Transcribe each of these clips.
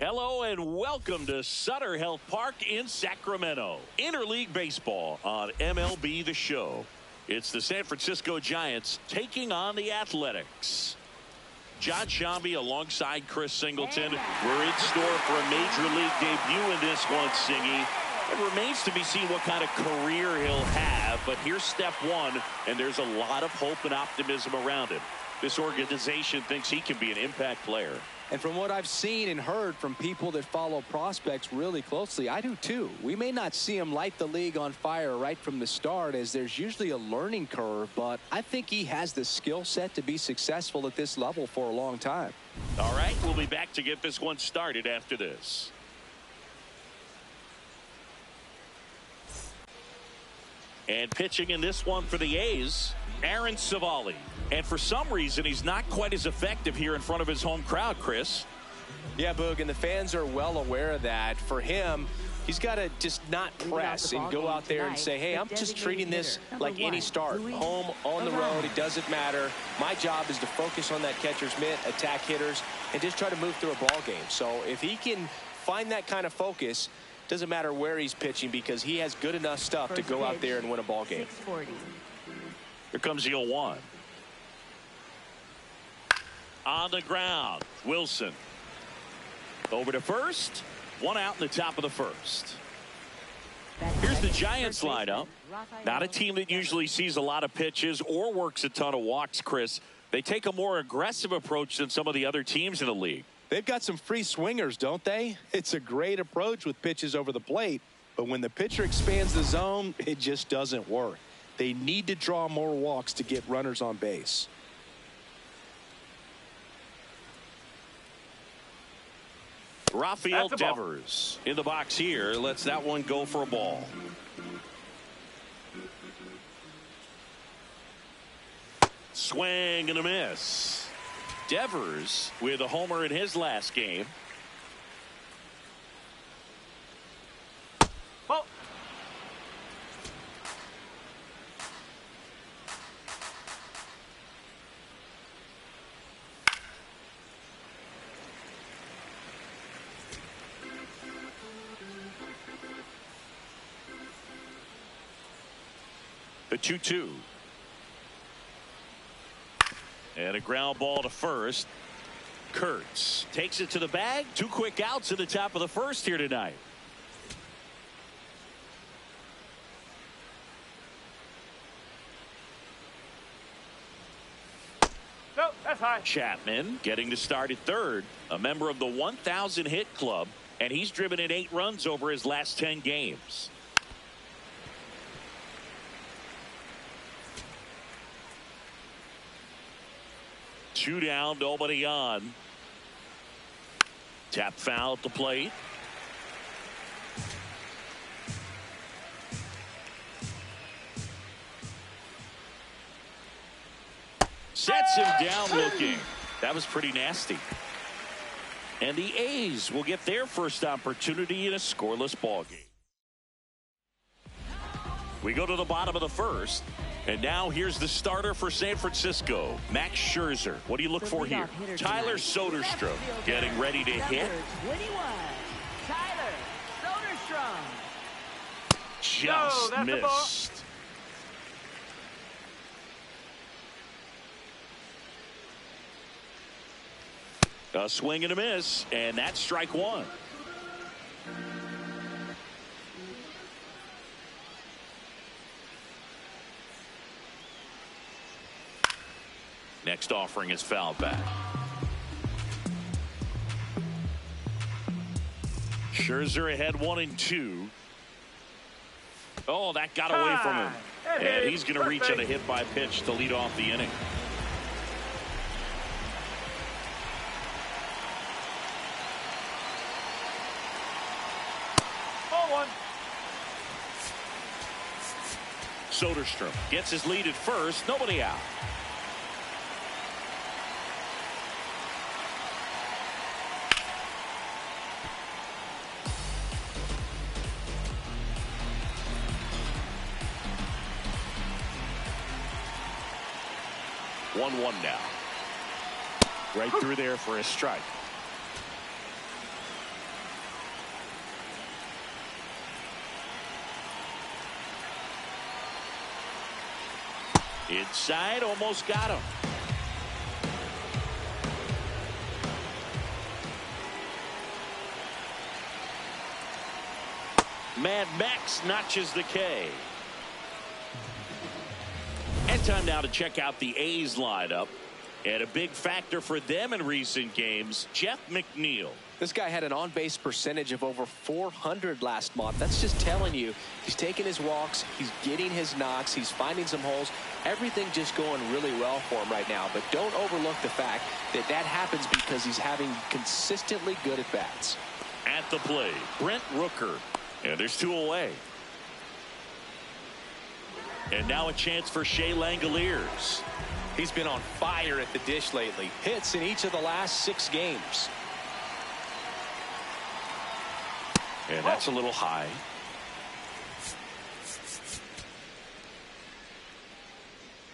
Hello and welcome to Sutter Health Park in Sacramento. Interleague Baseball on MLB The Show. It's the San Francisco Giants taking on the Athletics. John Shambi alongside Chris Singleton. We're in store for a major league debut in this one, Singy. It remains to be seen what kind of career he'll have, but here's step one, and there's a lot of hope and optimism around him. This organization thinks he can be an impact player. And from what I've seen and heard from people that follow prospects really closely, I do too. We may not see him light the league on fire right from the start, as there's usually a learning curve, but I think he has the skill set to be successful at this level for a long time. All right, we'll be back to get this one started after this. And pitching in this one for the A's, Aaron Savali. And for some reason, he's not quite as effective here in front of his home crowd, Chris. Yeah, Boog, and the fans are well aware of that. For him, he's got to just not press and go out there and say, hey, I'm just treating this like any start. Home, on the road, it doesn't matter. My job is to focus on that catcher's mitt, attack hitters, and just try to move through a ball game. So if he can find that kind of focus, doesn't matter where he's pitching, because he has good enough stuff to go out there and win a ball game. Here comes the 0-1. On the ground, Wilson. Over to first. One out in the top of the first. Here's the Giants lineup. Not a team that usually sees a lot of pitches or works a ton of walks, Chris. They take a more aggressive approach than some of the other teams in the league. They've got some free swingers, don't they? It's a great approach with pitches over the plate, but when the pitcher expands the zone, it just doesn't work. They need to draw more walks to get runners on base. Rafael Devers in the box here. Lets that one go for a ball. Swing and a miss. Devers with a homer in his last game. Oh. The 2-2. And a ground ball to first. Kurtz takes it to the bag. 2 quick outs in the top of the first here tonight. No, that's high. Chapman getting to start at third. A member of the 1,000 hit club. And he's driven in 8 runs over his last 10 games. Two down, nobody on. Tap foul at the plate. Sets him down looking. That was pretty nasty. And the A's will get their first opportunity in a scoreless ball game. We go to the bottom of the first. And now here's the starter for San Francisco, Max Scherzer. What do you look for here? Tyler Soderstrom getting ready to hit. 21, Tyler Soderstrom. Just missed. A swing and a miss, and that's strike one. Next offering is fouled back. Scherzer ahead 1-2. Oh, that got away from him. And he's going to reach on a hit by pitch to lead off the inning. Soderstrom gets his lead at first. Nobody out. One now. Right through there for a strike. Inside, almost got him. Mad Max notches the K. And time now to check out the A's lineup. And a big factor for them in recent games, Jeff McNeil. This guy had an on-base percentage of over 400 last month. That's just telling you he's taking his walks, he's getting his knocks, he's finding some holes. Everything just going really well for him right now. But don't overlook the fact that that happens because he's having consistently good at-bats. At the plate, Brent Rooker. And there's 2 away. And now a chance for Shea Langoliers. He's been on fire at the dish lately. Hits in each of the last 6 games. And that's a little high.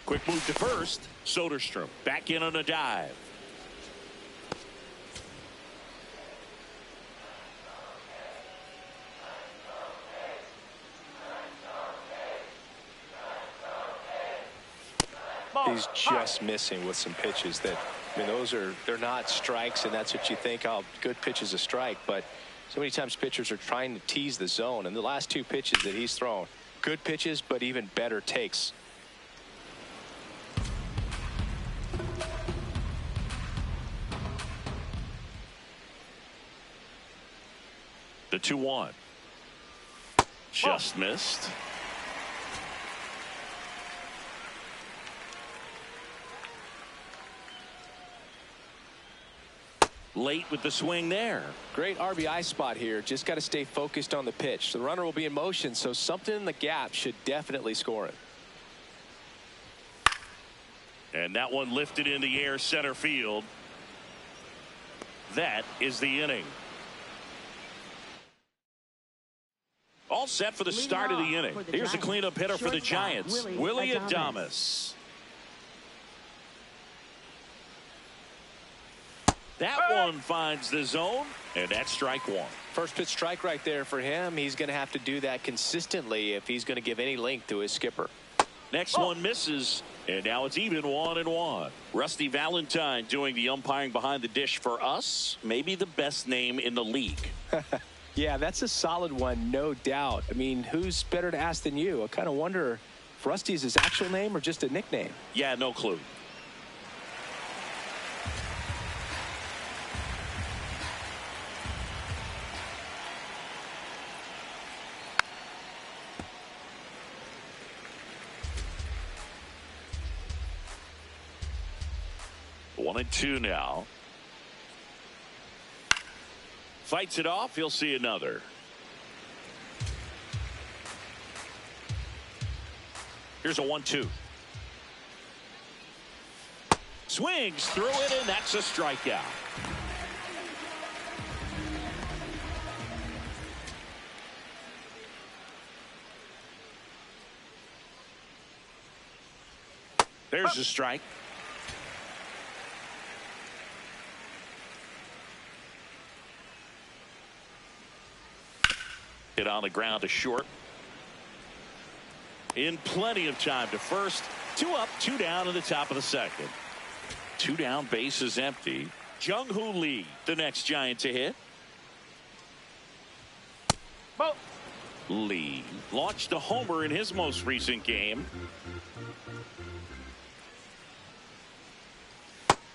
Quick move to first. Soderstrom back in on a dive. He's just missing with some pitches that, I mean, they're not strikes, and that's what you think, oh, good pitch is a strike. But so many times pitchers are trying to tease the zone, and the last 2 pitches that he's thrown, good pitches, but even better takes. The 2-1. Just missed. Late with the swing there. Great RBI spot here. Just got to stay focused on the pitch. The runner will be in motion, so something in the gap should definitely score it. And that one lifted in the air center field. That is the inning. All set for the start of the inning. Here's the cleanup hitter for the Giants, Willie Adames. That one finds the zone, and that's strike 1. First pitch strike right there for him. He's going to have to do that consistently if he's going to give any length to his skipper. Next one misses, and now it's even 1-1. Rusty Valentine doing the umpiring behind the dish for us. Maybe the best name in the league. Yeah, that's a solid one, no doubt. I mean, who's better to ask than you? I kind of wonder if Rusty is his actual name or just a nickname. Yeah, no clue. One and 2 now. Fights it off. He'll see another. Here's a 1-2. Swings through it, and that's a strikeout. There's a strike. Hit on the ground to short. In plenty of time to first. 2 up, 2 down in the top of the second. 2 down, base is empty. Jung-Hoo Lee, the next Giant to hit. Ball. Lee launched a homer in his most recent game.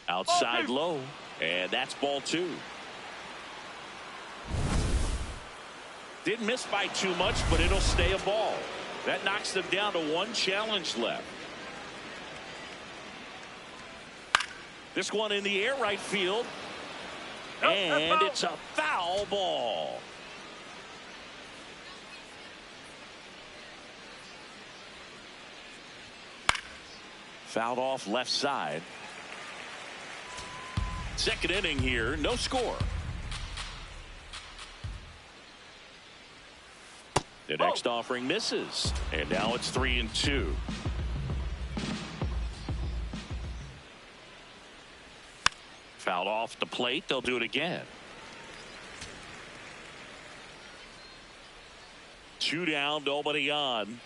Outside low, and that's ball 2. Didn't miss by too much, but it'll stay a ball. That knocks them down to 1 challenge left. This one in the air right field. And it's a foul ball. Fouled off left side. Second inning here, no score. The next offering misses, and now it's 3-2. Fouled off the plate. They'll do it again. 2 down, nobody on.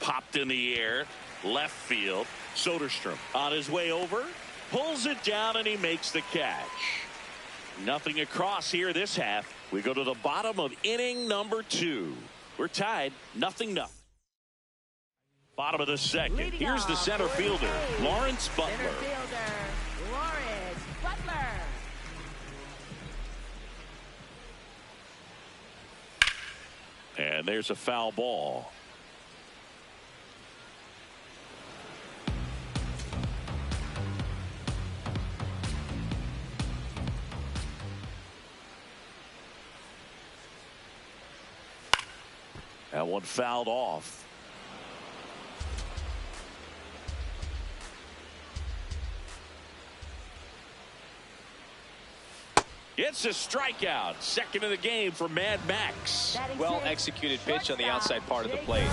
popped in the air. Left field. Soderstrom on his way over. Pulls it down and he makes the catch. Nothing across here this half. We go to the bottom of inning number 2. We're tied 0-0. Bottom of the second. Here's the center fielder, Lawrence Butler. Center fielder, Lawrence Butler. And there's a foul ball. That one fouled off. It's a strikeout. Second of the game for Mad Max. Well executed pitch on the outside part of the plate.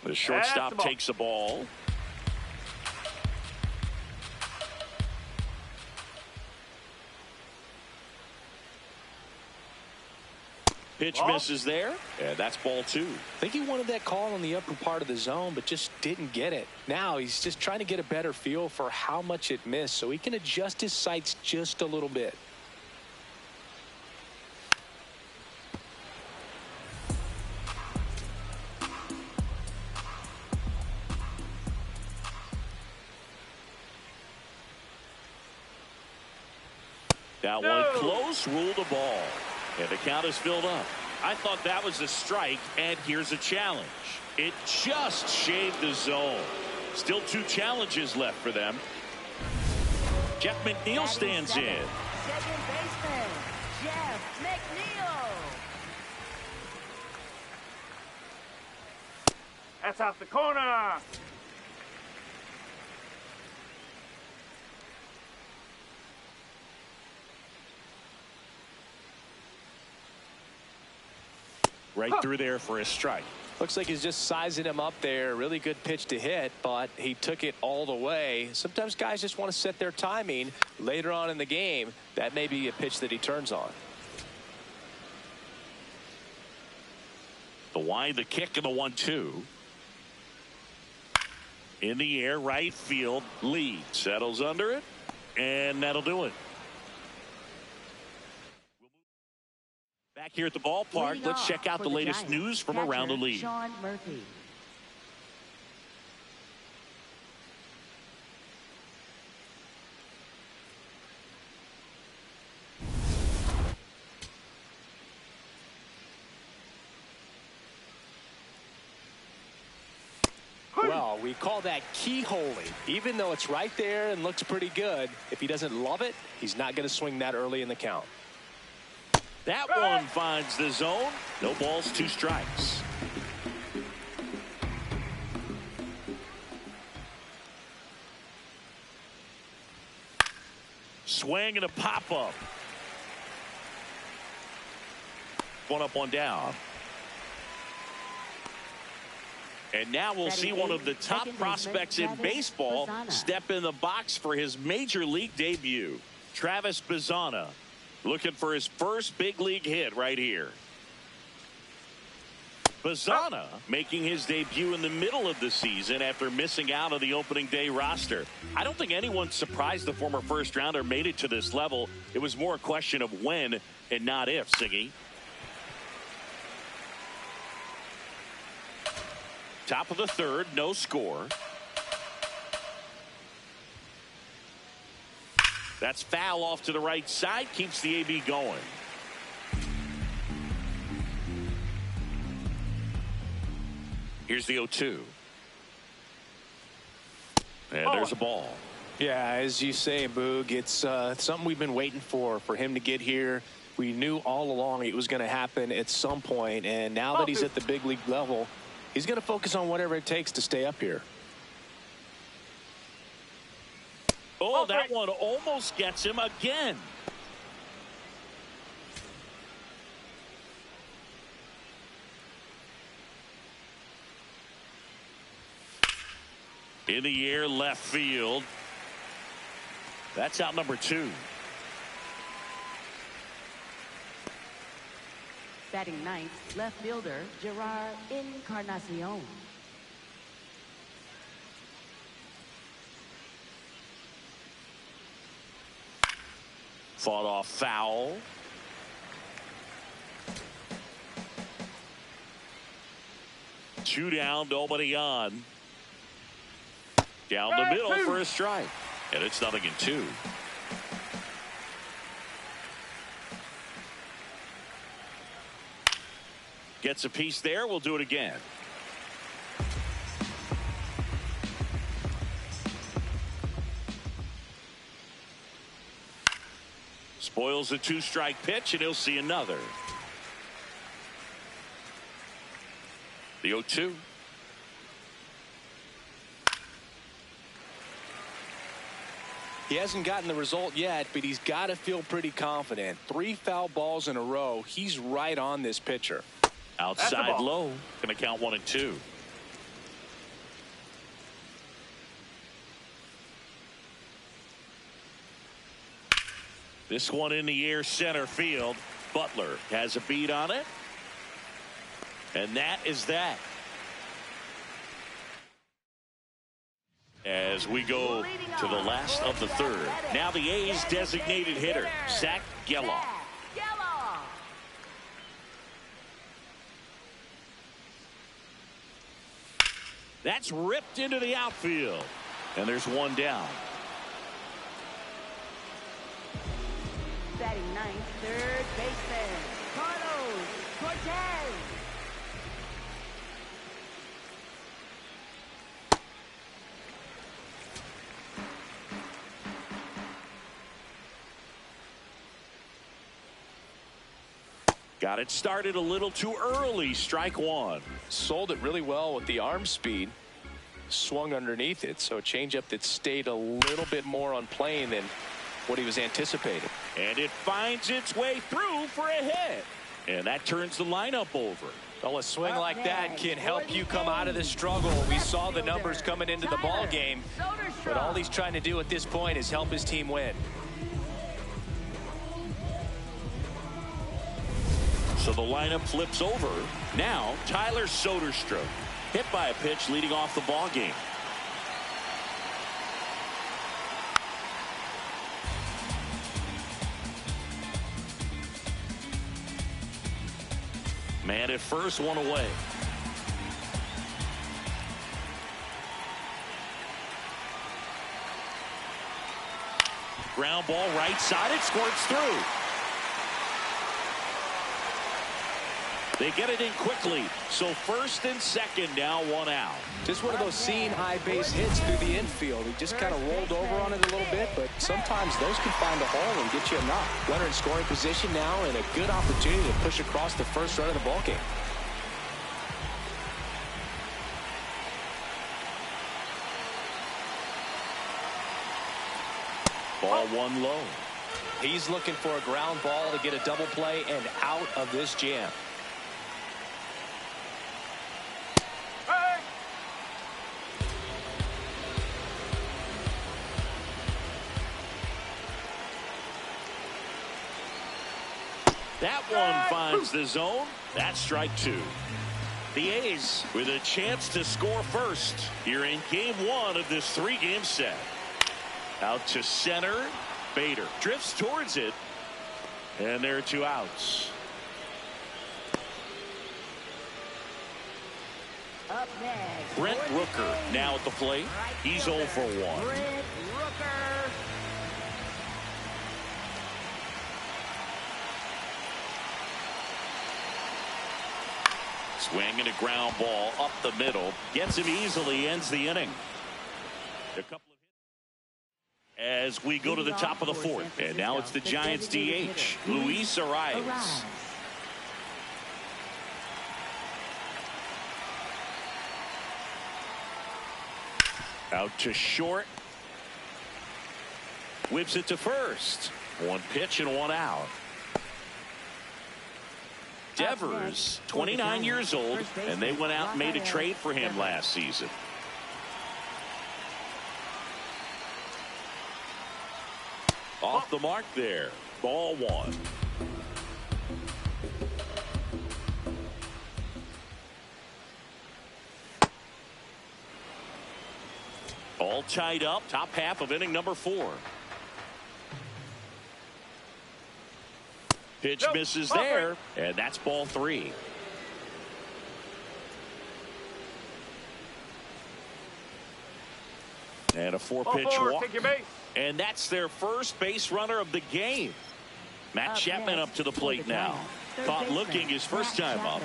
The shortstop takes the ball. Pitch misses there, and that's ball 2. I think he wanted that call on the upper part of the zone, but just didn't get it. Now he's just trying to get a better feel for how much it missed so he can adjust his sights just a little bit. That one close, ruled the ball. And the count is filled up. I thought that was a strike, and here's a challenge. It just shaved the zone. Still 2 challenges left for them. Jeff McNeil stands in. Second baseman, Jeff McNeil. That's off the corner. Right through there for a strike. Looks like he's just sizing him up there. Really good pitch to hit, but he took it all the way. Sometimes guys just want to set their timing later on in the game. That may be a pitch that he turns on. The wide, the kick, and the 1-2. In the air, right field. Lee settles under it, and that'll do it. Back here at the ballpark, let's check out the latest news from around the league. Sean Murphy. Well, we call that keyholing. Even though it's right there and looks pretty good, if he doesn't love it, he's not going to swing that early in the count. That one finds the zone. No balls, 2 strikes. Swing and a pop-up. One up, one down. And now we'll see one of the top prospects in baseball step in the box for his major league debut. Travis Bazzana. Looking for his first big league hit right here. Bazzana making his debut in the middle of the season after missing out on the opening day roster. I don't think anyone's surprised the former first rounder made it to this level. It was more a question of when and not if, Siggy. Top of the 3rd, no score. That's foul off to the right side, keeps the AB going. Here's the 0-2. And there's a ball. Yeah, as you say, Boog, it's something we've been waiting for him to get here. We knew all along it was going to happen at some point, and now that he's at the big league level, he's going to focus on whatever it takes to stay up here. Oh, that one almost gets him again. In the air, left field. That's out number 2. Batting ninth, left fielder Gerard Encarnacion. Fought off foul. Two down, nobody on. Down the middle for a strike. And it's 0-2. Gets a piece there. We'll do it again. Spoils a 2-strike pitch, and he'll see another. The 0-2. He hasn't gotten the result yet, but he's got to feel pretty confident. 3 foul balls in a row. He's right on this pitcher. Outside low. Going to count 1 and 2. This one in the air, center field. Butler has a beat on it. And that is that. As we go to the last of the third. Now the A's designated hitter, Zach Geloff. That's ripped into the outfield. And there's one down. Batting ninth, third baseman Carlos Cortez. Got it started a little too early. Strike 1. Sold it really well with the arm speed. Swung underneath it, so a changeup that stayed a little bit more on plane than what he was anticipating. And it finds its way through for a hit. And that turns the lineup over. Well, a swing like that can help you come out of the struggle. We saw the numbers coming into the ball game, but all he's trying to do at this point is help his team win. So the lineup flips over. Now Tyler Soderstrom hit by a pitch leading off the ball game. Man at first, one away. Ground ball right side. It squirts through. They get it in quickly. So first and second, now one out. Just one of those seeing high base hits through the infield. He just kind of rolled over on it a little bit, but sometimes those can find a hole and get you a knock. Runner in scoring position now, and a good opportunity to push across the first run of the ball game. Ball one low. He's looking for a ground ball to get a double play and out of this jam. That one finds the zone. That's strike 2. The A's with a chance to score first here in game 1 of this 3-game set. Out to center. Bader drifts towards it. And there are 2 outs. Up next, Brent Rooker now at the plate. He's 0 for 1. Brent Rooker. Swinging a ground ball up the middle. Gets him easily. Ends the inning. A couple of hits as we go to the top of the 4th. And now it's the Giants DH, Luis Arias. Out to short. Whips it to first. 1 pitch and 1 out. Devers, 29 years old, and they went out and made a trade for him last season. Off the mark there. Ball one. All tied up. Top half of inning number 4. Pitch misses there, and that's ball 3. And a 4-pitch walk. Take your base. And that's their first base runner of the game. Matt Chapman up to the plate now. Caught looking his first time up.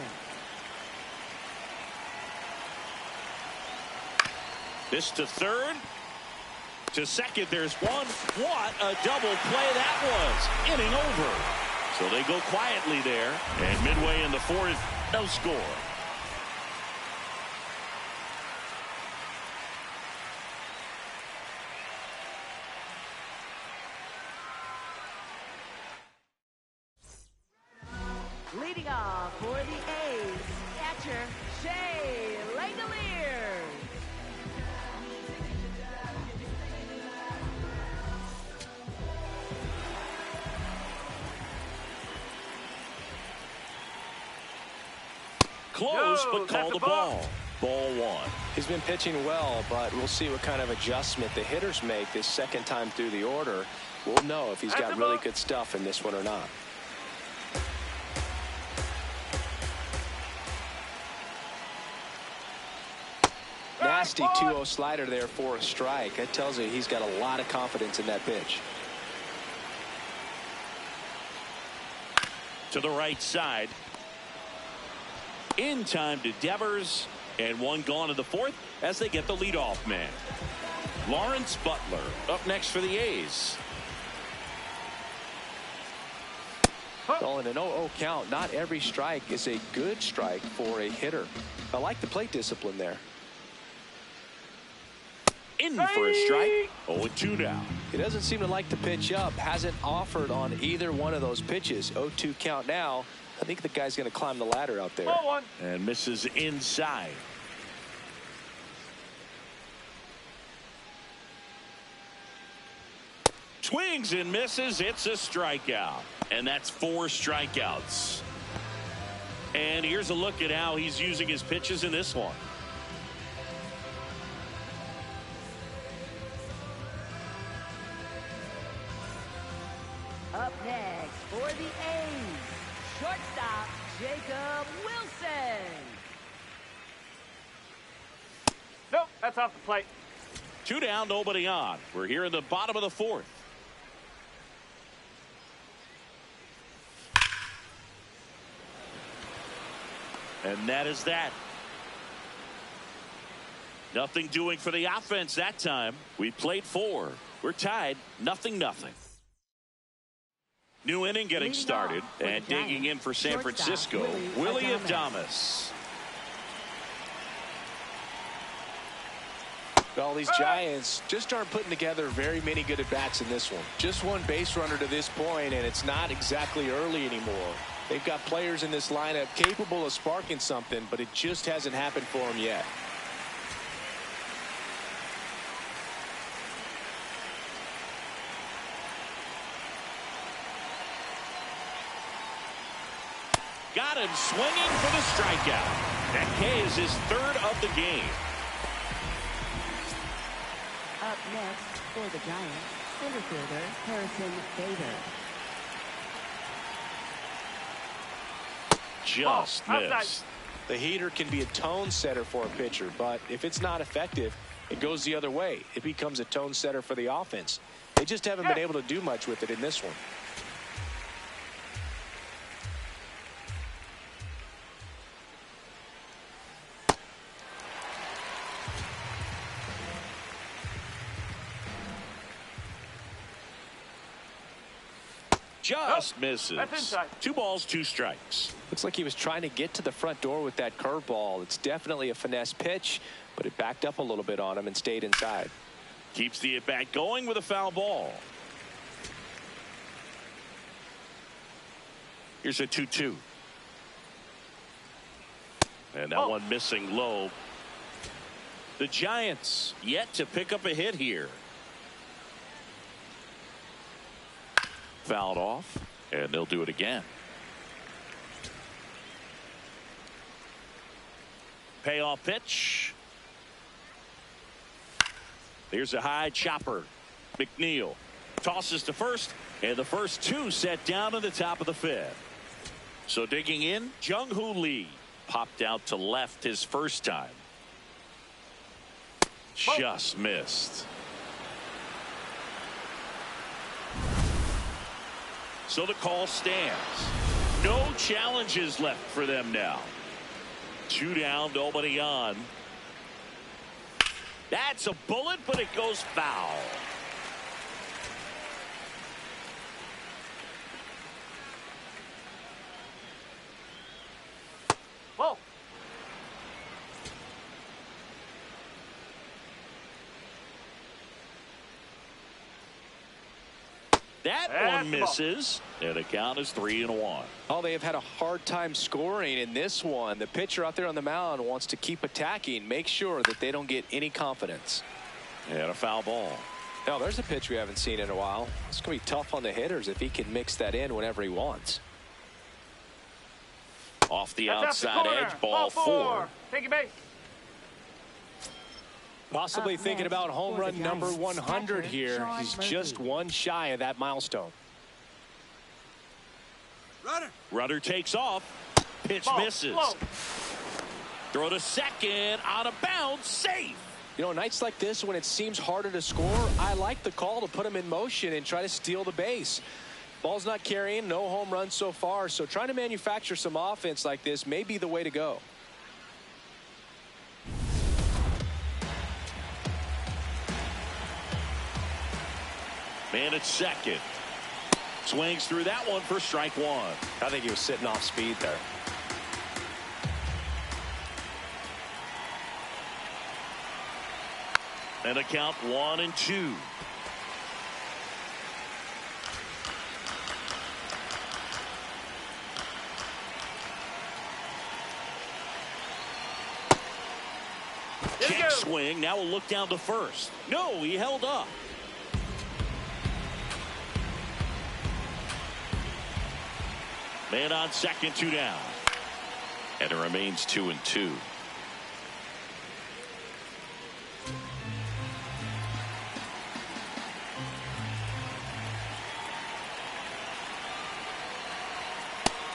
This to third. To second, there's one. What a double play that was. Inning over. So they go quietly there. And midway in the 4th, no score. Leading off for the A's, catcher Shea Langoliers. Close, but called the ball. Ball 1. He's been pitching well, but we'll see what kind of adjustment the hitters make this second time through the order. We'll know if he's got really good stuff in this one or not. Nasty 2-0 slider there for a strike. That tells you he's got a lot of confidence in that pitch. To the right side. In time to Devers. And one gone in the 4th as they get the leadoff man. Lawrence Butler up next for the A's. Well, in an 0-0 count, not every strike is a good strike for a hitter. I like the plate discipline there. In for a strike. 0-2 now. He doesn't seem to like to pitch up. Hasn't offered on either one of those pitches. 0-2 count now. I think the guy's going to climb the ladder out there. And misses inside. Swings and misses. It's a strikeout. And that's 4 strikeouts. And here's a look at how he's using his pitches in this one. Up next for the A's, shortstop Jacob Wilson. Nope, that's off the plate. 2 down, nobody on. We're here in the bottom of the 4th. And that is that. Nothing doing for the offense that time. We played 4. We're tied 0-0. New inning getting started, and digging in for San Francisco, Willie Adames. Well, these Giants just aren't putting together very many good at-bats in this one. Just one base runner to this point, and it's not exactly early anymore. They've got players in this lineup capable of sparking something, but it just hasn't happened for them yet. Got him swinging for the strikeout. That K is his 3rd of the game. Up next for the Giants, center fielder Harrison Bader. Just missed. The heater can be a tone setter for a pitcher, but if it's not effective, it goes the other way. It becomes a tone setter for the offense. They just haven't been able to do much with it in this one. Just misses. That's inside. 2 balls, 2 strikes. Looks like he was trying to get to the front door with that curveball. It's definitely a finesse pitch, but it backed up a little bit on him and stayed inside. Keeps the at-bat going with a foul ball. Here's a 2-2. And that one missing low. The Giants yet to pick up a hit here. fouled off, and they'll do it again. Payoff pitch. Here's a high chopper. McNeil tosses to first, and the first two set down in the top of the fifth. So digging in, Jung-Hoo Lee popped out to left his first time. Just missed. So the call stands. No challenges left for them now. 2 down, nobody on. That's a bullet, but it goes foul. Whoa. That one misses, and the count is 3-1. Oh, they have had a hard time scoring in this one. The pitcher out there on the mound wants to keep attacking, make sure that they don't get any confidence. And a foul ball. Now, there's a pitch we haven't seen in a while. It's going to be tough on the hitters if he can mix that in whenever he wants. Off the outside edge, ball 4. Take your base. Possibly thinking about home run number 100 here. He's just one shy of that milestone. Rudder takes off. Pitch misses. Throw to second, out of bounds, safe. You know, nights like this when it seems harder to score, I like the call to put him in motion and try to steal the base. Ball's not carrying, no home runs so far, so trying to manufacture some offense like this may be the way to go. Man at second. Swings through that one for strike 1. I think he was sitting off speed there. And a count 1-2. Check swing. Now we'll look down to first. No, he held up. Man on second, 2 down. And it remains 2-2.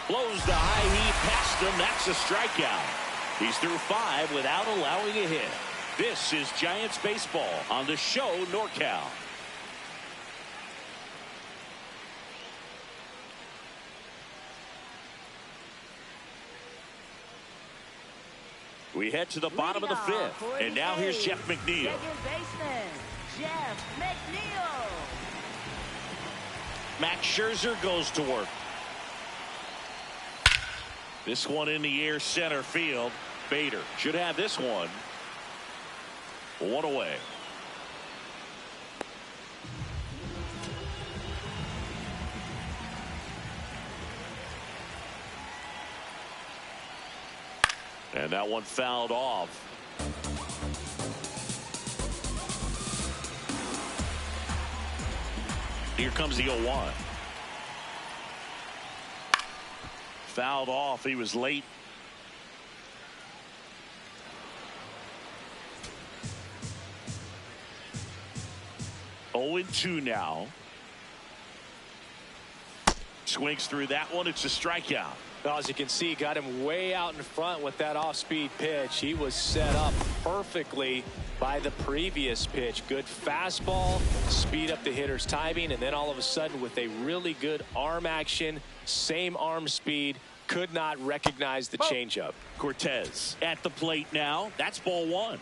Blows the high heat past him. That's a strikeout. He's through 5 without allowing a hit. This is Giants baseball on the show NorCal. We head to the bottom of the 5th, and now here's Jeff McNeil. Second baseman, Jeff McNeil. Max Scherzer goes to work. This one in the air, center field. Bader should have this one. 1 away. And that one fouled off. Here comes the 0-1. Fouled off. He was late. Oh, 0-2 now. Swings through that one. It's a strikeout. Well, as you can see, got him way out in front with that off-speed pitch. He was set up perfectly by the previous pitch. Good fastball, speed up the hitter's timing, and then all of a sudden with a really good arm action, same arm speed, could not recognize the changeup. Cortez at the plate now. That's ball 1.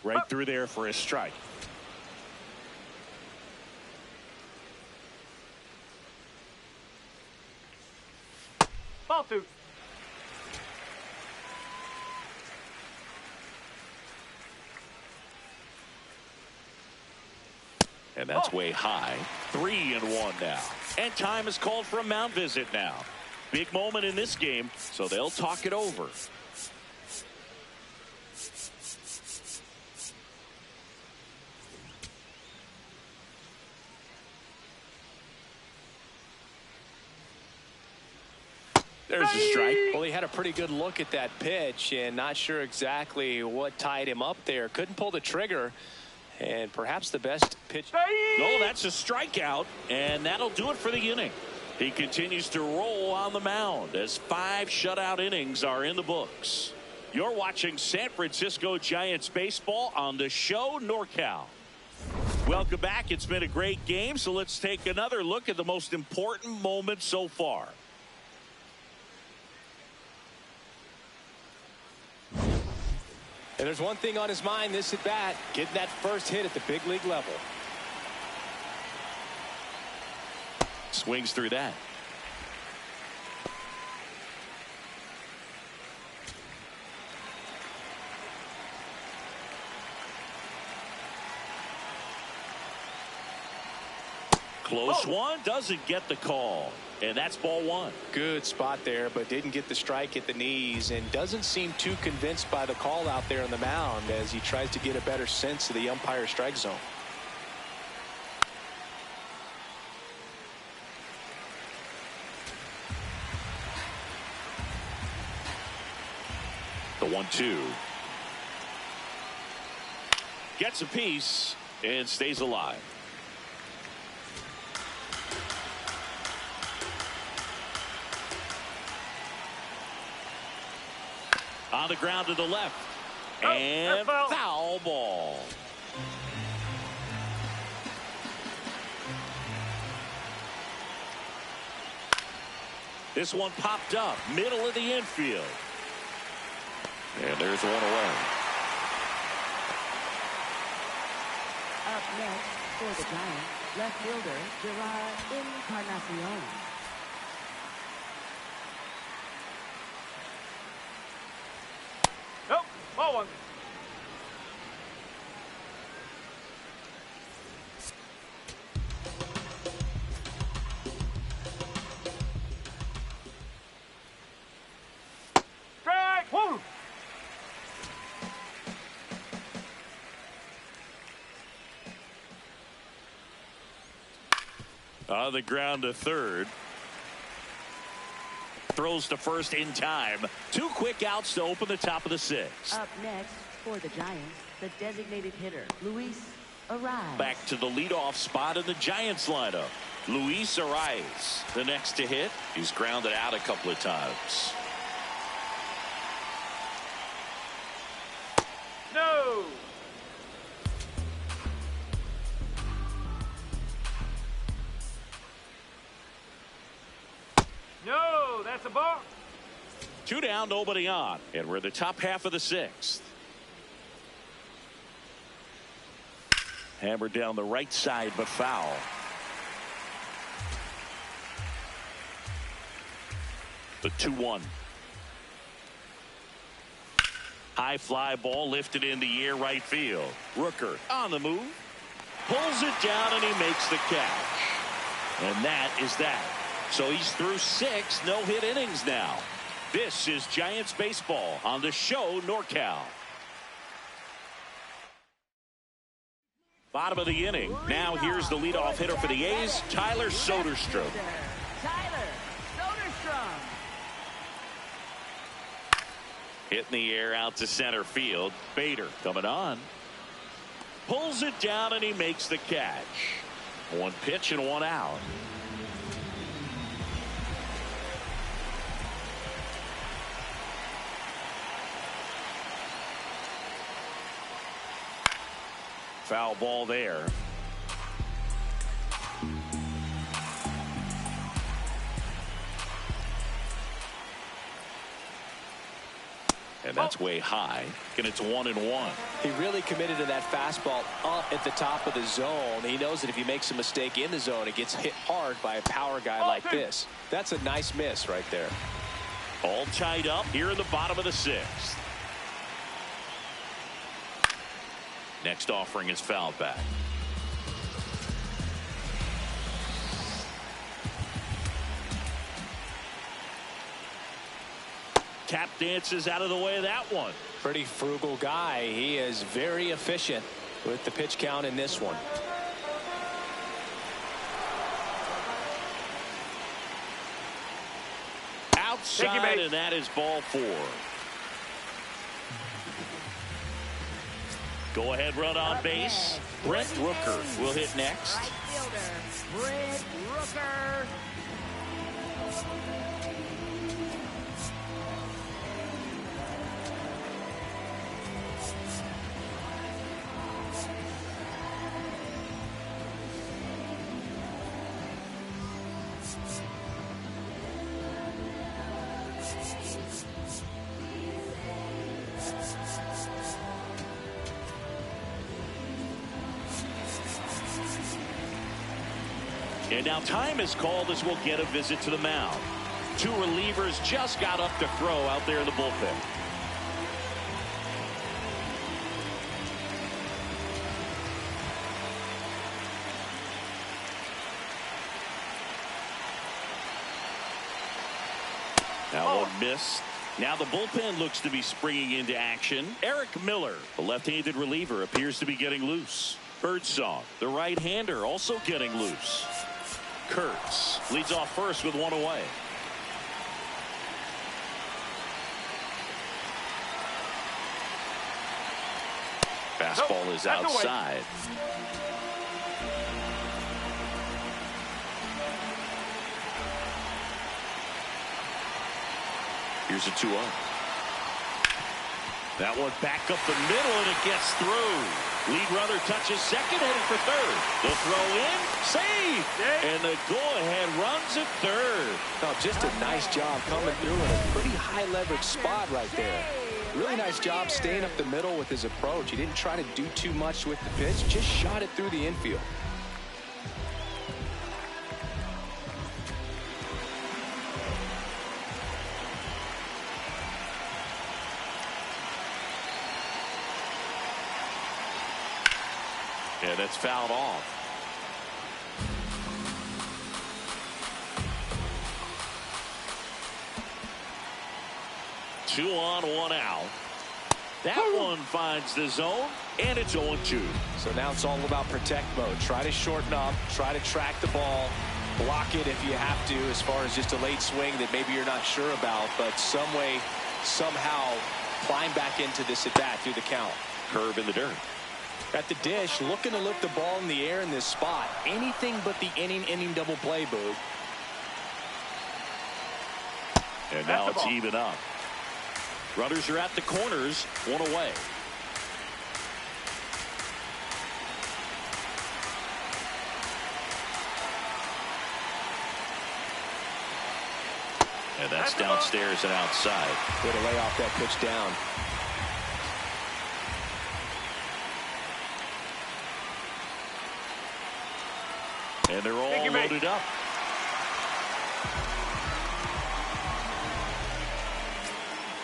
Right through there for a strike. Ball 2. And that's way high. 3-1 now. And time is called for a mound visit now. Big moment in this game, so they'll talk it over. There's a strike. Well, he had a pretty good look at that pitch and not sure exactly what tied him up there. Couldn't pull the trigger, and perhaps the best pitch. No, that's a strikeout, and that'll do it for the inning. He continues to roll on the mound as 5 shutout innings are in the books. You're watching San Francisco Giants baseball on the show NorCal. Welcome back. It's been a great game, so let's take another look at the most important moment so far. And there's one thing on his mind this at bat, getting that first hit at the big league level. Swings through that. Close one, doesn't get the call, and that's ball 1. Good spot there, but didn't get the strike at the knees, and doesn't seem too convinced by the call out there on the mound as he tries to get a better sense of the umpire strike zone. The 1-2. Gets a piece and stays alive. On the ground to the left. And foul ball. This one popped up, middle of the infield. And there's one away. Up next for the Giants, left fielder Gerard Encarnacion. Nope. Ball 1. Strike 1. On the ground to third. Throws to first in time. 2 quick outs to open the top of the 6th. Up next for the Giants, the designated hitter, Luis Ariz. Back to the leadoff spot in the Giants lineup. Luis Ariz, the next to hit. He's grounded out a couple of times. No. No, that's a ball. 2 down, nobody on. And we're in the top half of the 6th. Hammered down the right side, but foul. The 2-1. High fly ball lifted in the air right field. Rooker on the move. Pulls it down and he makes the catch. And that is that. So he's through 6 no-hit innings now. This is Giants baseball on the show NorCal. Bottom of the inning. Now here's the leadoff hitter for the A's, Tyler Soderstrom. Tyler Soderstrom. Hitting the air out to center field. Bader coming on. Pulls it down and he makes the catch. 1 pitch and 1 out. Foul ball there. And that's way high. And it's 1-1. He really committed to that fastball up at the top of the zone. He knows that if he makes a mistake in the zone, it gets hit hard by a power guy like this. That's a nice miss right there. All tied up here in the bottom of the 6th. Next offering is fouled back. Tap dances out of the way of that one. Pretty frugal guy. He is very efficient with the pitch count in this one. side, and that is ball 4. Go ahead run on base. Brent Rooker will hit next. Right fielder, Brent Rooker. And now time is called as we'll get a visit to the mound. 2 relievers just got up to throw out there in the bullpen. That one missed. Now the bullpen looks to be springing into action. Eric Miller, the left-handed reliever, appears to be getting loose. Birdsong, the right-hander, also getting loose. Kurtz leads off first with 1 away. Fastball is outside. Here's a 2-0. That one back up the middle, and it gets through. Lead runner touches second, heading for third. The throw in, save, and the go-ahead runs at third. Oh, just a nice job coming through in a pretty high leverage spot right there. Really nice job staying up the middle with his approach. He didn't try to do too much with the pitch, just shot it through the infield. Yeah, that's fouled off. Two on, 1 out. That one finds the zone, and it's 0-2. So now it's all about protect mode. Try to shorten up, try to track the ball, block it if you have to, as far as just a late swing that maybe you're not sure about, but some way, somehow climb back into this at bat through the count. Curve in the dirt. At the dish, looking to lift the ball in the air in this spot. Anything but the inning double play, Boog. And now it's even up. Runners are at the corners, 1 away. And that's downstairs and outside. Way to lay off that pitch down. And they're all loaded up.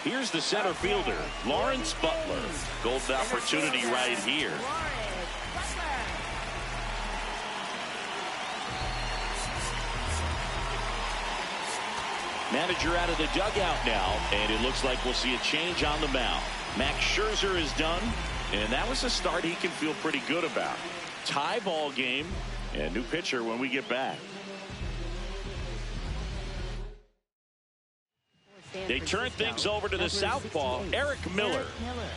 Here's the center fielder, Lawrence Butler. Golden opportunity right here. Manager out of the dugout now, and it looks like we'll see a change on the mound. Max Scherzer is done, and that was a start he can feel pretty good about. Tie ball game, and new pitcher when we get back. They turn things over to the southpaw, Eric Miller.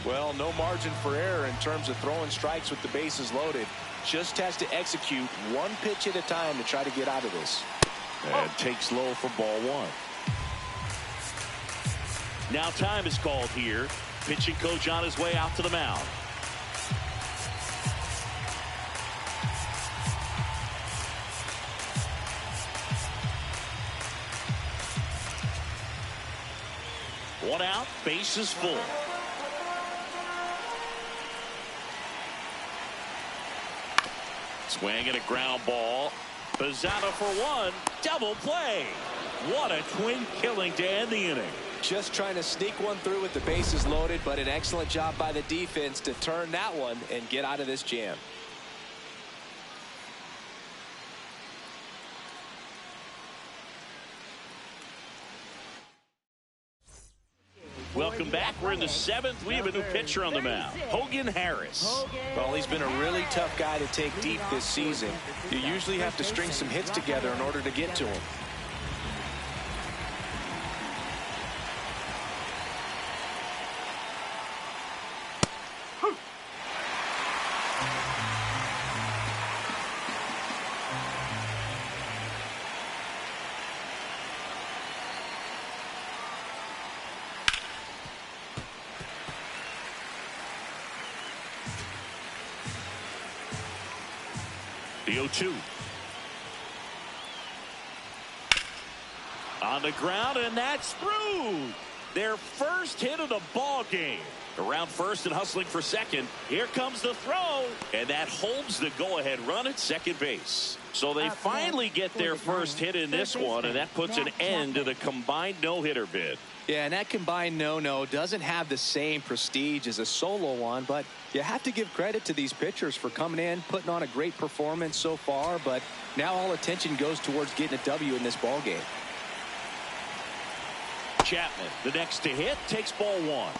Well, no margin for error in terms of throwing strikes with the bases loaded. Just has to execute 1 pitch at a time to try to get out of this. And takes low for ball 1. Now time is called here. Pitching coach on his way out to the mound. One out, base is full. Swing and a ground ball. Pizzano for 1. Double play. What a twin killing to end the inning. Just trying to sneak one through with the bases loaded, but an excellent job by the defense to turn that one and get out of this jam. Welcome back. We're in the 7th. We have a new pitcher on the mound, Hogan Harris. Well, he's been a really tough guy to take deep this season. You usually have to string some hits together in order to get to him. The 0-2. On the ground, and that's through. Their first hit of the ball game. Around first and hustling for second. Here comes the throw, and that holds the go-ahead run at second base. So they finally get their first hit in this one, and that puts an end to the combined no-hitter bid. Yeah, and that combined no-no doesn't have the same prestige as a solo one, but you have to give credit to these pitchers for coming in, putting on a great performance so far, but now all attention goes towards getting a W in this ball game. Chapman, the next to hit, takes ball one.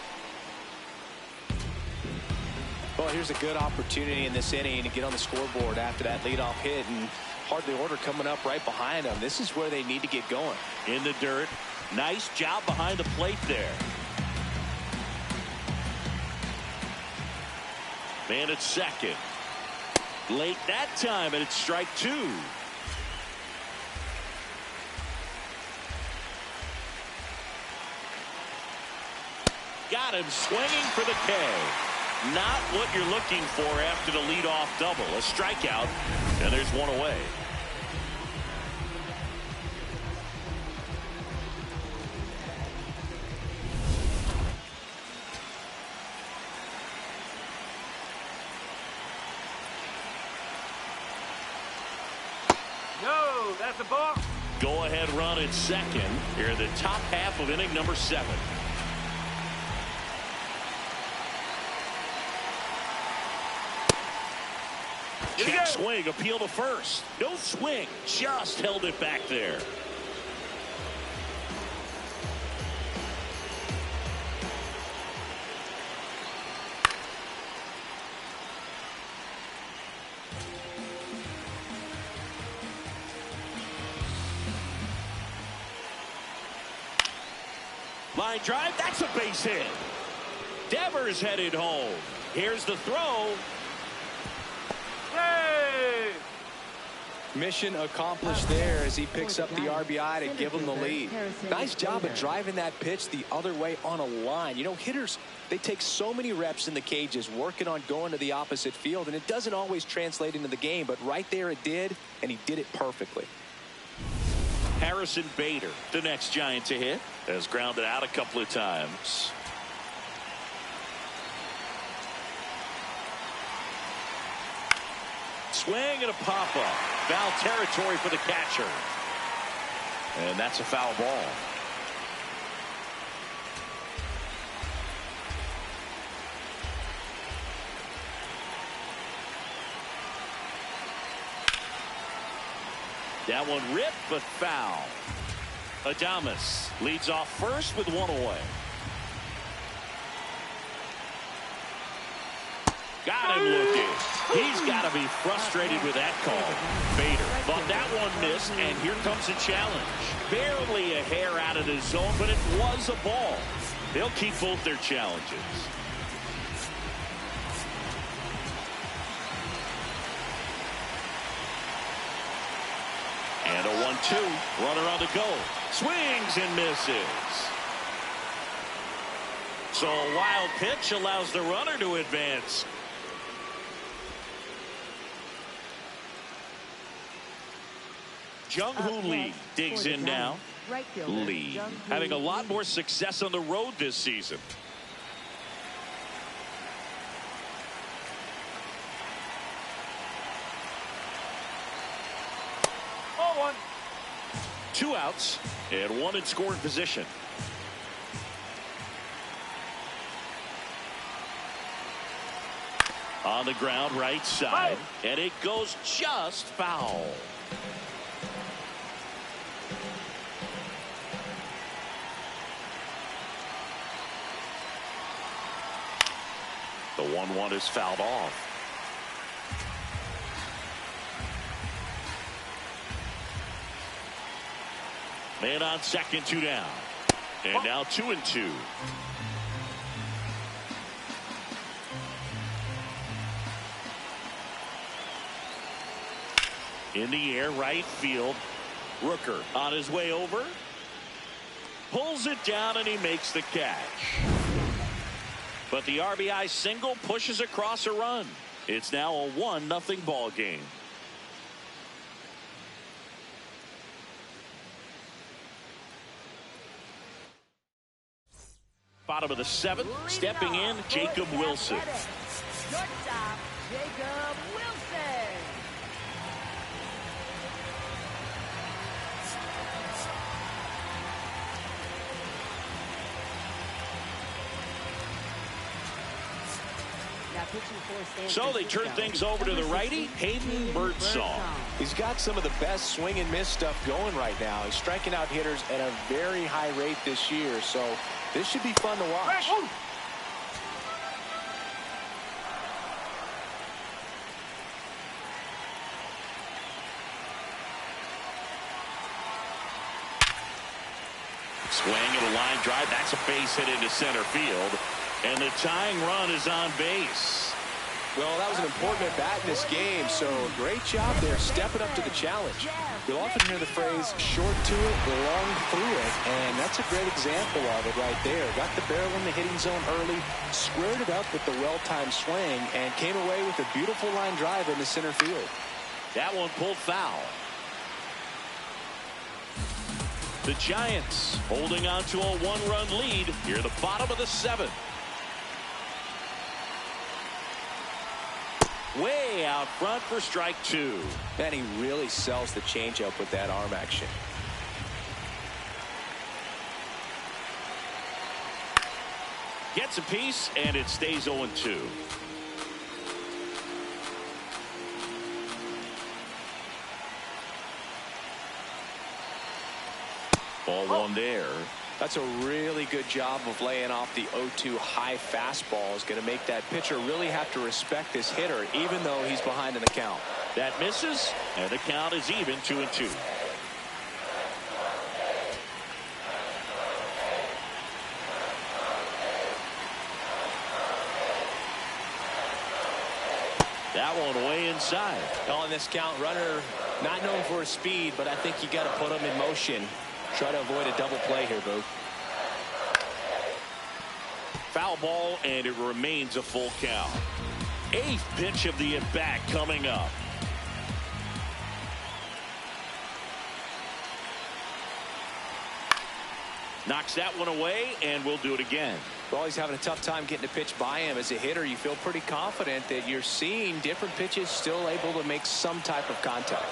Well, here's a good opportunity in this inning to get on the scoreboard after that leadoff hit, and hardly order coming up right behind them. This is where they need to get going. In the dirt. Nice job behind the plate there. Man at second. Late that time, and it's strike two. Got him swinging for the K. Not what you're looking for after the leadoff double. A strikeout, and there's one away. No, that's a ball. Go ahead run at second here in the top half of inning number 7. Check swing, appeal to first. No swing, just held it back there. Line drive, that's a base hit. Devers headed home. Here's the throw. Hey! Mission accomplished there as he picks up the RBI to give him the lead. Nice job of driving that pitch the other way on a line. You know, hitters, they take so many reps in the cages working on going to the opposite field, and it doesn't always translate into the game, but right there it did, and he did it perfectly. Harrison Bader, the next Giant to hit, has grounded out a couple of times. Swing and a pop-up. Foul territory for the catcher. And that's a foul ball. That one ripped, but foul. Adames leads off first with one away. Got him looking. He's got to be frustrated with that call. Bader thought that one missed, and here comes a challenge. Barely a hair out of the zone, but it was a ball. They'll keep both their challenges. And a 1-2. Runner on the go. Swings and misses. So a wild pitch allows the runner to advance. Jung-Hoo Lee digs in now. Lee having a lot more success on the road this season. Ball one. 2 outs and 1 in scoring position. On the ground right side, and it goes just foul. The 1-1 is fouled off. Man on second, 2 down. And now 2-2. In the air, right field. Rooker on his way over. Pulls it down, and he makes the catch. But the RBI single pushes across a run. It's now a 1-0 ball game. Bottom of the 7th, stepping in, Jacob Wilson. Shortstop, Jacob Wilson. So they turn things over to the righty, Hayden Birdsong. He's got some of the best swing and miss stuff going right now. He's striking out hitters at a very high rate this year, so this should be fun to watch. Swing and a line drive. That's a base hit into center field. And the tying run is on base. Well, that was an important at-bat in this game, so great job there stepping up to the challenge. You'll often hear the phrase, short to it, long through it, and that's a great example of it right there. Got the barrel in the hitting zone early, squared it up with the well-timed swing, and came away with a beautiful line drive into center field. That one pulled foul. The Giants holding on to a one-run lead here at the bottom of the 7th. Way out front for strike 2. And he really sells the changeup with that arm action. Gets a piece, and it stays 0-2. Ball one there. That's a really good job of laying off the 0-2 high fastball. Is going to make that pitcher really have to respect this hitter, even though he's behind in the count. That misses, and the count is even 2-2. That one way inside. On this count, runner not known for his speed, but I think you got to put him in motion. Try to avoid a double play here, Boo. Foul ball, and it remains a full count. 8th pitch of the at-bat coming up. Knocks that one away, and we'll do it again. Well, he's having a tough time getting a pitch by him. As a hitter, you feel pretty confident that you're seeing different pitches still able to make some type of contact.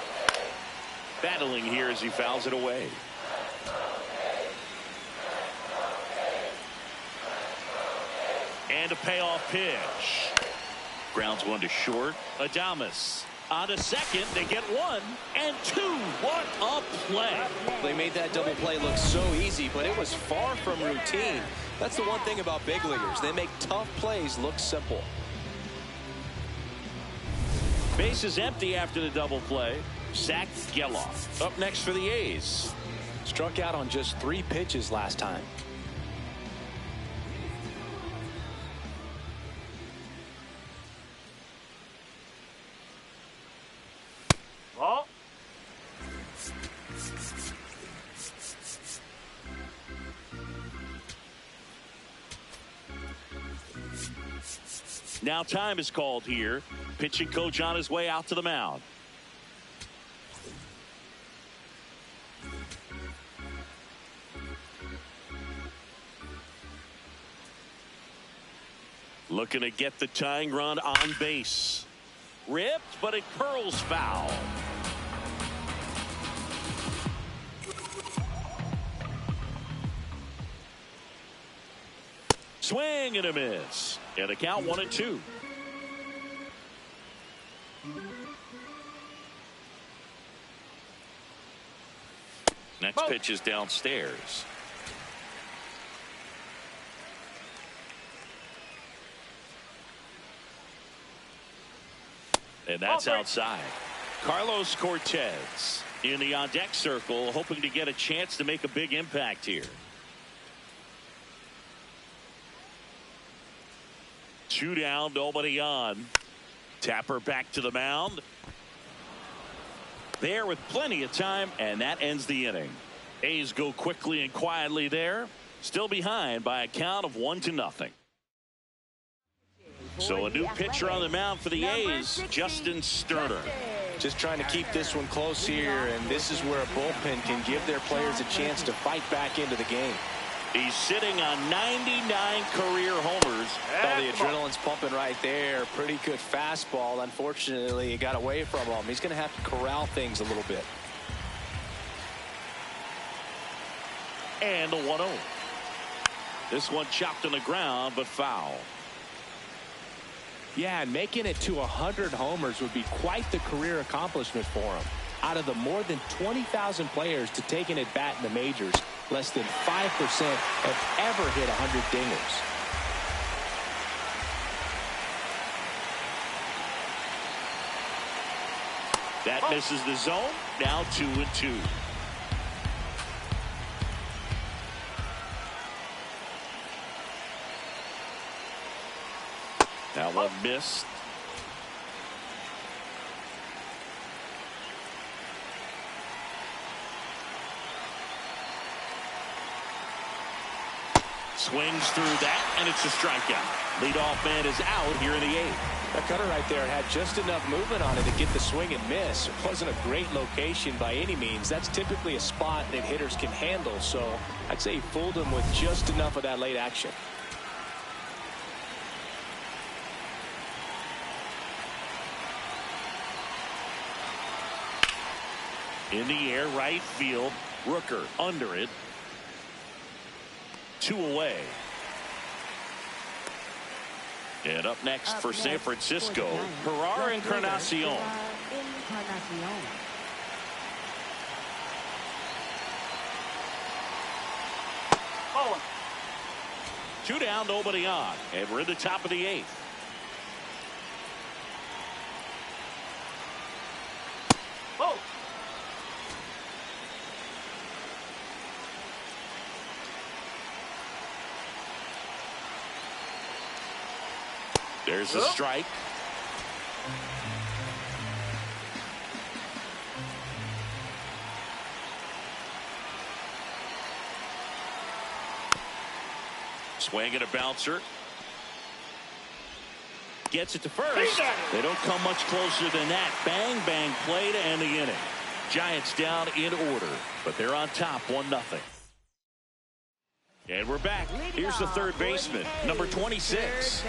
Battling here as he fouls it away. And a payoff pitch. Grounds one to short. Adames on to second. They get 1 and 2. What a play. They made that double play look so easy, but it was far from routine. That's the one thing about big leaguers. They make tough plays look simple. Base is empty after the double play. Zach Geloff up next for the A's. Struck out on just 3 pitches last time. Ball. Now time is called here. Pitching coach on his way out to the mound. Looking to get the tying run on base. Ripped, but it curls foul. Swing and a miss. And the count 1-2. Next pitch is downstairs. And that's outside. Carlos Cortez in the on-deck circle, hoping to get a chance to make a big impact here. 2 down, nobody on. Tapper back to the mound. There with plenty of time, and that ends the inning. A's go quickly and quietly there. Still behind by a count of 1-0. So a new pitcher on the mound for the A's, Justin Sterner. Just trying to keep this one close here, and this is where a bullpen can give their players a chance to fight back into the game. He's sitting on 99 career homers. Well, the adrenaline's pumping right there. Pretty good fastball. Unfortunately, it got away from him. He's going to have to corral things a little bit. And the 1-0. This one chopped on the ground, but foul. Yeah, and making it to 100 homers would be quite the career accomplishment for him. Out of the more than 20,000 players to take an at-bat in the majors, less than 5% have ever hit 100 dingers. That misses the zone. Now 2-2. That one missed. Swings through that, and it's a strikeout. Leadoff man is out here in the 8th. That cutter right there had just enough movement on it to get the swing and miss. It wasn't a great location by any means. That's typically a spot that hitters can handle, so I'd say he fooled him with just enough of that late action. In the air, right field. Rooker under it. 2 away. And up next for San Francisco, Herrera Encarnacion. Oh. 2 down, nobody on, and we're in the top of the 8th. Oh. There's a strike. Swing and a bouncer. Gets it to first. They don't come much closer than that. Bang, bang play to end the inning. Giants down in order, but they're on top 1-0. And we're back. Here's the third baseman, number 26.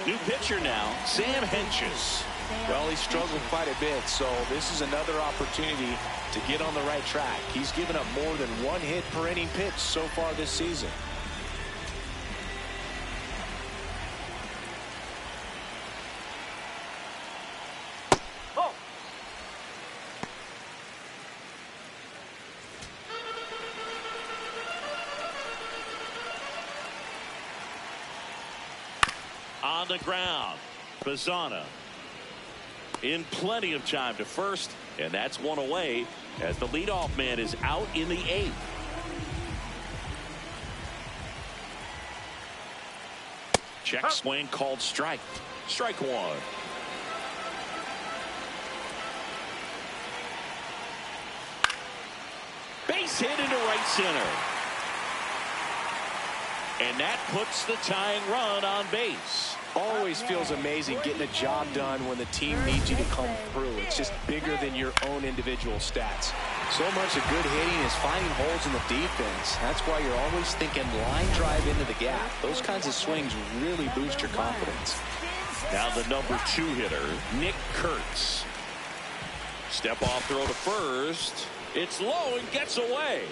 New pitcher now, Sam Hentges. Well, he struggled quite a bit, so this is another opportunity to get on the right track. He's given up more than 1 hit per inning pitch so far this season. Oh. On the ground, Bazana in plenty of time to first, and that's 1 away as the leadoff man is out in the 8th. Check swing called strike. Strike 1. Base hit into right center. And that puts the tying run on base. Always feels amazing getting a job done when the team needs you to come through. It's just bigger than your own individual stats. So much of good hitting is finding holes in the defense. That's why you're always thinking line drive into the gap. Those kinds of swings really boost your confidence. Now the number 2 hitter, Nick Kurtz. Step off throw to first. It's low and gets away.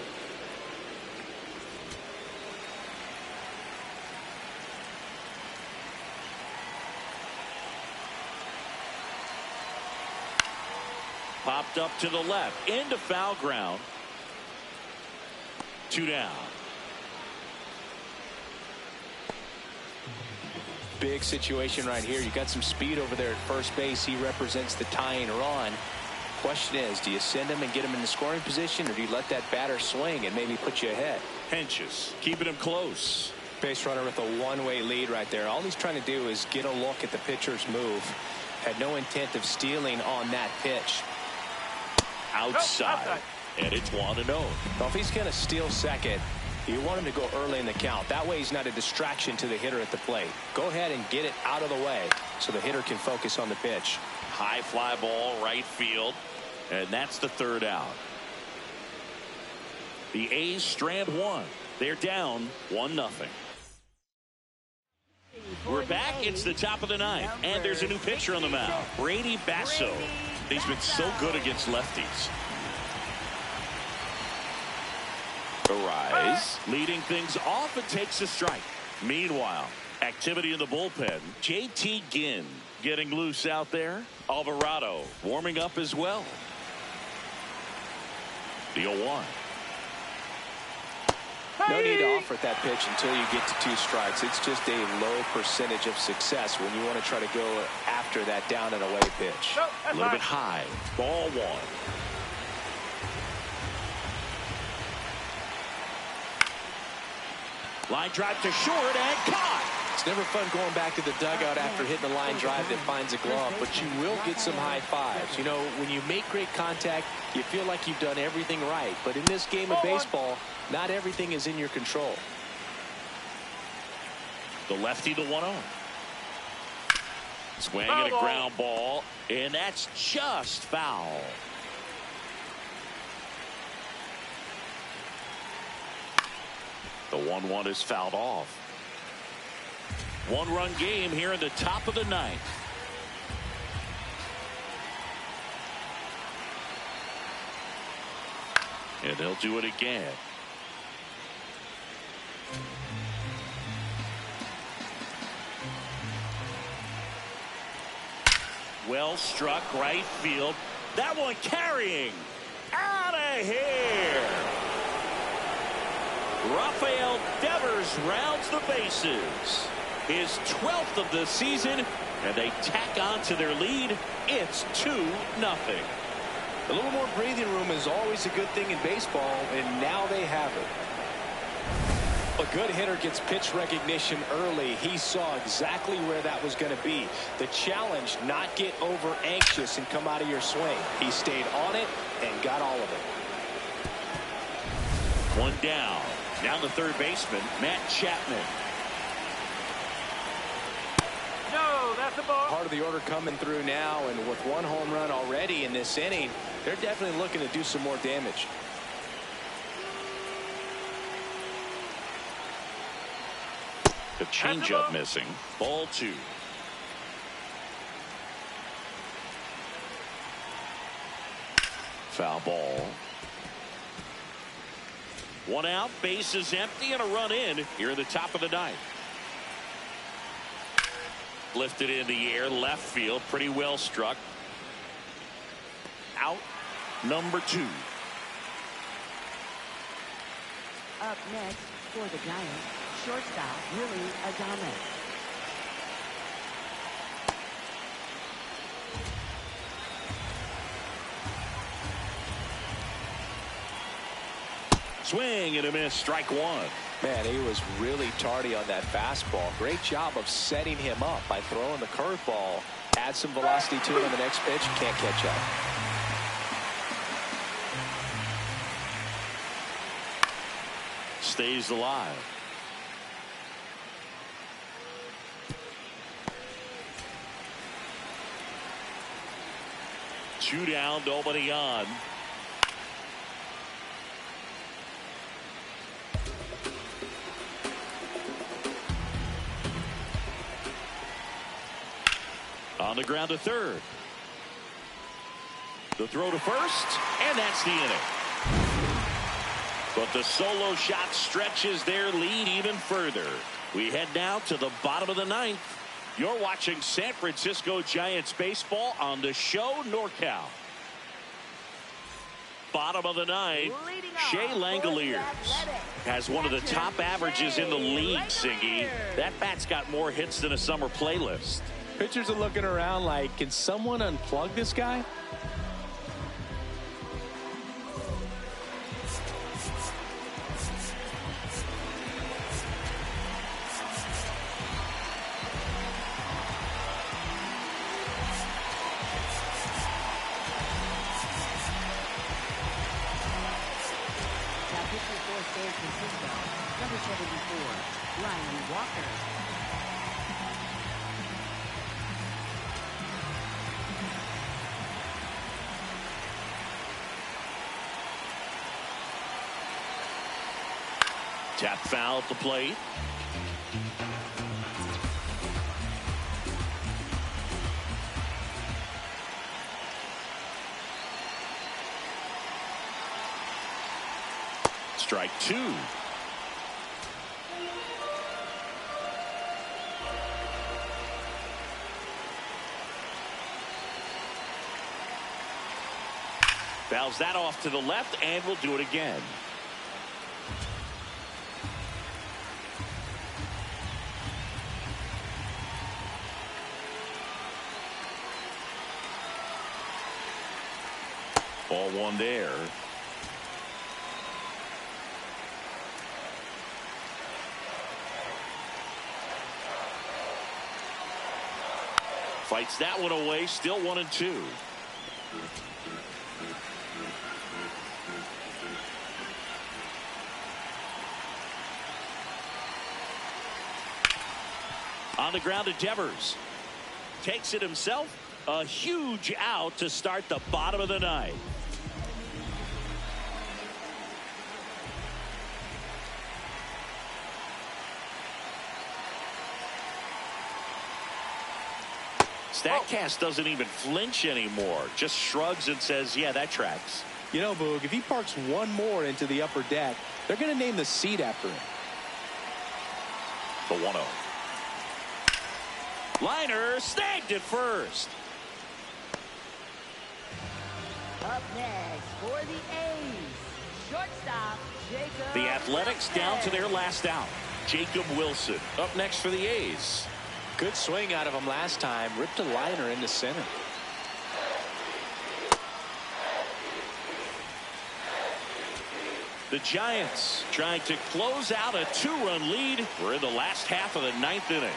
Popped up to the left into foul ground. 2 down. Big situation right here. You got some speed over there at first base. He represents the tying run. Question is, do you send him and get him in the scoring position, or do you let that batter swing and maybe put you ahead? Hentges keeping him close. Base runner with a one-way lead right there. All he's trying to do is get a look at the pitcher's move. Had no intent of stealing on that pitch. Outside, and it's 1-0. Well, if he's going to steal second, You want him to go early in the count. That way he's not a distraction to the hitter at the plate. Go ahead and get it out of the way so the hitter can focus on the pitch. High fly ball right field, and that's the third out. The A's strand one. They're down 1-0. We're back. It's the top of the ninth, and there's a new pitcher on the mound, Brady Basso. He's been so good against lefties. The rise, leading things off, and takes a strike. Meanwhile, activity in the bullpen. JT Ginn getting loose out there. Alvarado warming up as well. The 0-1. No need to offer at that pitch until you get to 2 strikes. It's just a low percentage of success when you want to try to go after that down and away pitch. A little bit high. Ball 1. Line drive to short and caught. It's never fun going back to the dugout after hitting a line drive that finds a glove, but you will get some high fives. You know, when you make great contact, you feel like you've done everything right. But in this game of baseball, not everything is in your control. The lefty, the 1-0. Swing and a ground ball, and that's just foul. The 1-1 is fouled off. 1-run game here in the top of the ninth. And they'll do it again. Well struck right field. That one carrying out of here. Rafael Devers rounds the bases. His 12th of the season, and they tack on to their lead. It's 2-0. A little more breathing room is always a good thing in baseball, and now they have it. A good hitter gets pitch recognition early. He saw exactly where that was going to be. The challenge, not get over anxious and come out of your swing. He stayed on it and got all of it. 1 down. Now the third baseman, Matt Chapman. No, that's a ball. Part of the order coming through now, and with 1 home run already in this inning, they're definitely looking to do some more damage. The changeup missing. Ball 2. Foul ball. 1 out, base is empty, and a run in here at the top of the ninth. Lifted in the air, left field, pretty well struck. Out number 2. Up next for the Giants, shortstop Willie Adames. Swing and a miss, strike 1. Man, he was really tardy on that fastball. Great job of setting him up by throwing the curveball. Add some velocity to it on the next pitch. Can't catch up. Stays alive. Two down, nobody on. On the ground to third. The throw to first, and that's the inning. But the solo shot stretches their lead even further. We head now to the bottom of the ninth. You're watching San Francisco Giants baseball on the show NorCal. Bottom of the ninth, Shea Langoliers has one of the top averages in the league, Siggy. That bat's got more hits than a summer playlist. Pitchers are looking around like, can someone unplug this guy? Now pitching for San Francisco, Number 74, Ryan Walker. Tap foul at the plate. Strike two. Fouls that off to the left, and we'll do it again. Ball one there. Fights that one away, still 1-2. On the ground to Devers. Takes it himself. A huge out to start the bottom of the ninth. Statcast doesn't even flinch anymore. Just shrugs and says, yeah, that tracks. You know, Boog, if he parks one more into the upper deck, they're going to name the seat after him. The 1-0. Liner snagged it first. Up next for the A's, shortstop Jacob. The Athletics down to their last out. Jacob Wilson up next for the A's. Good swing out of him last time. Ripped a liner into center. The Giants trying to close out a 2-run lead. We're in the last half of the ninth inning.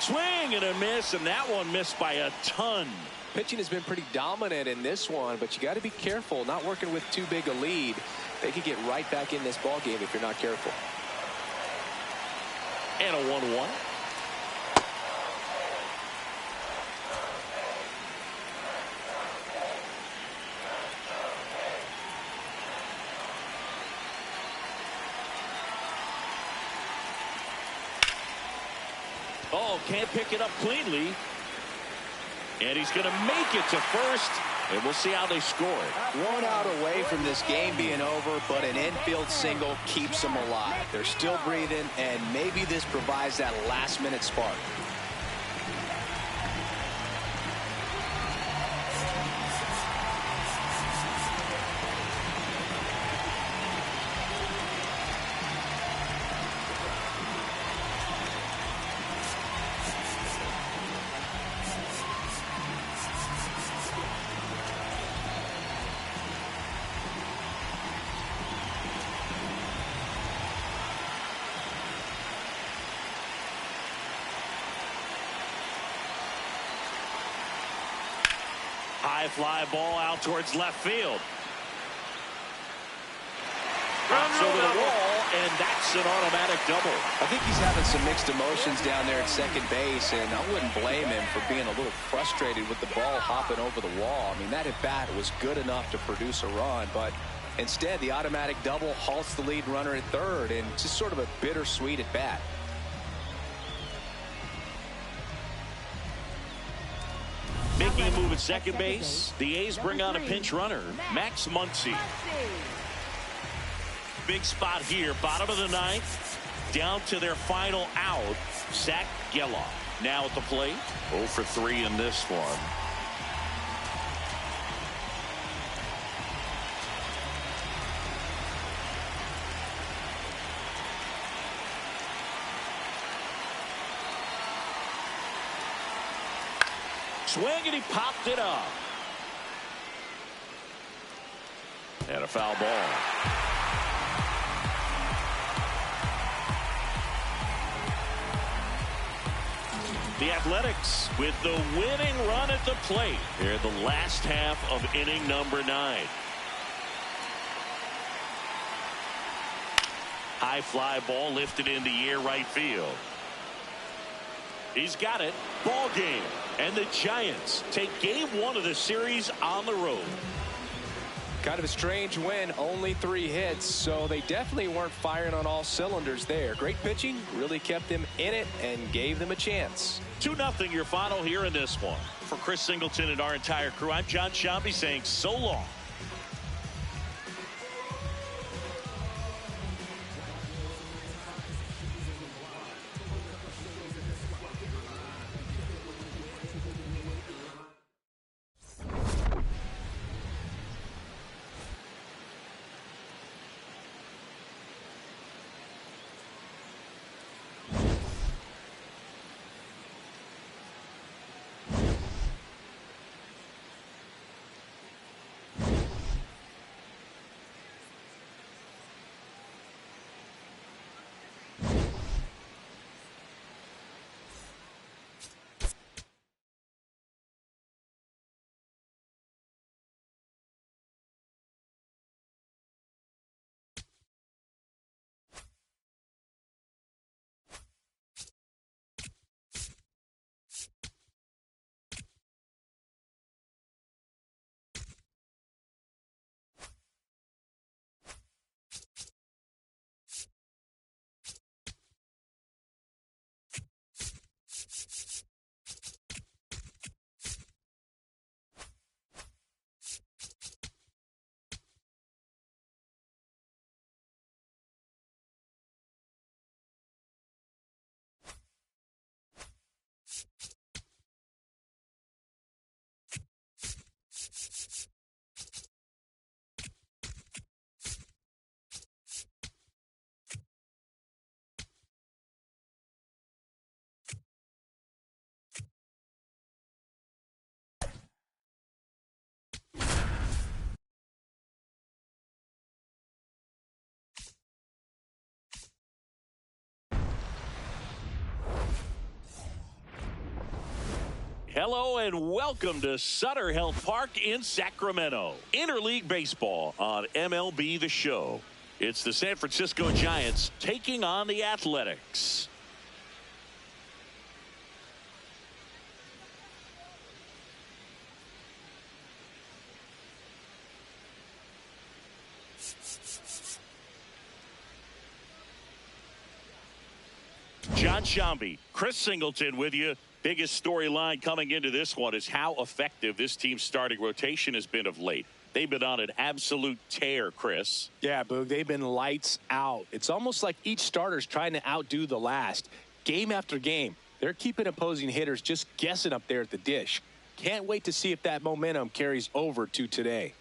Swing and a miss, and that one missed by a ton. Pitching has been pretty dominant in this one, but you got to be careful. Not working with too big a lead. They could get right back in this ball game if you're not careful. And a 1-1. Oh, can't pick it up cleanly. And he's going to make it to first. And we'll see how they score it. One out away from this game being over, but an infield single keeps them alive. They're still breathing, and maybe this provides that last-minute spark. High fly ball out towards left field. Drops over the wall, and that's an automatic double. I think he's having some mixed emotions down there at second base, and I wouldn't blame him for being a little frustrated with the ball hopping over the wall. I mean, that at-bat was good enough to produce a run, but instead the automatic double halts the lead runner at third, and just sort of a bittersweet at-bat. Making a move at second base, the A's bring on a pinch runner, Max Muncy. Big spot here, bottom of the ninth, down to their final out. Zach Geloff now at the plate. 0 for 3 in this one. Swing, and he popped it up. And a foul ball. The Athletics with the winning run at the plate here in the last half of inning number 9. High fly ball lifted in the air right field. He's got it. Ball game. And the Giants take game 1 of the series on the road. Kind of a strange win, only 3 hits, so they definitely weren't firing on all cylinders there. Great pitching, really kept them in it and gave them a chance. 2-0 your final here in this one. For Chris Singleton and our entire crew, I'm John Shambi saying so long. Hello and welcome to Sutter Health Park in Sacramento. Interleague Baseball on MLB The Show. It's the San Francisco Giants taking on the Athletics. John Shambi, Chris Singleton with you. Biggest storyline coming into this one is how effective this team's starting rotation has been of late. They've been on an absolute tear, Chris. Yeah, Boog, they've been lights out. It's almost like each starter's trying to outdo the last. Game after game, they're keeping opposing hitters just guessing up there at the dish. Can't wait to see if that momentum carries over to today.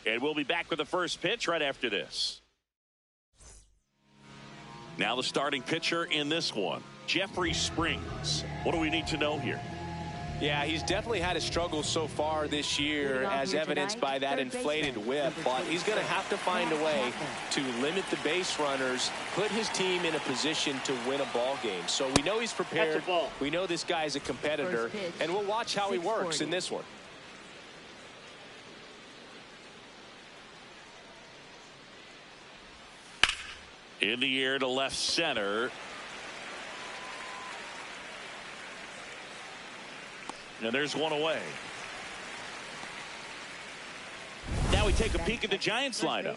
And we'll be back with the first pitch right after this. Now the starting pitcher in this one, Jeffrey Springs. What do we need to know here? Yeah, he's definitely had a struggle so far this year, as evidenced by that inflated whip. But he's going to have to find a way to limit the base runners, put his team in a position to win a ball game. So we know he's prepared. We know this guy's a competitor, and we'll watch how he works in this one. In the air to left center. And there's one away. Now we take a peek at the Giants lineup.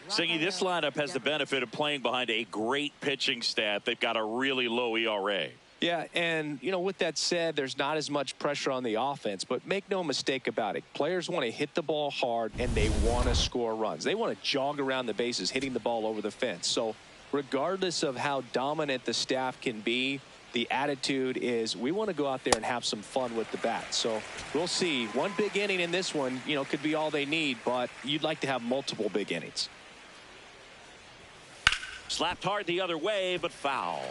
Singy, this lineup has the benefit of playing behind a great pitching staff. They've got a really low ERA. Yeah, and, you know, with that said, there's not as much pressure on the offense, but make no mistake about it. Players want to hit the ball hard, and they want to score runs. They want to jog around the bases, hitting the ball over the fence. So regardless of how dominant the staff can be, the attitude is we want to go out there and have some fun with the bat. So we'll see. One big inning in this one, you know, could be all they need, but you'd like to have multiple big innings. Slapped hard the other way, but foul.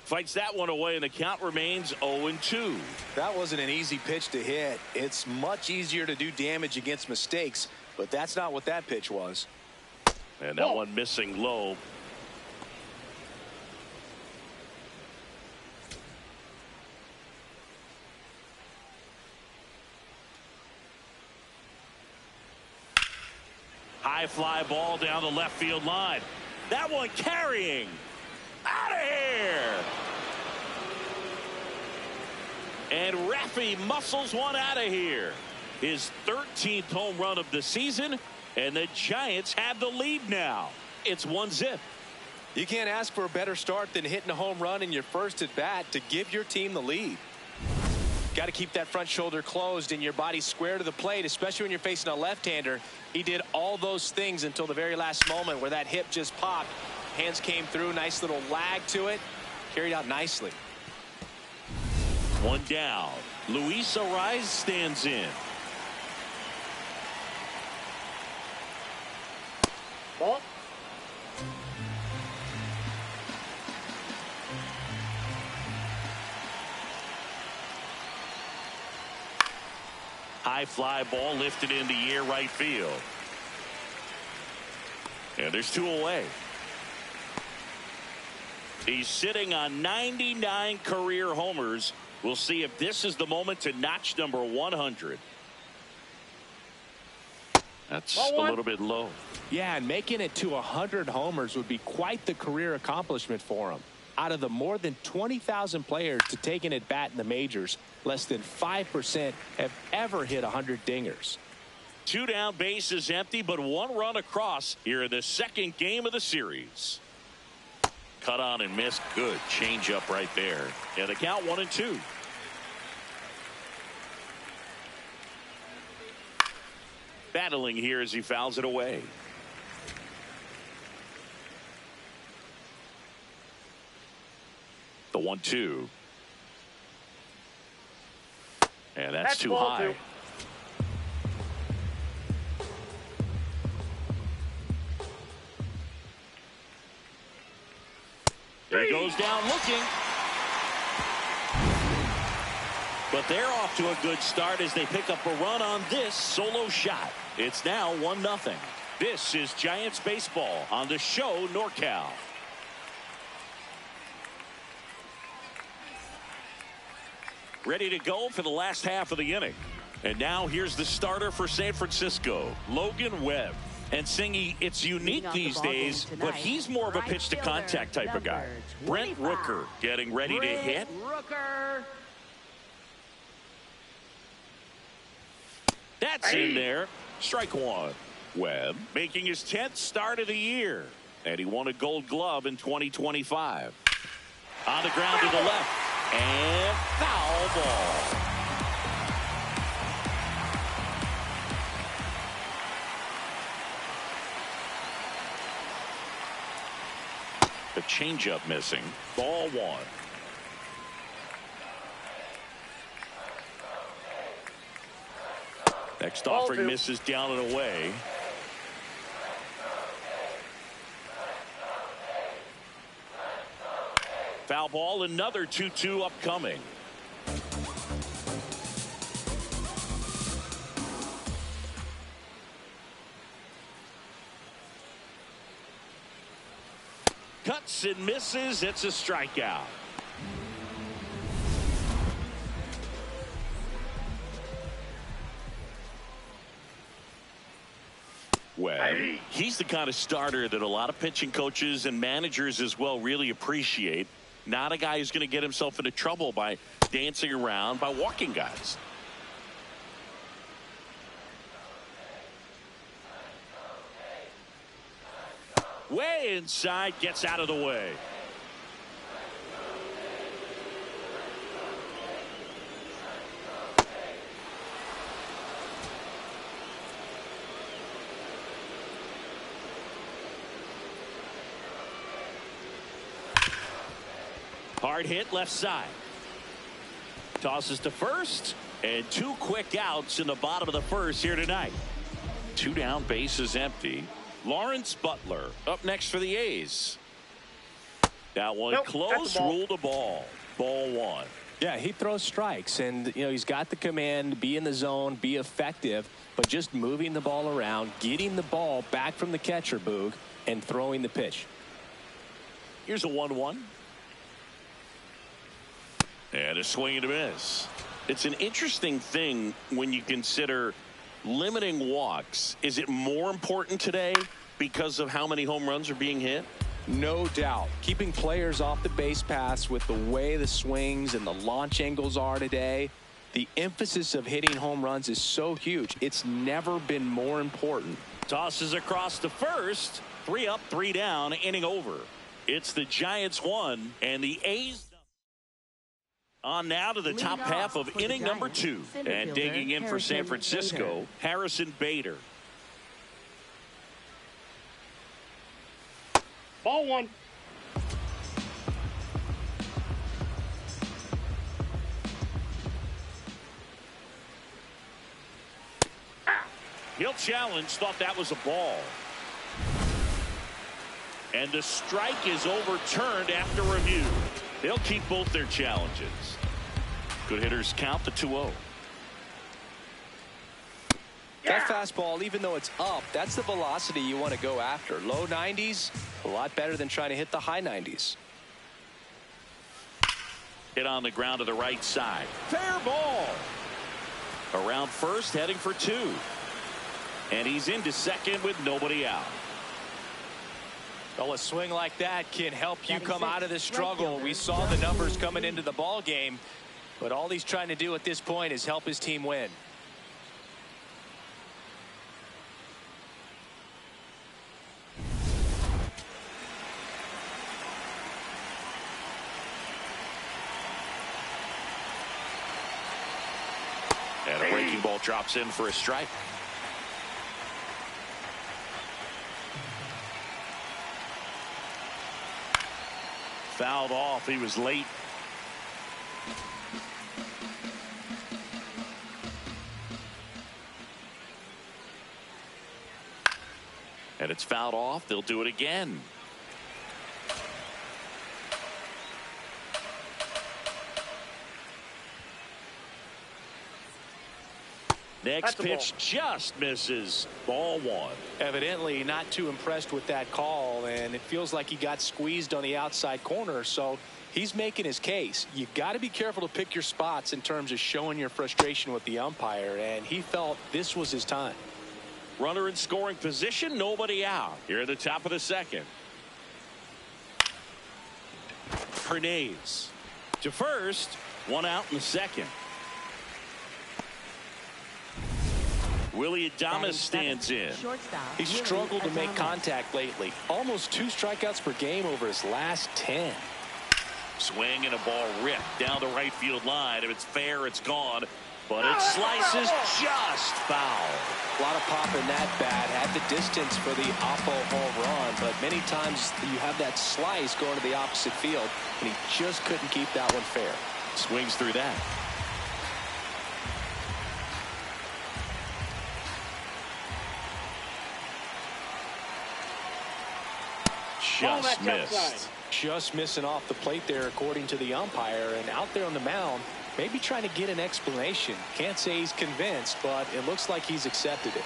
Fights that one away, and the count remains 0-2. That wasn't an easy pitch to hit. It's much easier to do damage against mistakes, but that's not what that pitch was. And that one missing low. High fly ball down the left field line. That one carrying. Out of here. And Raffy muscles one out of here. His 13th home run of the season, and the Giants have the lead now. It's 1-0. You can't ask for a better start than hitting a home run in your first at bat to give your team the lead. Got to keep that front shoulder closed and your body square to the plate, especially when you're facing a left-hander. He did all those things until the very last moment where that hip just popped. Hands came through, nice little lag to it, carried out nicely. One down. Luis Ariz stands in. Ball. High fly ball lifted in the air right field. And there's 2 away. He's sitting on 99 career homers. We'll see if this is the moment to notch number 100. That's a little bit low. Yeah, and making it to 100 homers would be quite the career accomplishment for him. Out of the more than 20,000 players to take an at bat in the majors, less than 5% have ever hit 100 dingers. 2 down, bases empty, but 1 run across here in the second game of the series. Cut on and missed. Good changeup right there. And the count 1-2. Battling here as he fouls it away. The 1-2. And that's too high. 2. He goes down looking. But they're off to a good start as they pick up a run on this solo shot. It's now 1-0. This is Giants baseball on the show NorCal. Ready to go for the last half of the inning. And now here's the starter for San Francisco, Logan Webb. And Singy, it's unique these days, but he's more of a pitch to contact type of guy. Brent Rooker getting ready to hit. That's in there. Strike 1. Webb making his 10th start of the year. And he won a Gold Glove in 2025. On the ground to the left. And foul ball. The changeup missing. Ball 1. Next offering misses down and away. Foul ball, another 2-2 upcoming. Cuts and misses. It's a strikeout. Webb, he's the kind of starter that a lot of pitching coaches and managers as well really appreciate. Not a guy who's going to get himself into trouble by dancing around, by walking guys. Way inside, gets out of the way. Hard hit left side. Tosses to first, and 2 quick outs in the bottom of the first here tonight. 2 down, bases empty. Lawrence Butler up next for the A's. That one close, ruled a ball. Ball 1. Yeah, he throws strikes, and he's got the command, be in the zone, be effective, but just moving the ball around, getting the ball back from the catcher, Boog, and throwing the pitch. Here's a 1-1. And a swing and a miss. It's an interesting thing when you consider Limiting walks. Is it more important today because of how many home runs are being hit? No doubt. Keeping players off the base paths with the way the swings and the launch angles are today, the emphasis of hitting home runs is so huge. It's never been more important. Tosses across to first. 3 up, 3 down, inning over. It's the Giants 1 and the A's on now to the top half of inning number 2. And digging in for San Francisco, Harrison Bader. Ball 1. He'll challenge, thought that was a ball. And the strike is overturned after review. They'll keep both their challenges. Good hitters count the 2-0. That fastball, even though it's up, that's the velocity you want to go after. Low 90s, a lot better than trying to hit the high 90s. Hit on the ground to the right side. Fair ball. Around first, heading for 2. And he's into second with nobody out. Well, a swing like that can help you come out of the struggle. We saw the numbers coming into the ball game, but all he's trying to do at this point is help his team win. And a breaking ball drops in for a strike. Fouled off. He was late. And it's fouled off. They'll do it again. Next pitch just misses. Ball 1. Evidently not too impressed with that call, and it feels like he got squeezed on the outside corner, so he's making his case. You got to be careful to pick your spots in terms of showing your frustration with the umpire, and he felt this was his time. Runner in scoring position, nobody out. Here at the top of the second. Hernandez to first, 1 out in the second. Willie Adames stands in. He struggled to make contact lately. Almost 2 strikeouts per game over his last 10. Swing and a ball ripped down the right field line. If it's fair, it's gone. But it slices just foul. A lot of pop in that bat. Had the distance for the Oppo home run, but many times you have that slice going to the opposite field, and he just couldn't keep that one fair. Swings through that. Just missed. Just missing off the plate there, according to the umpire, and out there on the mound, maybe trying to get an explanation. Can't say he's convinced, but it looks like he's accepted it.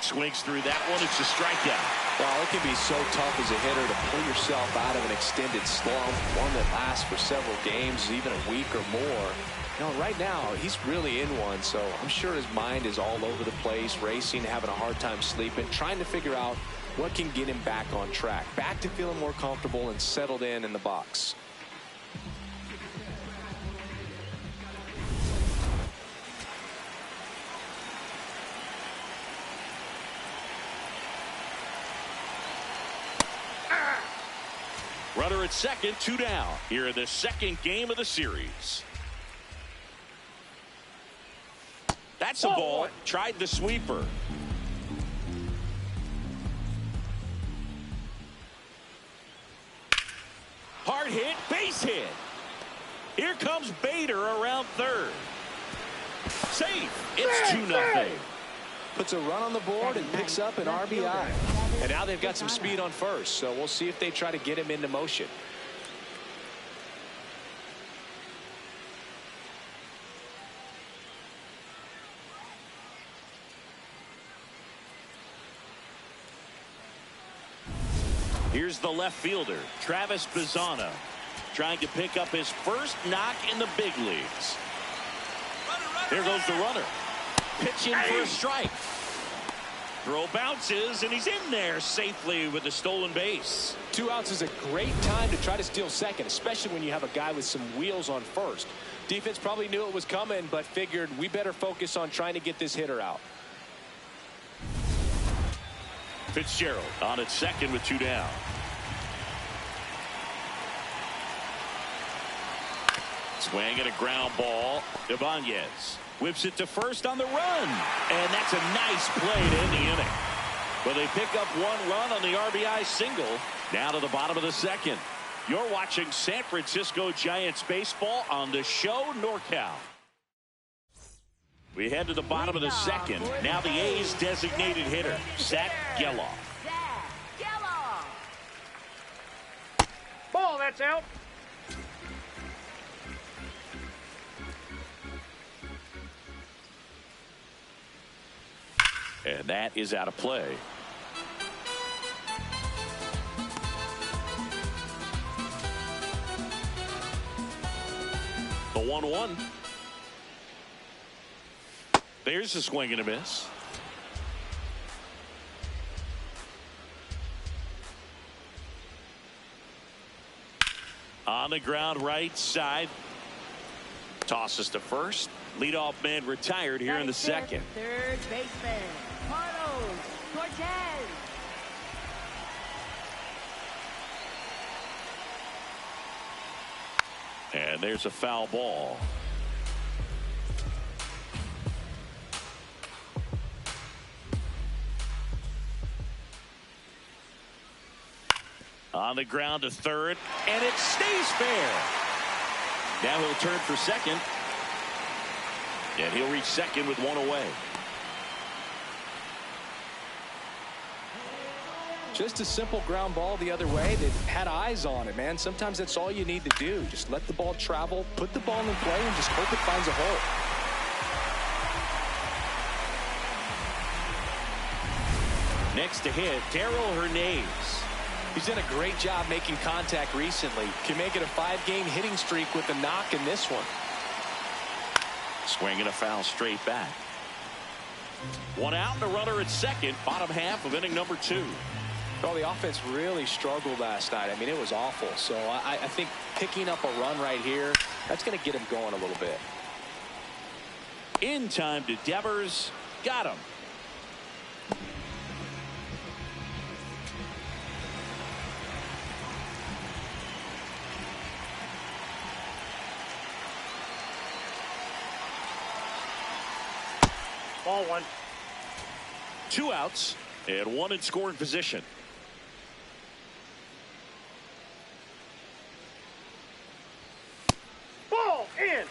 Swings through that one. It's a strikeout. Well, it can be so tough as a hitter to pull yourself out of an extended slump, one that lasts for several games, even a week or more. You know, right now, he's really in one, so I'm sure his mind is all over the place, racing, having a hard time sleeping, trying to figure out what can get him back on track, back to feeling more comfortable and settled in the box. Runner at second, 2 down. Here in the second game of the series. That's a ball. Tried the sweeper. Hard hit, base hit. Here comes Bader around third. Safe. It's 2-0. Puts a run on the board and picks up an RBI. And now they've got some speed on first, so we'll see if they try to get him into motion. Here's the left fielder, Travis Bazzana, trying to pick up his first knock in the big leagues. Here goes the runner. Pitch in for a strike. Throw bounces, and he's in there safely with the stolen base. 2 outs is a great time to try to steal second, especially when you have a guy with some wheels on first. Defense probably knew it was coming, but figured we better focus on trying to get this hitter out. Fitzgerald on at second with 2 down. Swing and a ground ball. Ibanez whips it to first on the run. And that's a nice play to end the inning. Well, they pick up 1 run on the RBI single. Now to the bottom of the second. You're watching San Francisco Giants baseball on the show NorCal. We head to the bottom of the second. Now the A's designated hitter, Zach Geloff. Ball, that's out. And that is out of play. The 1-1. There's a swing and a miss. On the ground right side. Tosses to first. Leadoff man retired here in the second. Third baseman, Carlos Cortez. And there's a foul ball. On the ground to third, and it stays fair. Now he'll turn for second. And he'll reach second with 1 away. Just a simple ground ball the other way. They had eyes on it, man. Sometimes that's all you need to do. Just let the ball travel, put the ball in play, and just hope it finds a hole. Next to hit, Darrell Hernandez. He's done a great job making contact recently. Can make it a 5-game hitting streak with a knock in this one. Swinging a foul straight back. 1 out and a runner at second. Bottom half of inning number 2. Well, the offense really struggled last night. I mean, it was awful. So I think picking up a run right here, that's going to get him going a little bit. In time to Devers. Got him. Ball 1. 2 outs and 1 in scoring position. Ball in.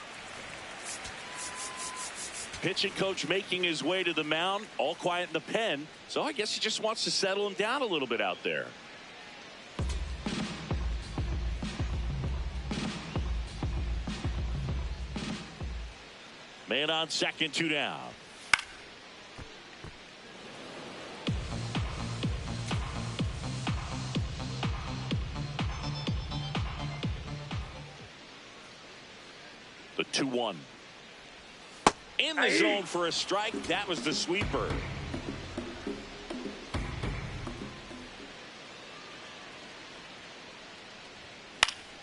Pitching coach making his way to the mound. All quiet in the pen. So I guess he just wants to settle him down a little bit out there. Man on second, 2 down. The 2-1. In the zone for a strike. That was the sweeper.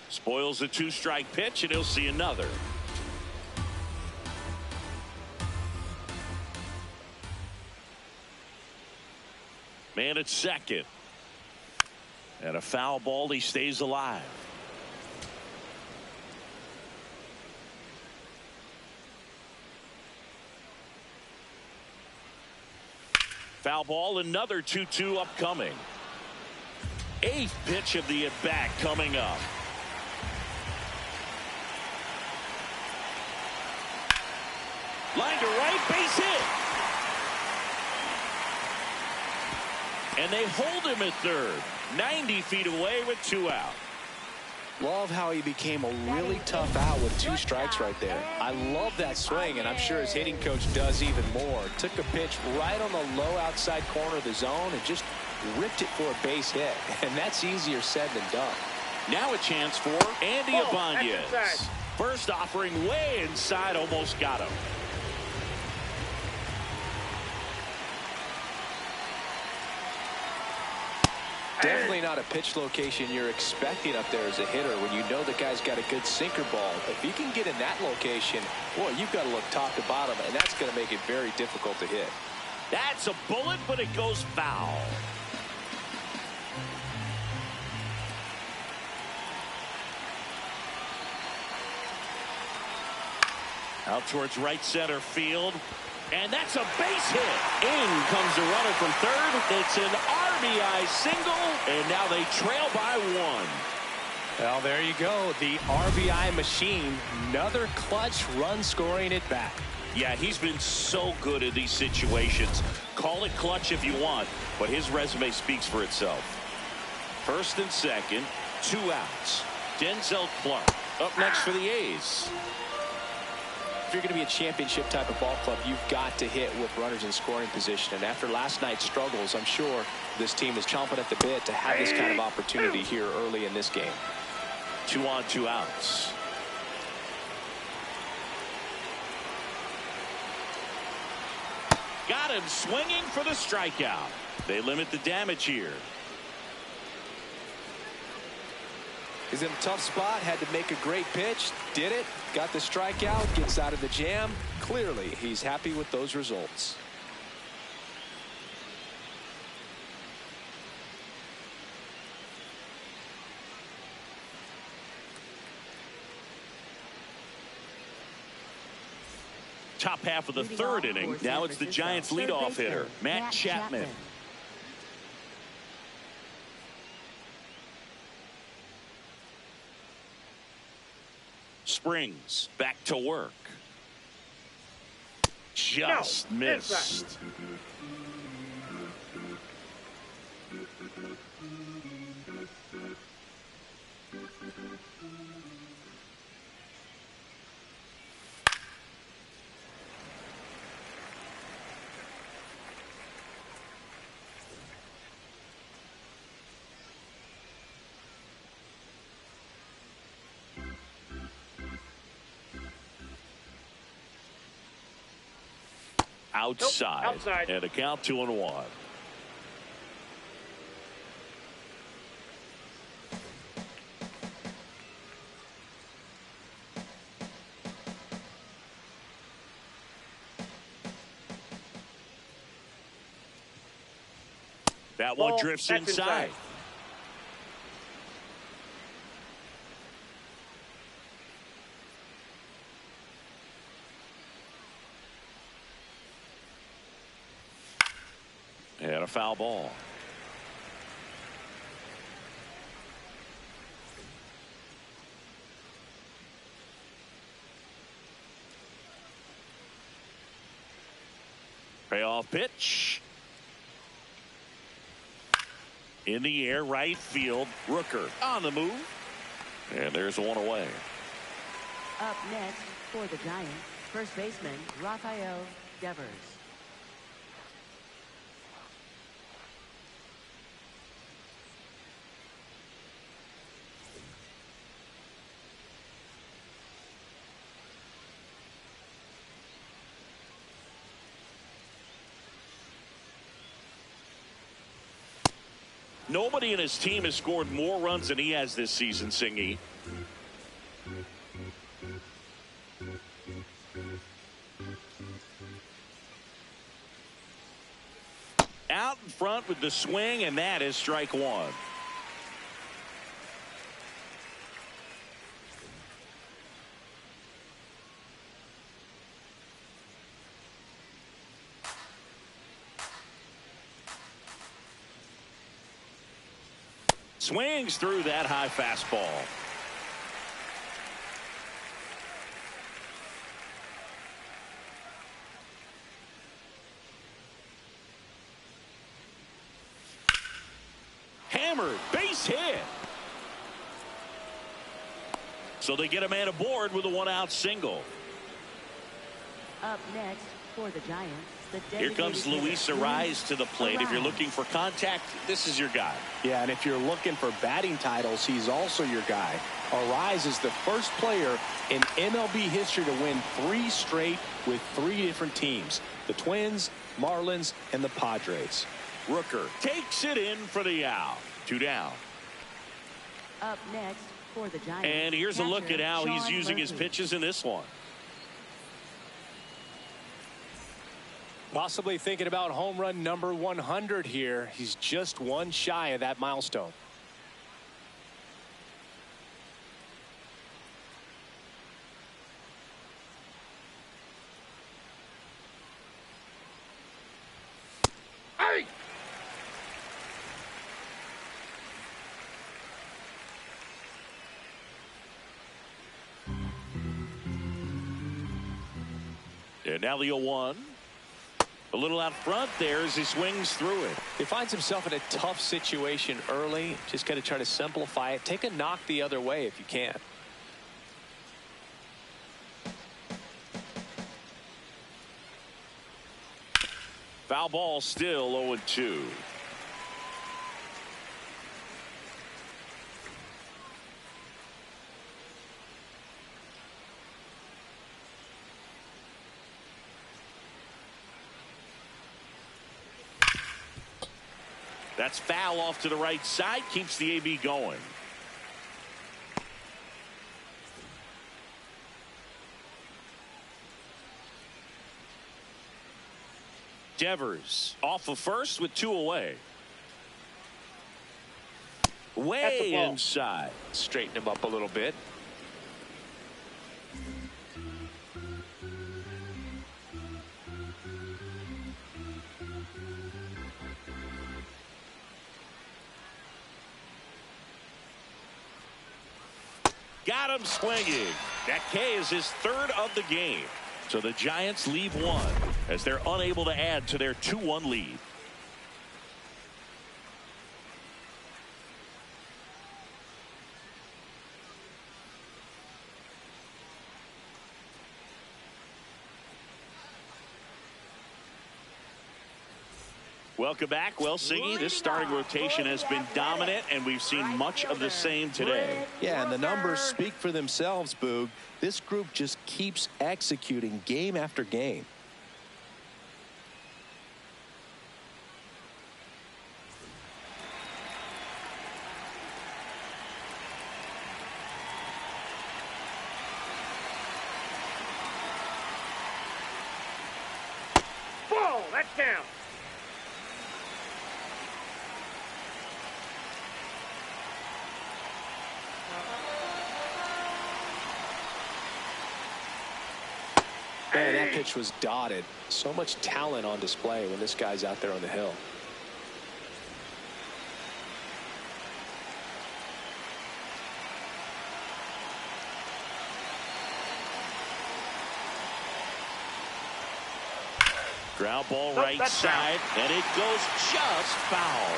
Spoils the 2-strike pitch, and he'll see another. Man at second. And a foul ball. He stays alive. Foul ball, another 2-2 upcoming. 8th pitch of the at-bat coming up. Line to right, base hit. And they hold him at third. 90 feet away with 2 out. Love how he became a really tough out with 2 strikes right there. I love that swing, and I'm sure his hitting coach does even more. Took a pitch right on the low outside corner of the zone and just ripped it for a base hit. And that's easier said than done. Now a chance for Andy Ibanez. First offering way inside, almost got him. Definitely not a pitch location you're expecting up there as a hitter when you know the guy's got a good sinker ball. If he can get in that location, boy, you've got to look top to bottom, and that's going to make it very difficult to hit. That's a bullet, but it goes foul. Out towards right center field. And that's a base hit. In comes the runner from third. It's an RBI single. And now they trail by 1. Well, there you go. The RBI machine. Another clutch run scoring at bat. Yeah, he's been so good in these situations. Call it clutch if you want, but his resume speaks for itself. First and second, 2 outs. Denzel Clark up next for the A's. If you're going to be a championship type of ball club, you've got to hit with runners in scoring position. And after last night's struggles, I'm sure this team is chomping at the bit to have this kind of opportunity here early in this game. 2 on, 2 outs. Got him swinging for the strikeout. They limit the damage here. He's in a tough spot, had to make a great pitch, did it, got the strikeout, gets out of the jam. Clearly, he's happy with those results. Top half of the third inning. Now it's the Giants leadoff hitter, Matt Chapman. Springs back to work. Just missed. Outside. Nope, outside. And a count 2-1. That one drifts inside. And a foul ball. Payoff pitch. In the air, right field. Rooker on the move. And there's one away. Up next for the Giants, first baseman Rafael Devers. Nobody in his team has scored more runs than he has this season, Singy. Out in front with the swing, and that is strike 1. Swings through that high fastball. Hammered, base hit. So they get a man aboard with a 1-out single. Up next for the Giants, here comes Luis Arraez to the plate. If you're looking for contact, this is your guy. Yeah, and if you're looking for batting titles, he's also your guy. Arraez is the first player in MLB history to win 3 straight with 3 different teams. The Twins, Marlins, and the Padres. Rooker takes it in for the out. 2 down. Up next for the Giants. And here's a look at how he's Sean using his Murphy. pitches in this one. Possibly thinking about home run number 100 here. He's just one shy of that milestone. Hey! And now the 0-1. A little out front there as he swings through it. He finds himself in a tough situation early. Just got to try to simplify it. Take a knock the other way if you can. Foul ball, still 0-2. That's foul off to the right side. Keeps the AB going. Devers off of first with 2 away. Way inside. Straighten him up a little bit. Got him swinging. That K is his 3rd of the game. So the Giants leave 1 as they're unable to add to their 2-1 lead. Welcome back. Well, Siggy, this starting rotation has been dominant, and we've seen much of the same today. Yeah, and the numbers speak for themselves, Boog. This group just keeps executing game after game. Ball, that's down. Man, that pitch was dotted. So much talent on display when this guy's out there on the hill. Ground ball right side, and it goes just foul.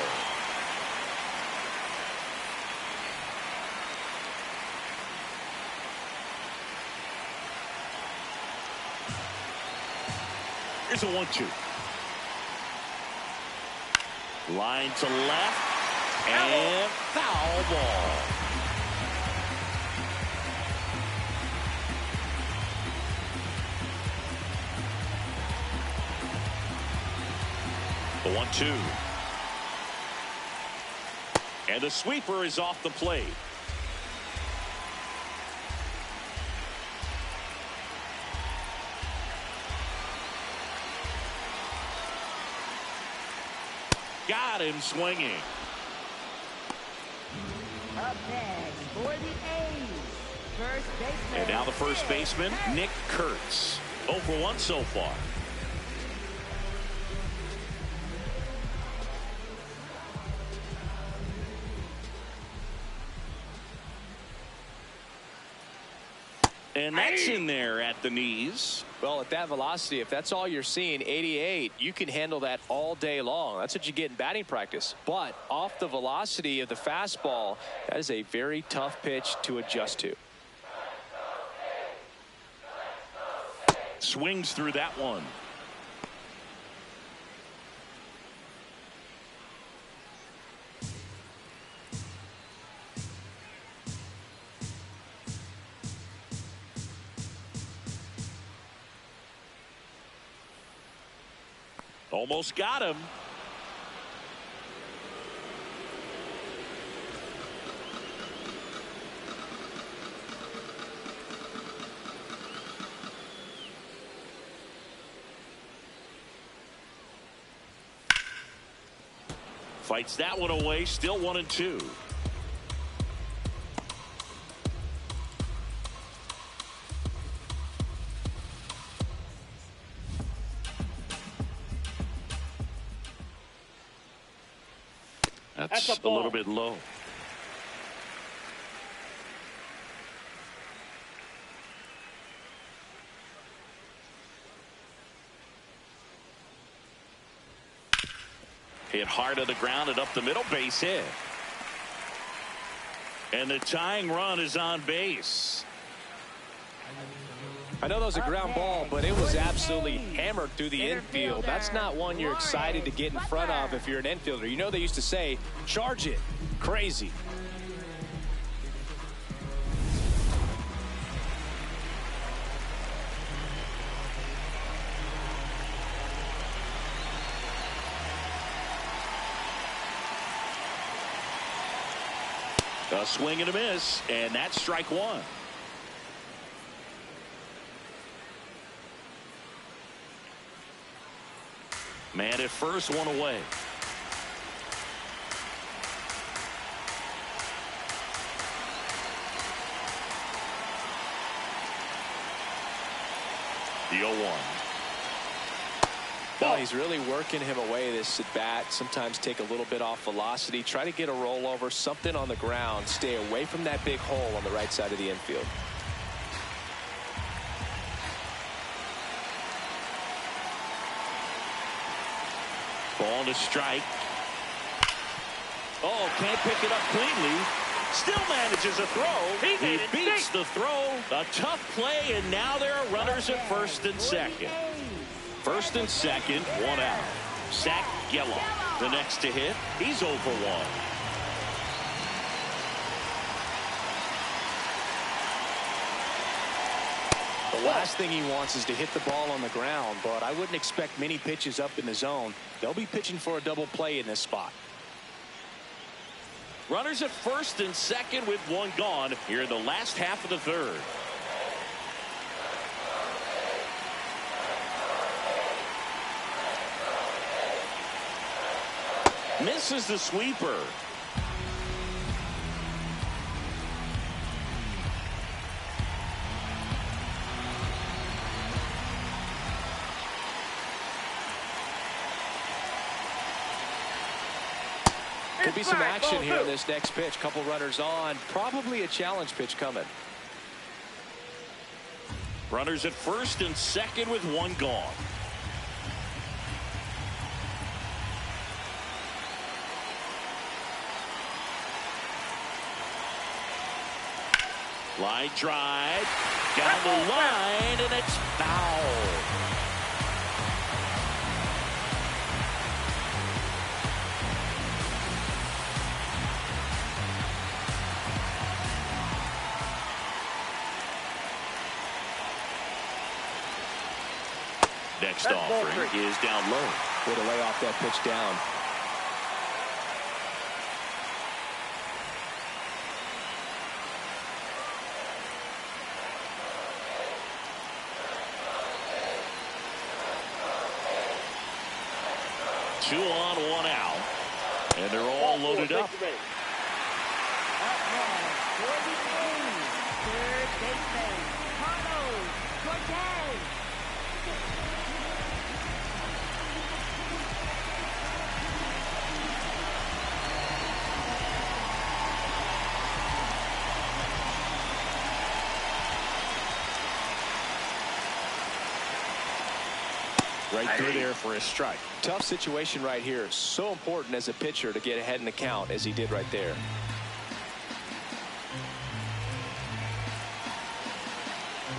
Here's a 1-2. Line to left, and foul ball. The 1-2. And the sweeper is off the plate. Got him swinging. Up next for the A's. First baseman. And now the first baseman, Nick Kurtz. 0 for 1 so far. And that's in there at the knees. Well, at that velocity, if that's all you're seeing, 88, you can handle that all day long. That's what you get in batting practice. But off the velocity of the fastball, that is a very tough pitch to adjust to. Swings through that one. Almost got him. Fights that one away. Still 1-2. That's a little bit low. Hit hard to the ground and up the middle. Base hit. And the tying run is on base. I know that was a ground ball, but it was absolutely hammered through the infield. That's not one you're excited to get in front of if you're an infielder. You know they used to say, charge it. Crazy. A swing and a miss, and that's strike one. Man at first, one away. The 0-1. Well, he's really working him away this at bat. Sometimes take a little bit off velocity. Try to get a rollover, something on the ground. Stay away from that big hole on the right side of the infield. Ball to strike. Oh, can't pick it up cleanly. Still manages a throw. He beats the throw. A tough play, and now there are runners at first and second. First and second, one out. Zach Geloff, the next to hit. He's 0 for 1. The last thing he wants is to hit the ball on the ground, but I wouldn't expect many pitches up in the zone. They'll be pitching for a double play in this spot. Runners at first and second with one gone here in the last half of the third. Misses the sweeper. Could be some action here in this next pitch. Couple runners on. Probably a challenge pitch coming. Runners at first and second with one gone. Line drive down the line, and it's foul. Next offering is down low. Way to lay off that pitch down. Two on, one out, and they're all loaded up. Third baseman, Carlos Cortez. Right through there for a strike. Tough situation right here. So important as a pitcher to get ahead in the count as he did right there.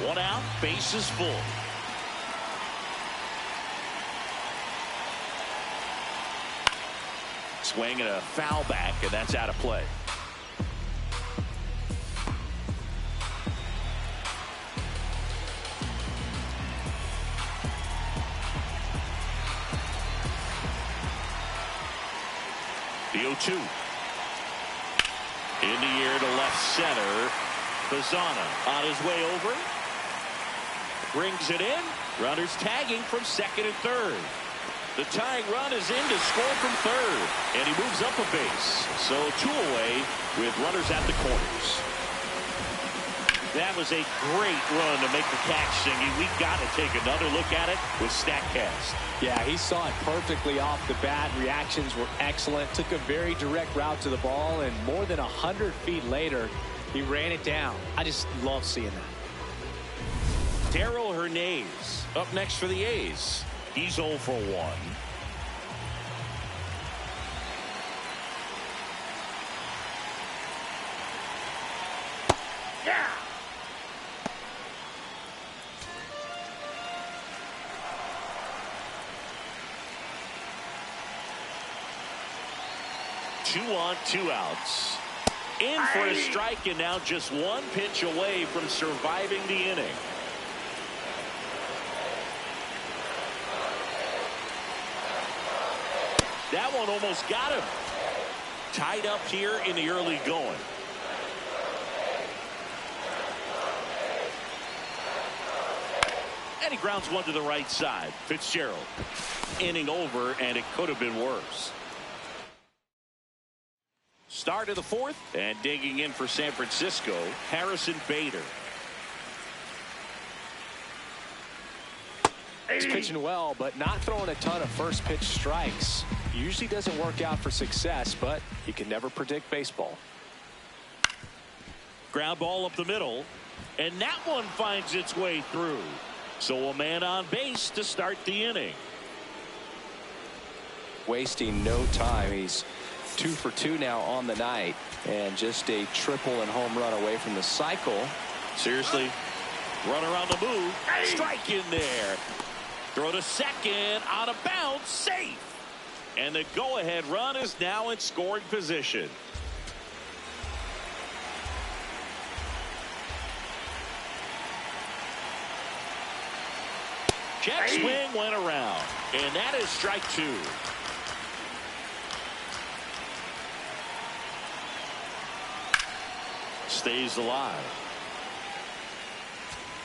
One out, base is full. Swing and a foul back, and that's out of play. The 0-2. In the air to left center. Bazana on his way over. Brings it in. Runners tagging from second and third. The tying run is in to score from third, and he moves up a base. So 2 away with runners at the corners. That was a great run to make the catch, Singy. We got to take another look at it with StatCast. Yeah, he saw it perfectly off the bat. Reactions were excellent. Took a very direct route to the ball, and more than 100 feet later, he ran it down. I just love seeing that. Darrell Hernandez up next for the A's. He's 0 for 1. Yeah. Two on, 2 outs. In for a strike, and now just 1 pitch away from surviving the inning. That one almost got him. Tied up here in the early going. And he grounds one to the right side. Fitzgerald. Inning over, and it could have been worse. Start of the 4th, and digging in for San Francisco, Harrison Bader. He's pitching well, but not throwing a ton of first pitch strikes. Usually doesn't work out for success, but you can never predict baseball. Ground ball up the middle, and that one finds its way through. So a man on base to start the inning. Wasting no time. He's 2 for 2 now on the night, and just a triple and home run away from the cycle. Seriously, runner on the move, strike in there. Throw to second, on a bounce, safe. And the go-ahead run is now in scoring position. Check swing went around, and that is strike 2. Stays alive.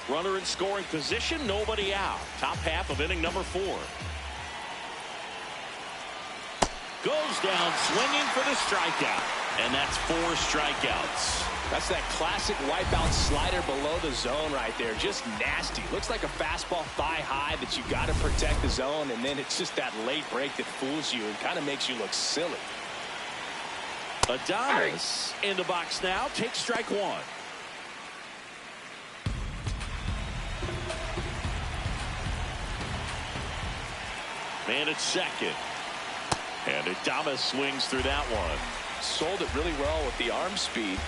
Runner in scoring position, nobody out. Top half of inning number 4. Goes down swinging for the strikeout, and that's 4 strikeouts. That's that classic wipeout slider below the zone right there. Just nasty. Looks like a fastball thigh high that you got to protect the zone, and then it's just that late break that fools you and kind of makes you look silly. Adonis in the box now. Takes strike 1. Man at second. And Adames swings through that one. Sold it really well with the arm speed.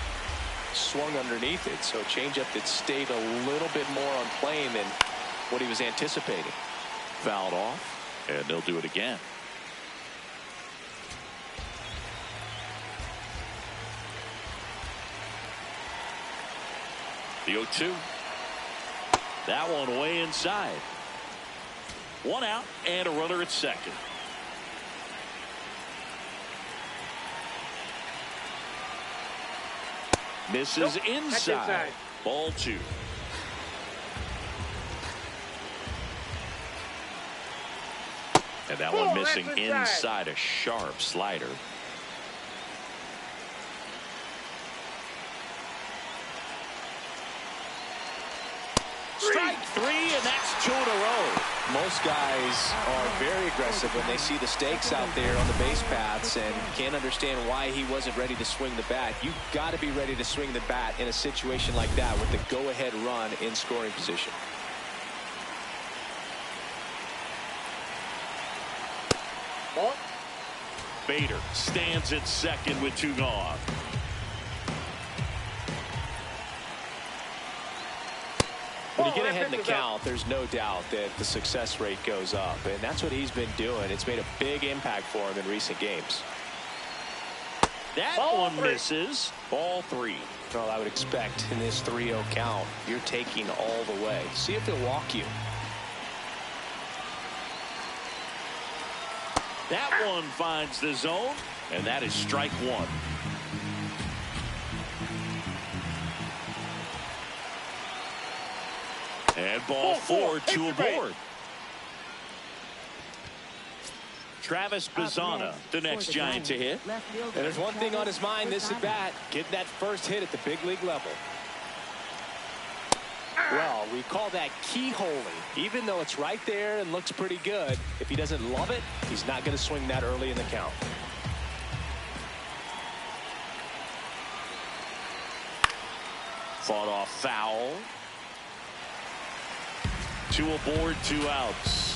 Swung underneath it. So changeup that stayed a little bit more on plane than what he was anticipating. Fouled off. And they'll do it again. The 0-2. That one way inside. 1 out and a runner at second. Misses inside. Ball 2. And that one missing inside, a sharp slider. Strike 3, and that's 2 in a row. Most guys are very aggressive when they see the stakes out there on the base paths and can't understand why he wasn't ready to swing the bat. You've got to be ready to swing the bat in a situation like that with the go-ahead run in scoring position. Bader stands at second with 2 gone. When you get ahead in the count, there's no doubt that the success rate goes up, and that's what he's been doing. It's made a big impact for him in recent games. That one misses. Ball 3. Well, I would expect in this 3-0 count, you're taking all the way. See if he'll walk you. That one finds the zone, and that is strike 1. And ball 4, 2 aboard. Travis Bazzana, the next Giant to hit. And there's one thing on his mind this at bat, get that first hit at the big league level. Well, we call that keyholing. Even though it's right there and looks pretty good, if he doesn't love it, he's not going to swing that early in the count. Fought off foul. 2 aboard, 2 outs.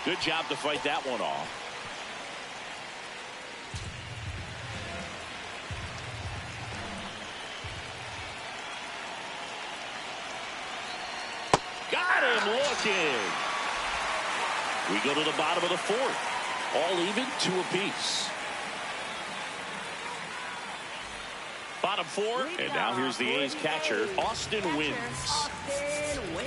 Good job to fight that one off. Got him looking. We go to the bottom of the 4th. All even, 2 apiece. Bottom 4, and now here's the A's catcher, Austin Wynns. Austin Wynns.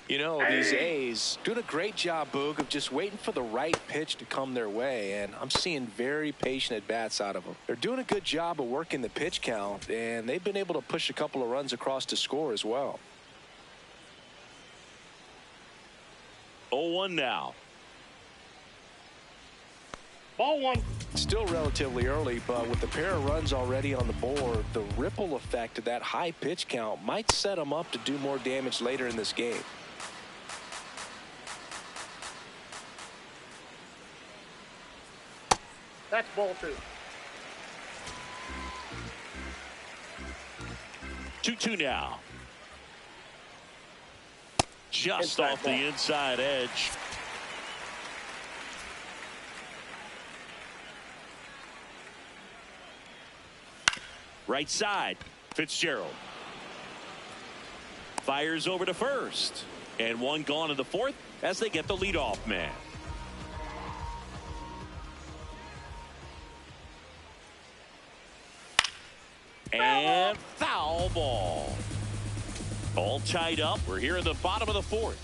You know, these A's doing a great job, Boog, of just waiting for the right pitch to come their way, and I'm seeing very patient at-bats out of them. They're doing a good job of working the pitch count, and they've been able to push a couple of runs across to score as well. 0-1 now. Ball 1. Still relatively early, but with the pair of runs already on the board, the ripple effect of that high pitch count might set them up to do more damage later in this game. That's ball 2. 2-2 now. Just Inside off ball. the inside edge. Right side, Fitzgerald. Fires over to first. And one gone in the 4th as they get the leadoff man. And foul ball. All tied up. We're here in the bottom of the 4th.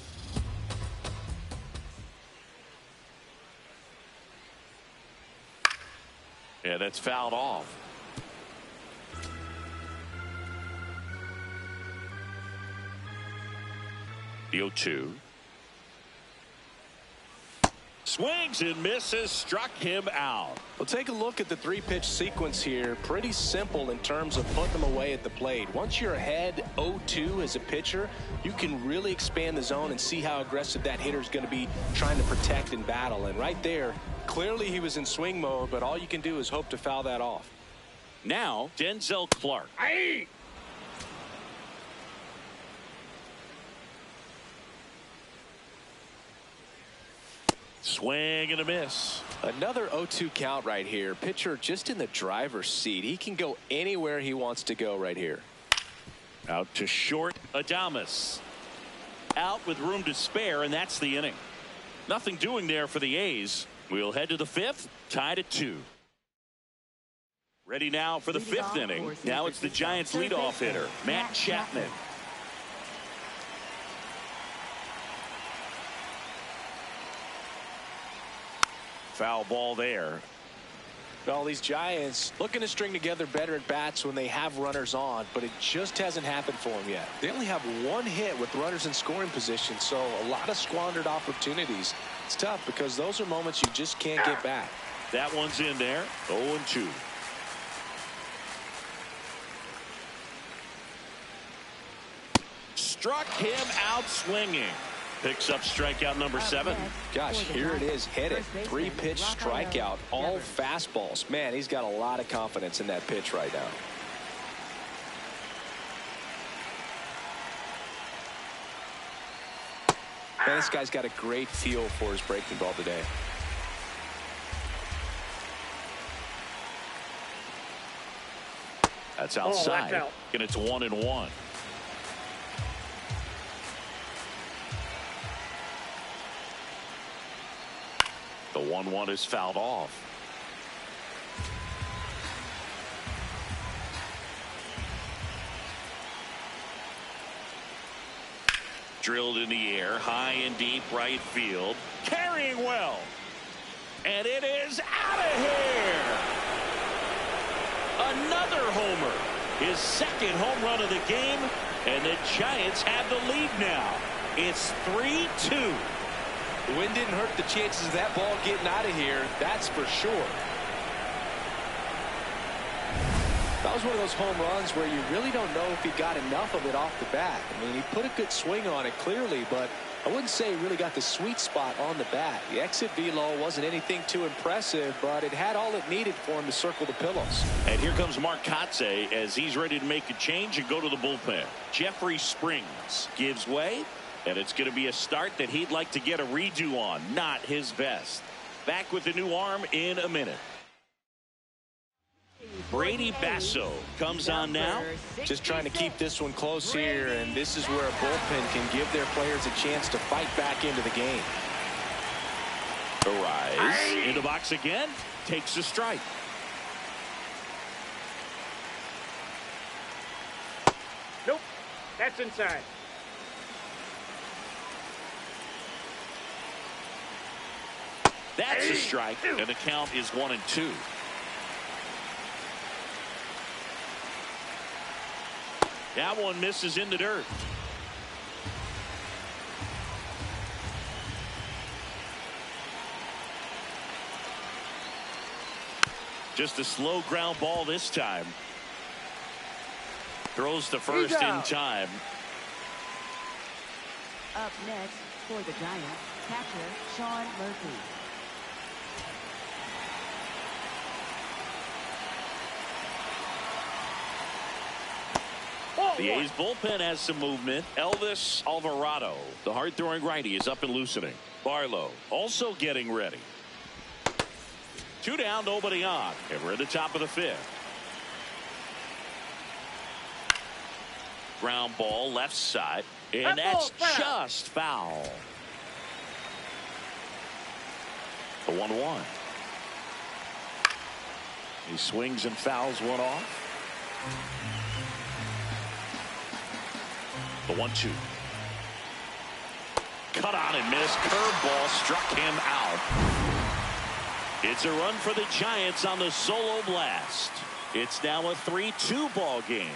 Yeah, that's fouled off. The 0-2. Swings and misses, struck him out. Well, take a look at the 3-pitch sequence here. Pretty simple in terms of putting them away at the plate. Once you're ahead 0-2 as a pitcher, you can really expand the zone and see how aggressive that hitter is going to be trying to protect and battle. And right there, clearly he was in swing mode, but all you can do is hope to foul that off. Now, Denzel Clark. Aye. Swing and a miss. Another 0-2 count right here. Pitcher just in the driver's seat. He can go anywhere he wants to go right here. Out to short, Adames. Out with room to spare, and that's the inning. Nothing doing there for the A's. We'll head to the 5th, tied at 2. Ready now for the 5th inning. Now it's the Giants leadoff hitter, Matt Chapman. Foul ball there. Well, these Giants looking to string together better at bats when they have runners on, but it just hasn't happened for them yet. They only have 1 hit with runners in scoring position, so a lot of squandered opportunities. It's tough because those are moments you just can't get back. That one's in there. 0-2. Struck him out swinging. Picks up strikeout number 7. Gosh, here it is. Hit it. 3-pitch strikeout. All fastballs. Man, he's got a lot of confidence in that pitch right now. Man, this guy's got a great feel for his breaking ball today. That's outside. That's out. And it's 1-1. The 1-1 is fouled off. Drilled in the air, high and deep right field. Carrying well. And it is out of here. Another homer. His second home run of the game. And the Giants have the lead now. It's 3-2. The wind didn't hurt the chances of that ball getting out of here. That's for sure. That was one of those home runs where you really don't know if he got enough of it off the bat. I mean, he put a good swing on it clearly, but I wouldn't say he really got the sweet spot on the bat. The exit velo wasn't anything too impressive, but it had all it needed for him to circle the pillows. And here comes Mark Kotze as he's ready to make a change and go to the bullpen. Jeffrey Springs gives way, and it's going to be a start that he'd like to get a redo on. Not his best. Back with the new arm in a minute. Brady Basso comes on now. Just trying to keep this one close here, and this is where a bullpen can give their players a chance to fight back into the game. The rise in the box again, takes a strike. Nope. That's inside. That's a strike, and the count is 1-2. That one misses in the dirt. Just a slow ground ball this time. Throws to first in time. Up next for the Giants, catcher Sean Murphy. The A's bullpen has some movement. Elvis Alvarado, the hard-throwing righty, is up and loosening. Barlow also getting ready. 2 down, nobody on. And we're at the top of the 5th. Ground ball left side. And that's just foul. The 1-1. He swings and fouls one off. The 1-2. Cut on and missed. Curveball struck him out. It's a run for the Giants on the solo blast. It's now a 3-2 ball game.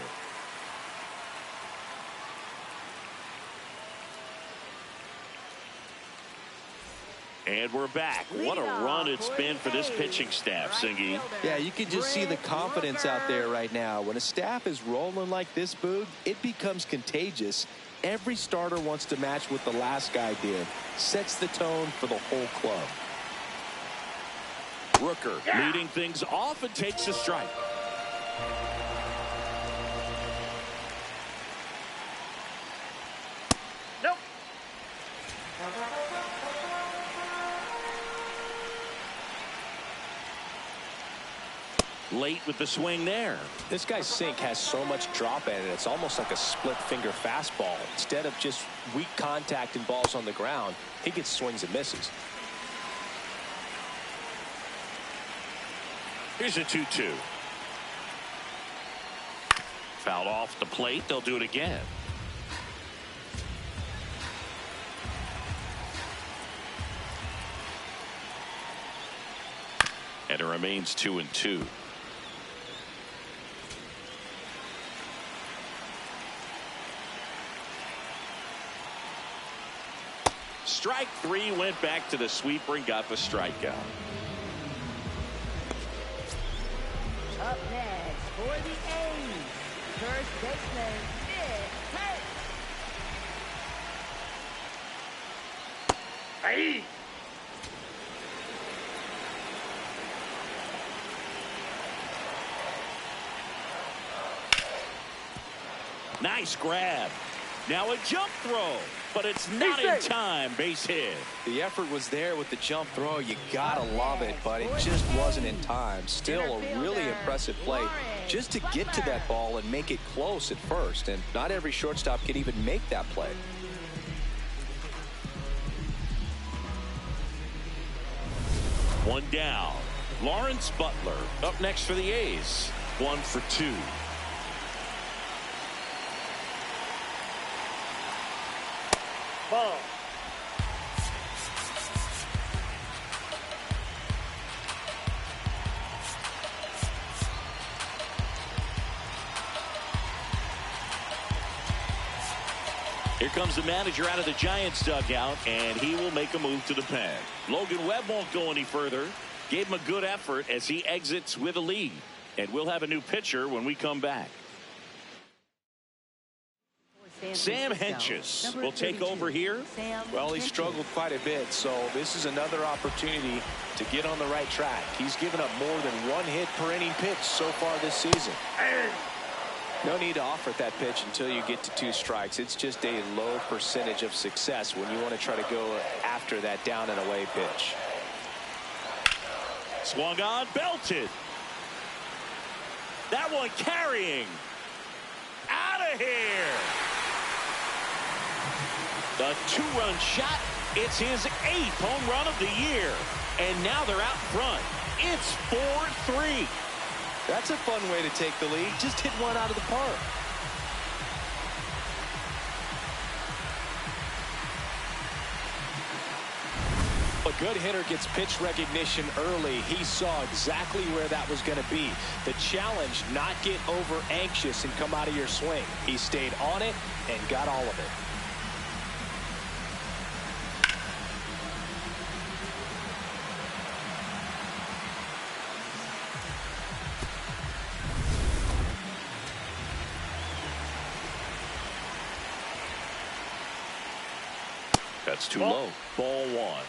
And we're back. What a run it's been for this pitching staff, Singy. Yeah, you can just see the confidence out there right now. When a staff is rolling like this, Boog, it becomes contagious. Every starter wants to match what the last guy did. Sets the tone for the whole club. Rooker leading things off and takes a strike. Nope. Late with the swing there. This guy's sink has so much drop in it. It's almost like a split finger fastball. Instead of just weak contact and balls on the ground, he gets swings and misses. Here's a 2-2. Fouled off the plate. They'll do it again. And it remains 2-2. Strike 3, went back to the sweeper and got the strikeout. Up next for the A's, first baseman Nick Hurt. Hey. Nice grab. Now a jump throw, but it's not in time. Base hit. The effort was there with the jump throw. You gotta love it, but it just wasn't in time. Still a really impressive play just to get to that ball and make it close at first. And not every shortstop can even make that play. One down. Lawrence Butler up next for the A's. 1 for 2. Ball. Here comes the manager out of the Giants dugout, and he will make a move to the pen. Logan Webb won't go any further. Gave him a good effort as he exits with a lead. And we'll have a new pitcher when we come back. Sam Hentges will take over here. Well, he struggled quite a bit, so this is another opportunity to get on the right track. He's given up more than 1 hit per inning pitch so far this season. No need to offer that pitch until you get to 2 strikes. It's just a low percentage of success when you want to try to go after that down and away pitch. Swung on, belted. That one carrying. Out of here. The 2-run shot. It's his 8th home run of the year. And now they're out front. It's 4-3. That's a fun way to take the lead. Just hit one out of the park. A good hitter gets pitch recognition early. He saw exactly where that was going to be. The challenge, not get over anxious and come out of your swing. He stayed on it and got all of it. That's too low. Ball 1.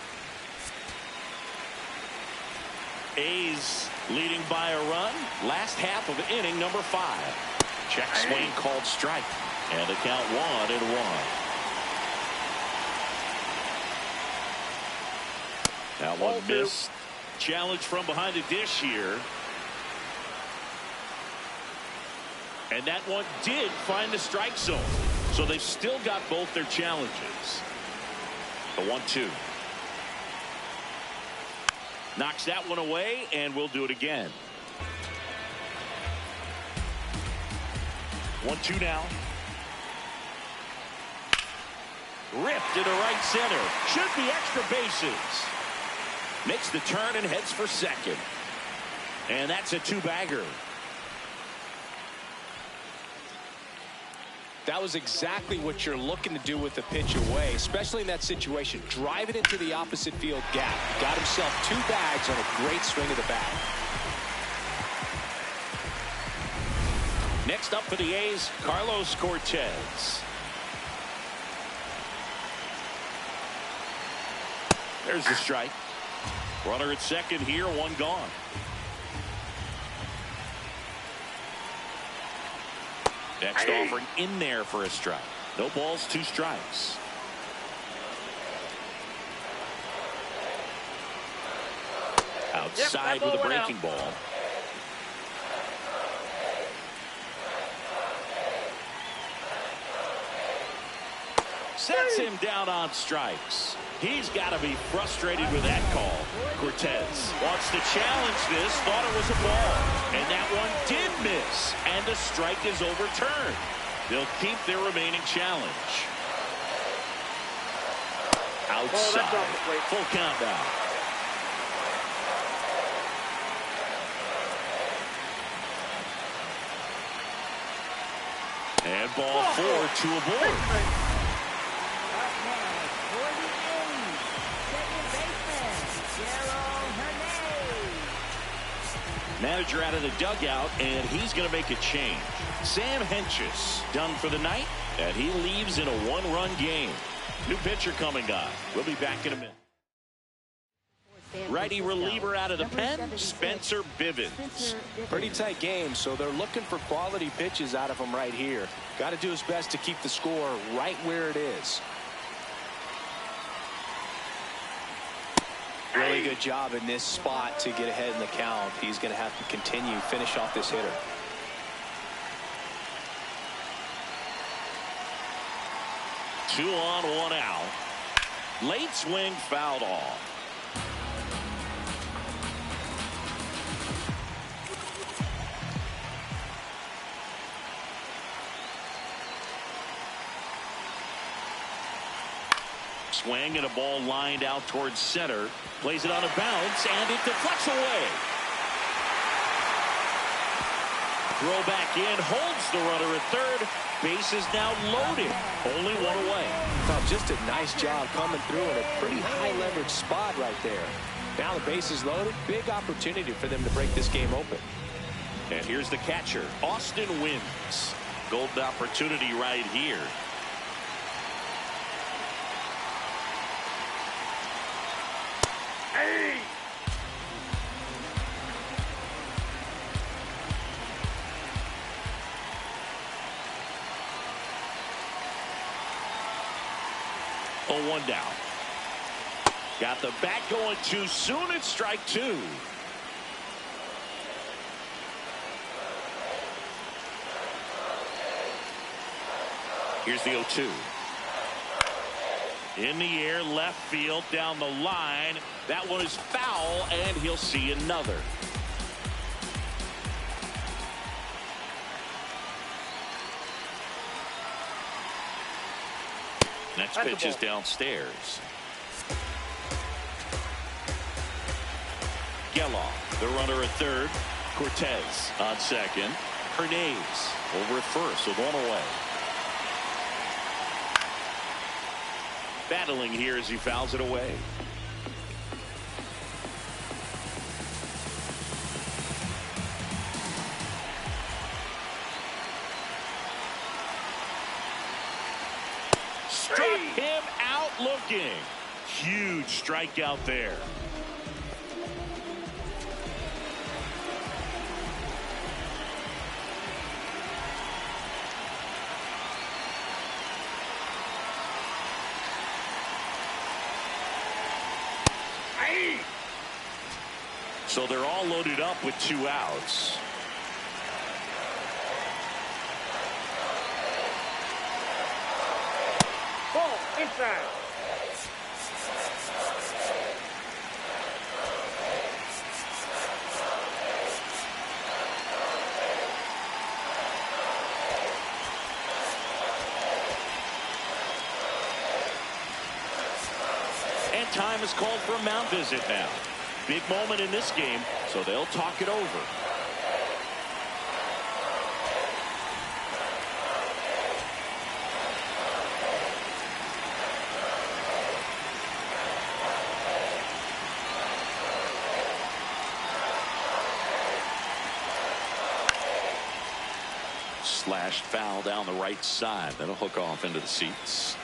A's leading by a run. Last half of inning number 5. Check swing called strike. And the count 1-1. That one missed. Challenge from behind the dish here. And that one did find the strike zone. So they've still got both their challenges. The 1-2. Knocks that one away, and we'll do it again. 1-2 now. Ripped into right center. Should be extra bases. Makes the turn and heads for second. And that's a 2-bagger. That was exactly what you're looking to do with the pitch away, especially in that situation. Drive it into the opposite field gap. He got himself 2 bags on a great swing of the bat. Next up for the A's, Carlos Cortez. There's the strike. Runner at second here, 1 gone. Next offering in there for a strike. No balls, 2 strikes. Outside with a breaking ball. Sets him down on strikes. He's got to be frustrated with that call. Cortez wants to challenge this, thought it was a ball. And that one did miss, and the strike is overturned. They'll keep their remaining challenge. Outside, full count now. And ball 4 to a board. Manager out of the dugout, and he's going to make a change. Sam Hentges done for the night, and he leaves in a 1-run game. New pitcher coming on. We'll be back in a minute. Righty reliever out of the pen, Spencer Bivens. Pretty tight game, so they're looking for quality pitches out of him right here. Got to do his best to keep the score right where it is. Really good job in this spot to get ahead in the count. He's going to have to continue finish off this hitter. Two on, one out. Late swing fouled off. Swing and a ball lined out towards center. Plays it on a bounce and it deflects away. Throw back in, holds the runner at third. Base is now loaded. Only one away. Just a nice job coming through in a pretty high leverage spot right there. Now the base is loaded. Big opportunity for them to break this game open. And here's the catcher, Austin Wins. Golden opportunity right here. Hey! Oh, one down. Got the bat going too soon. It's strike two. Here's the 0-2. In the air, left field, down the line. That one is foul, and he'll see another. Next pitch is downstairs. Geloff, the runner at third. Cortez on second. Hernandez over at first with one away. Battling here as he fouls it away. Struck him out looking. Huge strikeout there. So they're all loaded up with 2 outs. Ball inside. And time is called for a mound visit now. Big moment in this game, so they'll talk it over. Slashed foul down the right side. That'll hook off into the seats.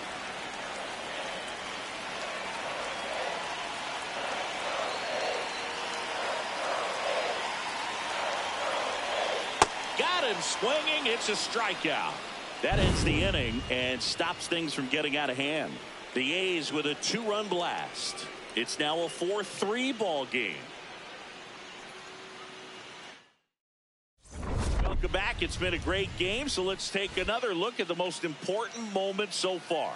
Got him swinging. It's a strikeout. That ends the inning and stops things from getting out of hand. The A's with a 2-run blast. It's now a 4-3 ball game. Welcome back. It's been a great game, so let's take another look at the most important moment so far.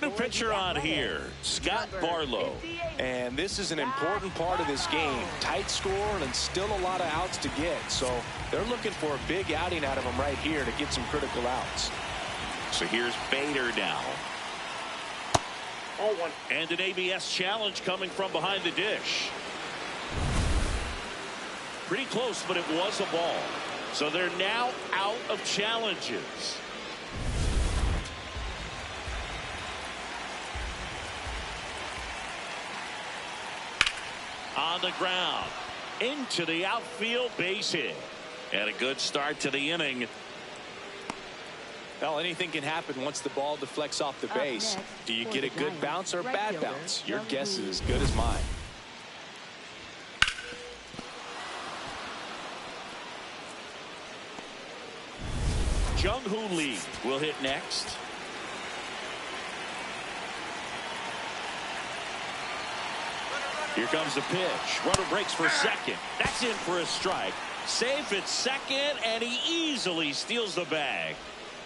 New pitcher on here, Scott Barlow. And this is an important part of this game. Tight score and still a lot of outs to get. So they're looking for a big outing out of him right here to get some critical outs. So here's Bader now. 0-1. And an ABS challenge coming from behind the dish. Pretty close, but it was a ball. So they're now out of challenges. On the ground. Into the outfield, base hit. And a good start to the inning. Well, anything can happen once the ball deflects off the base. Do you get a good bounce or a bad bounce? Your guess is as good as mine. Jung-Hoo Lee will hit next. Here comes the pitch. Runner breaks for second. That's in for a strike. Safe at second, and he easily steals the bag.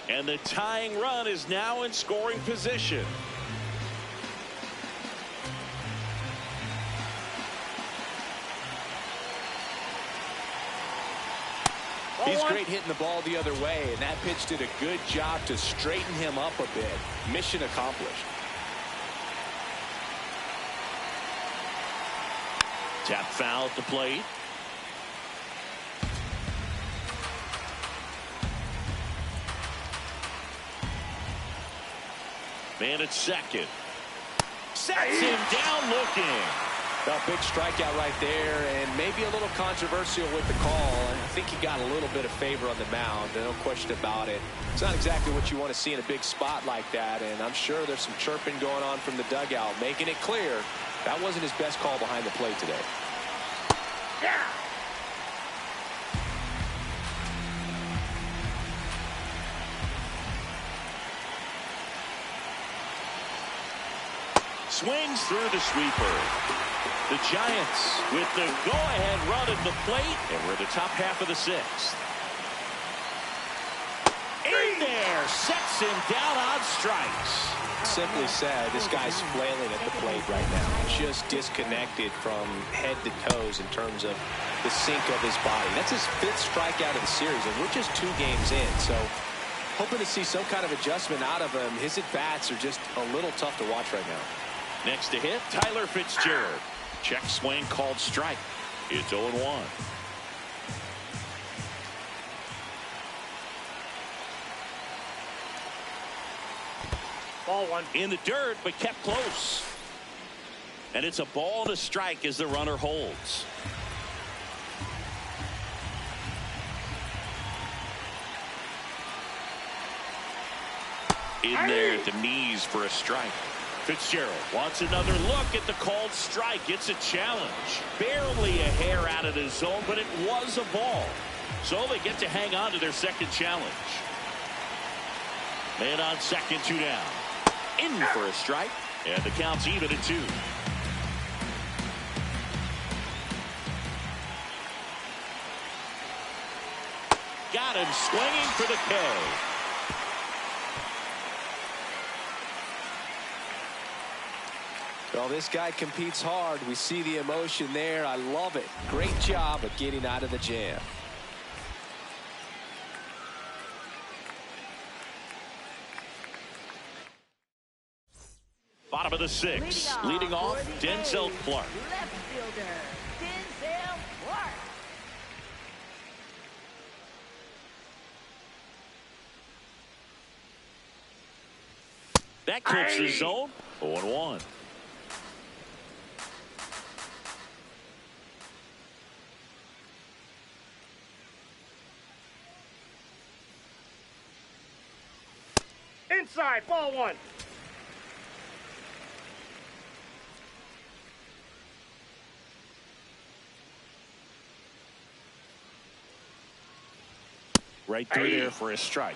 And the tying run is now in scoring position. He's great hitting the ball the other way, and that pitch did a good job to straighten him up a bit. Mission accomplished. Tap foul at the plate. Man at second. Sets him down looking. A big strikeout right there, and maybe a little controversial with the call. I think he got a little bit of favor on the mound, no question about it. It's not exactly what you want to see in a big spot like that, and I'm sure there's some chirping going on from the dugout, making it clear that wasn't his best call behind the plate today. Yeah. Swings through the sweeper. The Giants with the go-ahead run at the plate, and we're at the top half of the sixth. In there, sets him down on strikes. Simply said, this guy's flailing at the plate right now. Just disconnected from head to toes in terms of the sink of his body. That's his 5th strikeout of the series, and we're just 2 games in. So hoping to see some kind of adjustment out of him. His at-bats are just a little tough to watch right now. Next to hit, Tyler Fitzgerald. Check swing called strike. It's 0-1. Ball one. In the dirt, but kept close. And it's a ball and a strike as the runner holds. In there at the knees for a strike. Fitzgerald wants another look at the called strike. It's a challenge. Barely a hair out of the zone, but it was a ball. So they get to hang on to their second challenge. Man on second, 2 down. In for a strike, and the count's even at 2. Got him swinging for the K. Well, this guy competes hard. We see the emotion there. I love it. Great job of getting out of the jam. Bottom of the 6th. Leading off, Denzel Clark. Left fielder, Denzel Clark. That clips the zone. 0-1. Inside, ball one. Right through there for a strike.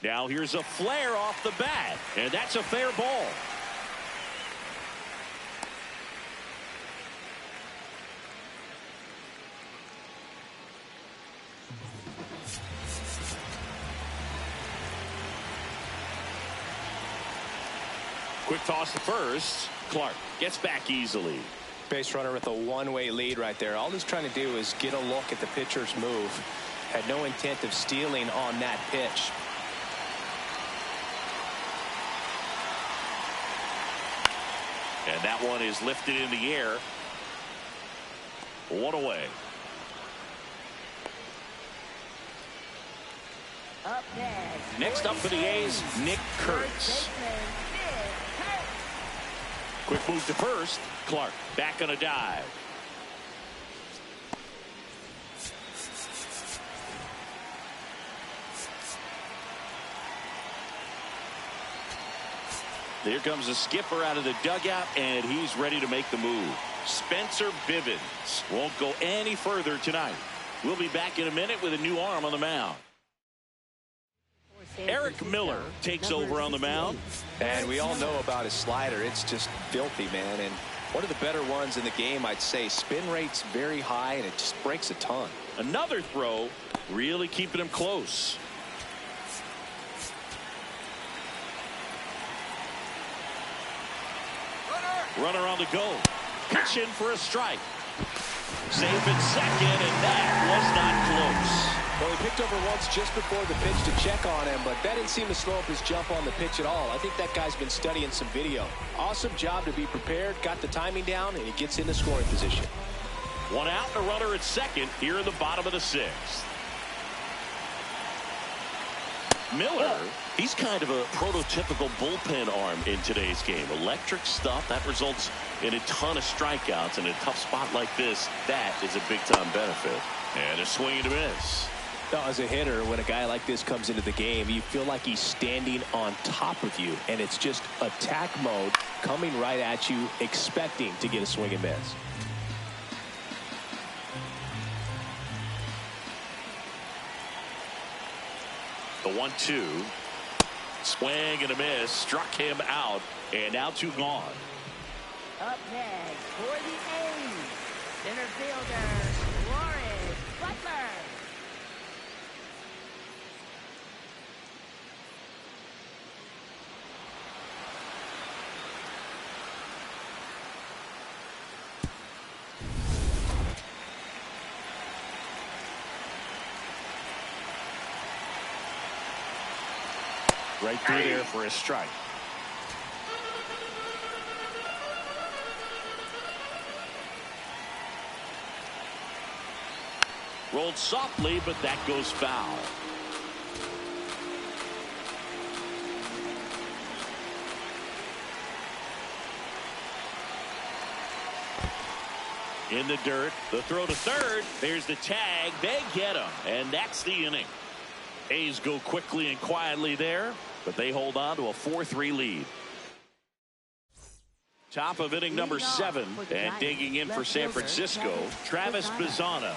Now here's a flare off the bat, and that's a fair ball. Quick toss to first. Clark gets back easily. Base runner with a one-way lead right there. All he's trying to do is get a look at the pitcher's move. Had no intent of stealing on that pitch. And that one is lifted in the air. One away. Up next. Next up for the A's, Nick Kurtz. Quick move to first. Clark back on a dive. Here comes the skipper out of the dugout, and he's ready to make the move. Spencer Bivens won't go any further tonight. We'll be back in a minute with a new arm on the mound. Eric Miller takes over on the mound. And we all know about his slider. It's just filthy, man. And one of the better ones in the game, I'd say. Spin rate's very high, and it just breaks a ton. Another throw, really keeping him close. Runner on the go. Pitch in for a strike. Safe at second, and that was not close. Well, he picked over once just before the pitch to check on him, but that didn't seem to slow up his jump on the pitch at all. I think that guy's been studying some video. Awesome job to be prepared, got the timing down, and he gets into scoring position. One out and a runner at second here in the bottom of the sixth. Miller, he's kind of a prototypical bullpen arm in today's game. Electric stuff that results in a ton of strikeouts. In a tough spot like this, that is a big-time benefit. And a swing and a miss. Now, as a hitter, when a guy like this comes into the game, you feel like he's standing on top of you, and it's just attack mode coming right at you, expecting to get a swing and miss. The 1-2. Swing and a miss. Struck him out. And now two gone. Up next for the A's, center fielder, Lawrence Butler. Right through there for a strike. Rolled softly, but that goes foul. In the dirt, the throw to third. There's the tag. They get him, and that's the inning. A's go quickly and quietly there, but they hold on to a 4-3 lead. Top of inning number 7, and digging in for San Francisco, Travis Bazzana.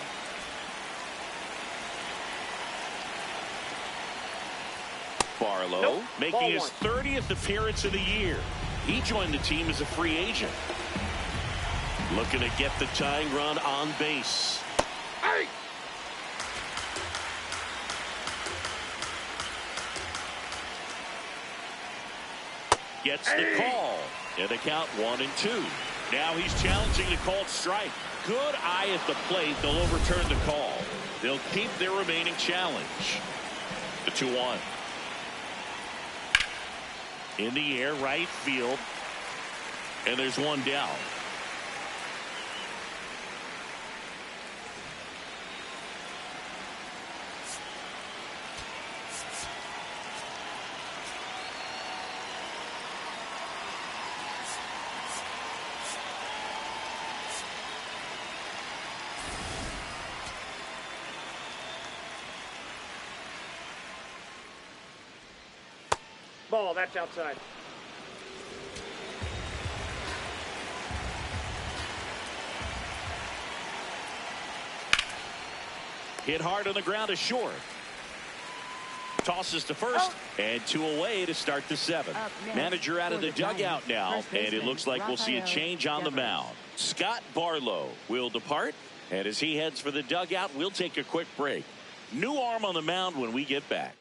Barlow making his 30th appearance of the year. He joined the team as a free agent. Looking to get the tying run on base. Hey! Gets the call. And the count 1-2. Now he's challenging the called strike. Good eye at the plate. They'll overturn the call. They'll keep their remaining challenge. The 2-1. In the air, right field. And there's one down. Ball, that's outside. Hit hard on the ground is short. Tosses to first, and 2 away to start the 7th. Manager out of the dugout now, and it looks like we'll see a change on the mound. Scott Barlow will depart, and as he heads for the dugout, we'll take a quick break. New arm on the mound when we get back.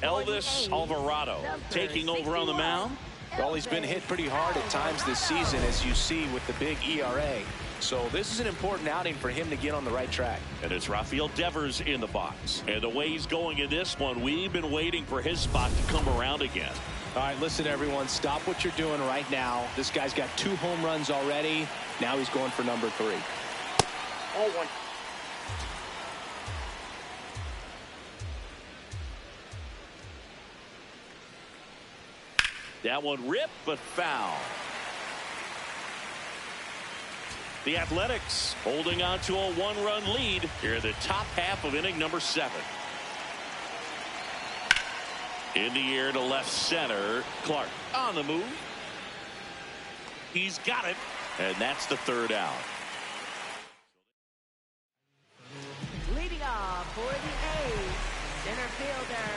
Elvis Alvarado taking over on the mound. Well, he's been hit pretty hard at times this season, as you see with the big ERA. So this is an important outing for him to get on the right track. And it's Rafael Devers in the box. And the way he's going in this one, we've been waiting for his spot to come around again. All right, listen, everyone. Stop what you're doing right now. This guy's got 2 home runs already. Now he's going for number 3. All one. That one ripped, but foul. The Athletics holding on to a 1-run lead here in the top half of inning number 7. In the air to left center. Clark on the move. He's got it. And that's the 3rd out. Leading off for the A's, center fielder,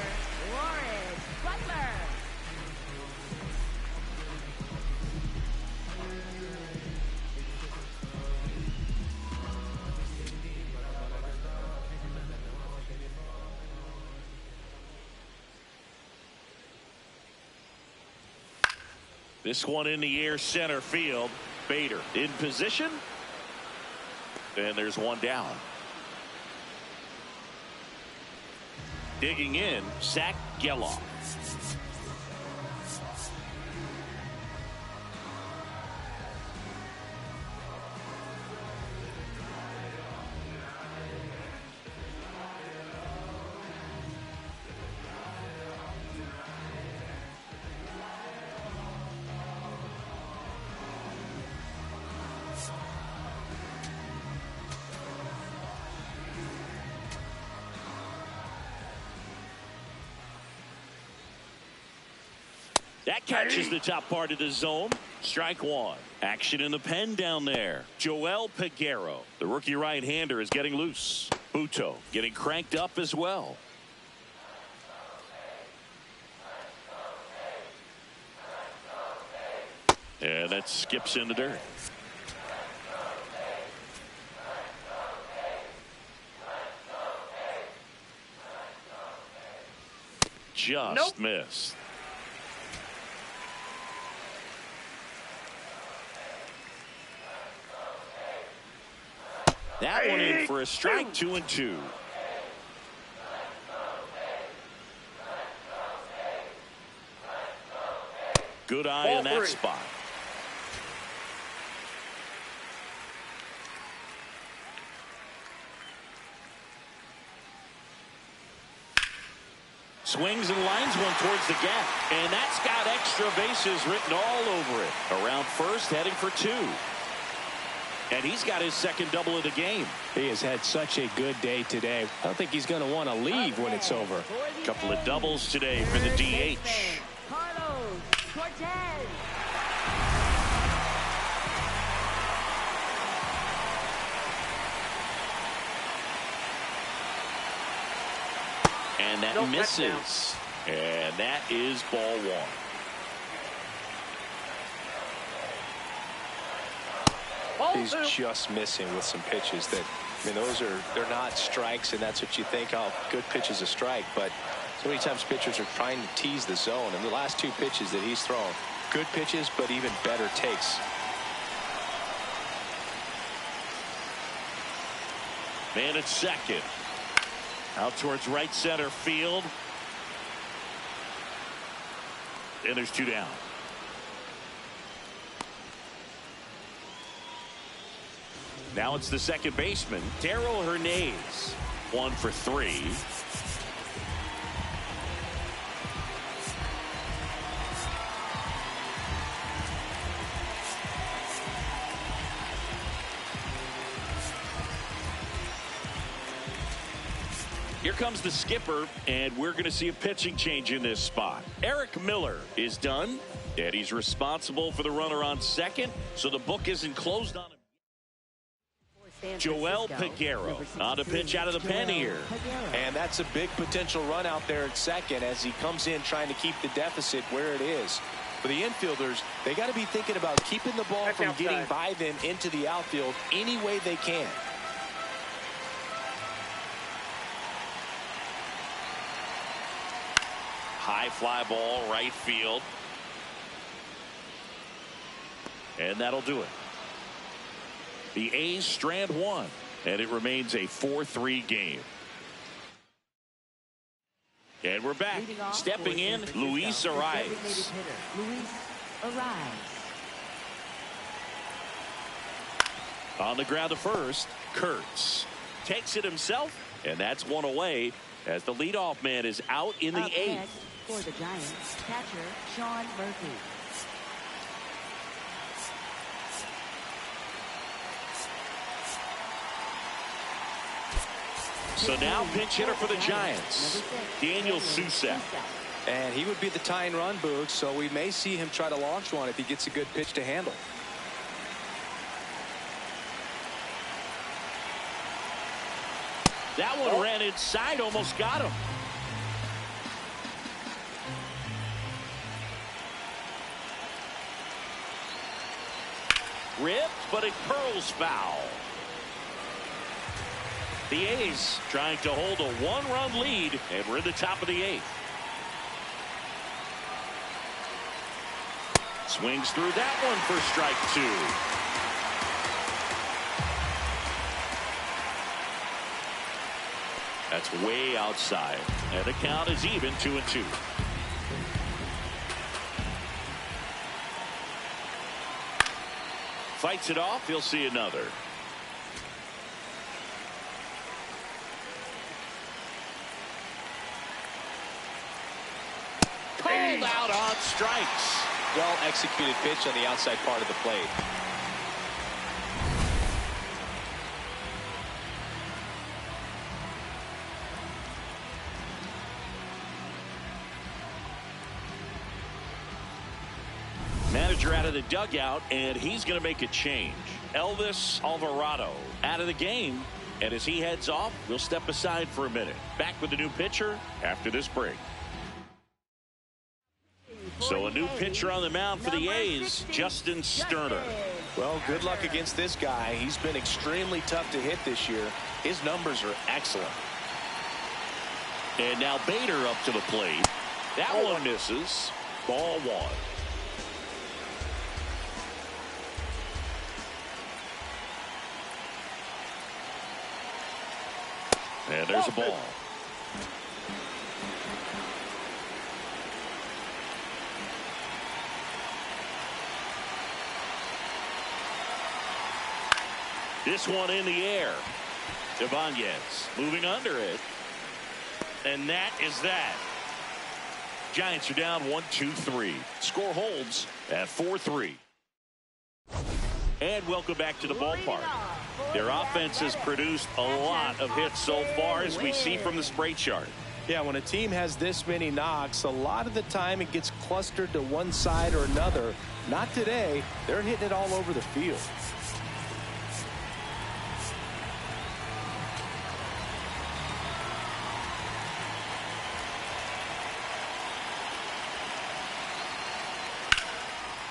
Lawrence Butler. This one in the air center field. Bader in position. And there's one down. Digging in, Zach Geloff. That catches the top part of the zone. Strike 1. Action in the pen down there. Joel Peguero, the rookie right-hander, is getting loose. Buto getting cranked up as well. And that skips in the dirt. Just missed. That one in for a strike. 2-2. Good eye in that spot. Swings and lines one towards the gap. And that's got extra bases written all over it. Around first, heading for 2. And he's got his 2nd double of the game. He has had such a good day today. I don't think he's going to want to leave when it's over. A couple of doubles today for the DH. Carlos Cortez. And that misses. And that is ball 1. He's just missing with some pitches that, I mean, they're not strikes, and that's what you think, oh, good pitch is a strike. But so many times pitchers are trying to tease the zone, and the last 2 pitches that he's thrown, good pitches, but even better takes. Man at second. Out towards right center field. And there's 2 down. Now it's the second baseman, Darrell Hernandez. 1 for 3. Here comes the skipper, and we're going to see a pitching change in this spot. Eric Miller is done, and he's responsible for the runner on second, so the book isn't closed on him. Joel Peguero on a pitch out of the pen here. And that's a big potential run out there at second as he comes in trying to keep the deficit where it is. For the infielders, they got to be thinking about keeping the ball from getting by them into the outfield any way they can. High fly ball, right field. And that'll do it. The A's strand 1, and it remains a 4-3 game. And we're back. Stepping in, Luis Arias. On the ground to first, Kurtz takes it himself, and that's one away as the leadoff man is out in the eighth. For the Giants, catcher Sean Murphy. So now pinch hitter for the Giants, Daniel Susak. And he would be the tying run, Boog, so we may see him try to launch one if he gets a good pitch to handle. That one ran inside, almost got him. Ripped, but it curls foul. The A's trying to hold a one-run lead, and we're in the top of the eighth. Swings through that one for strike two. That's way outside, and the count is even 2-2. Fights it off. He'll see another. Called out on strikes. Well executed pitch on the outside part of the plate. Manager out of the dugout, and he's going to make a change. Elvis Alvarado out of the game, and as he heads off, we'll step aside for a minute. Back with the new pitcher after this break. So a new pitcher on the mound for the A's, Justin Sterner. Well, good luck against this guy. He's been extremely tough to hit this year. His numbers are excellent. And now Bader up to the plate. That one misses. Ball one. And there's a ball. This one in the air. Ibanez moving under it. And that is that. Giants are down 1-2-3. Score holds at 4-3. And welcome back to the ballpark. Their offense has produced a lot of hits so far, as we see from the spray chart. Yeah, when a team has this many knocks, a lot of the time it gets clustered to one side or another. Not today. They're hitting it all over the field.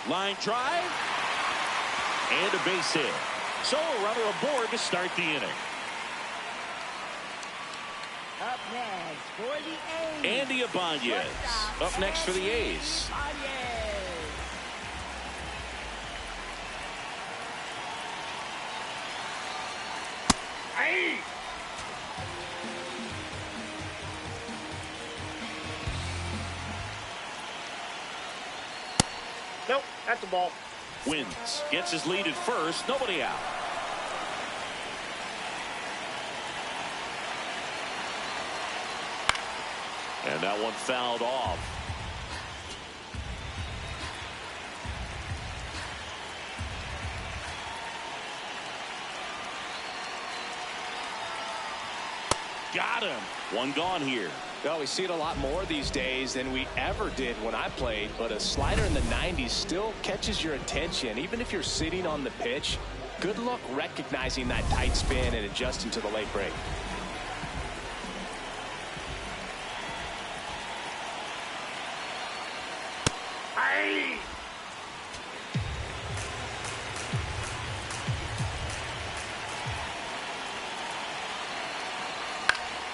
Line drive. And a base hit. So a runner aboard to start the inning. Up next for the A's. Andy Ibanez up next for the A's. Hey! Nope, that's the ball. Wins. Gets his lead at first. Nobody out. And that one fouled off. Got him. One gone here. Well, we see it a lot more these days than we ever did when I played, but a slider in the 90s still catches your attention. Even if you're sitting on the pitch, good luck recognizing that tight spin and adjusting to the late break. Hey!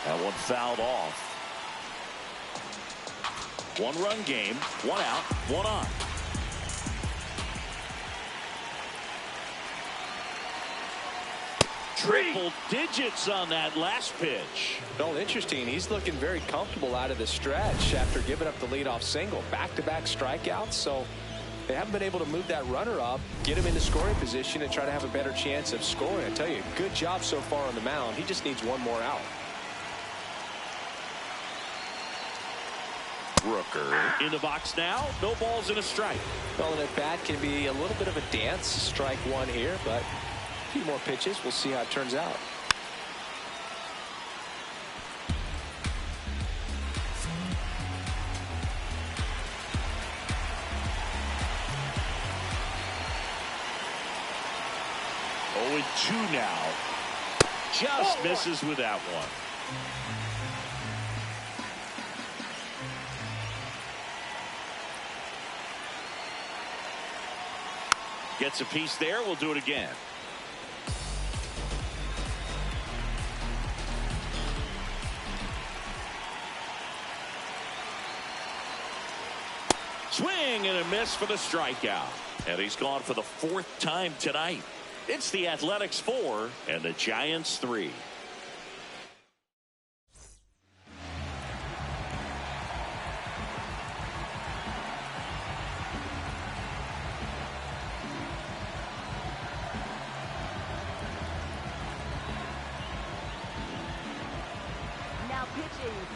That one fouled off. One-run game, one out, one on. triple digits on that last pitch. Well, interesting. He's looking very comfortable out of the stretch after giving up the leadoff single. Back-to-back strikeouts, so they haven't been able to move that runner up, get him into scoring position, and try to have a better chance of scoring. I tell you, good job so far on the mound. He just needs one more out. Rooker in the box now. No balls and a strike. Well, and at bat can be a little bit of a dance. Strike one here, but a few more pitches. We'll see how it turns out. Oh, 2 now. Just misses with that one. Gets a piece there. We'll do it again. Swing and a miss for the strikeout. And he's gone for the 4th time tonight. It's the Athletics 4 and the Giants 3.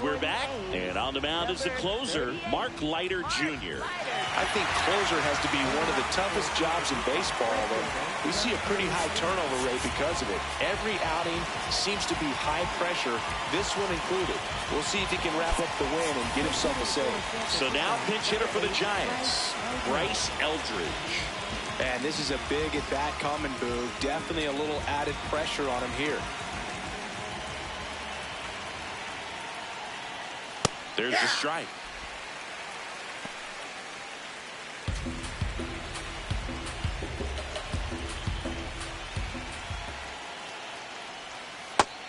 We're back, and on the mound is the closer, Mark Leiter Jr. I think closer has to be one of the toughest jobs in baseball. We see a pretty high turnover rate because of it. Every outing seems to be high pressure, this one included. We'll see if he can wrap up the win and get himself a save. So now pinch hitter for the Giants, Bryce Eldridge. And this is a big at-bat coming, Boo. Definitely a little added pressure on him here. There's the strike.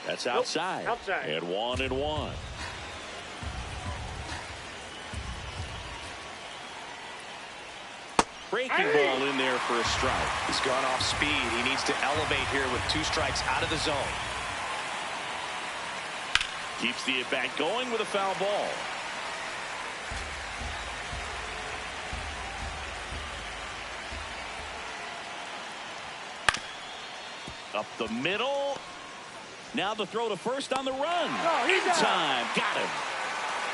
That's outside. Nope. Outside. And 1-1. Breaking ball in there for a strike. He's gone off speed. He needs to elevate here with 2 strikes out of the zone. Keeps the at-bat going with a foul ball. Up the middle. Now the throw to first on the run. Oh, in time. Got him.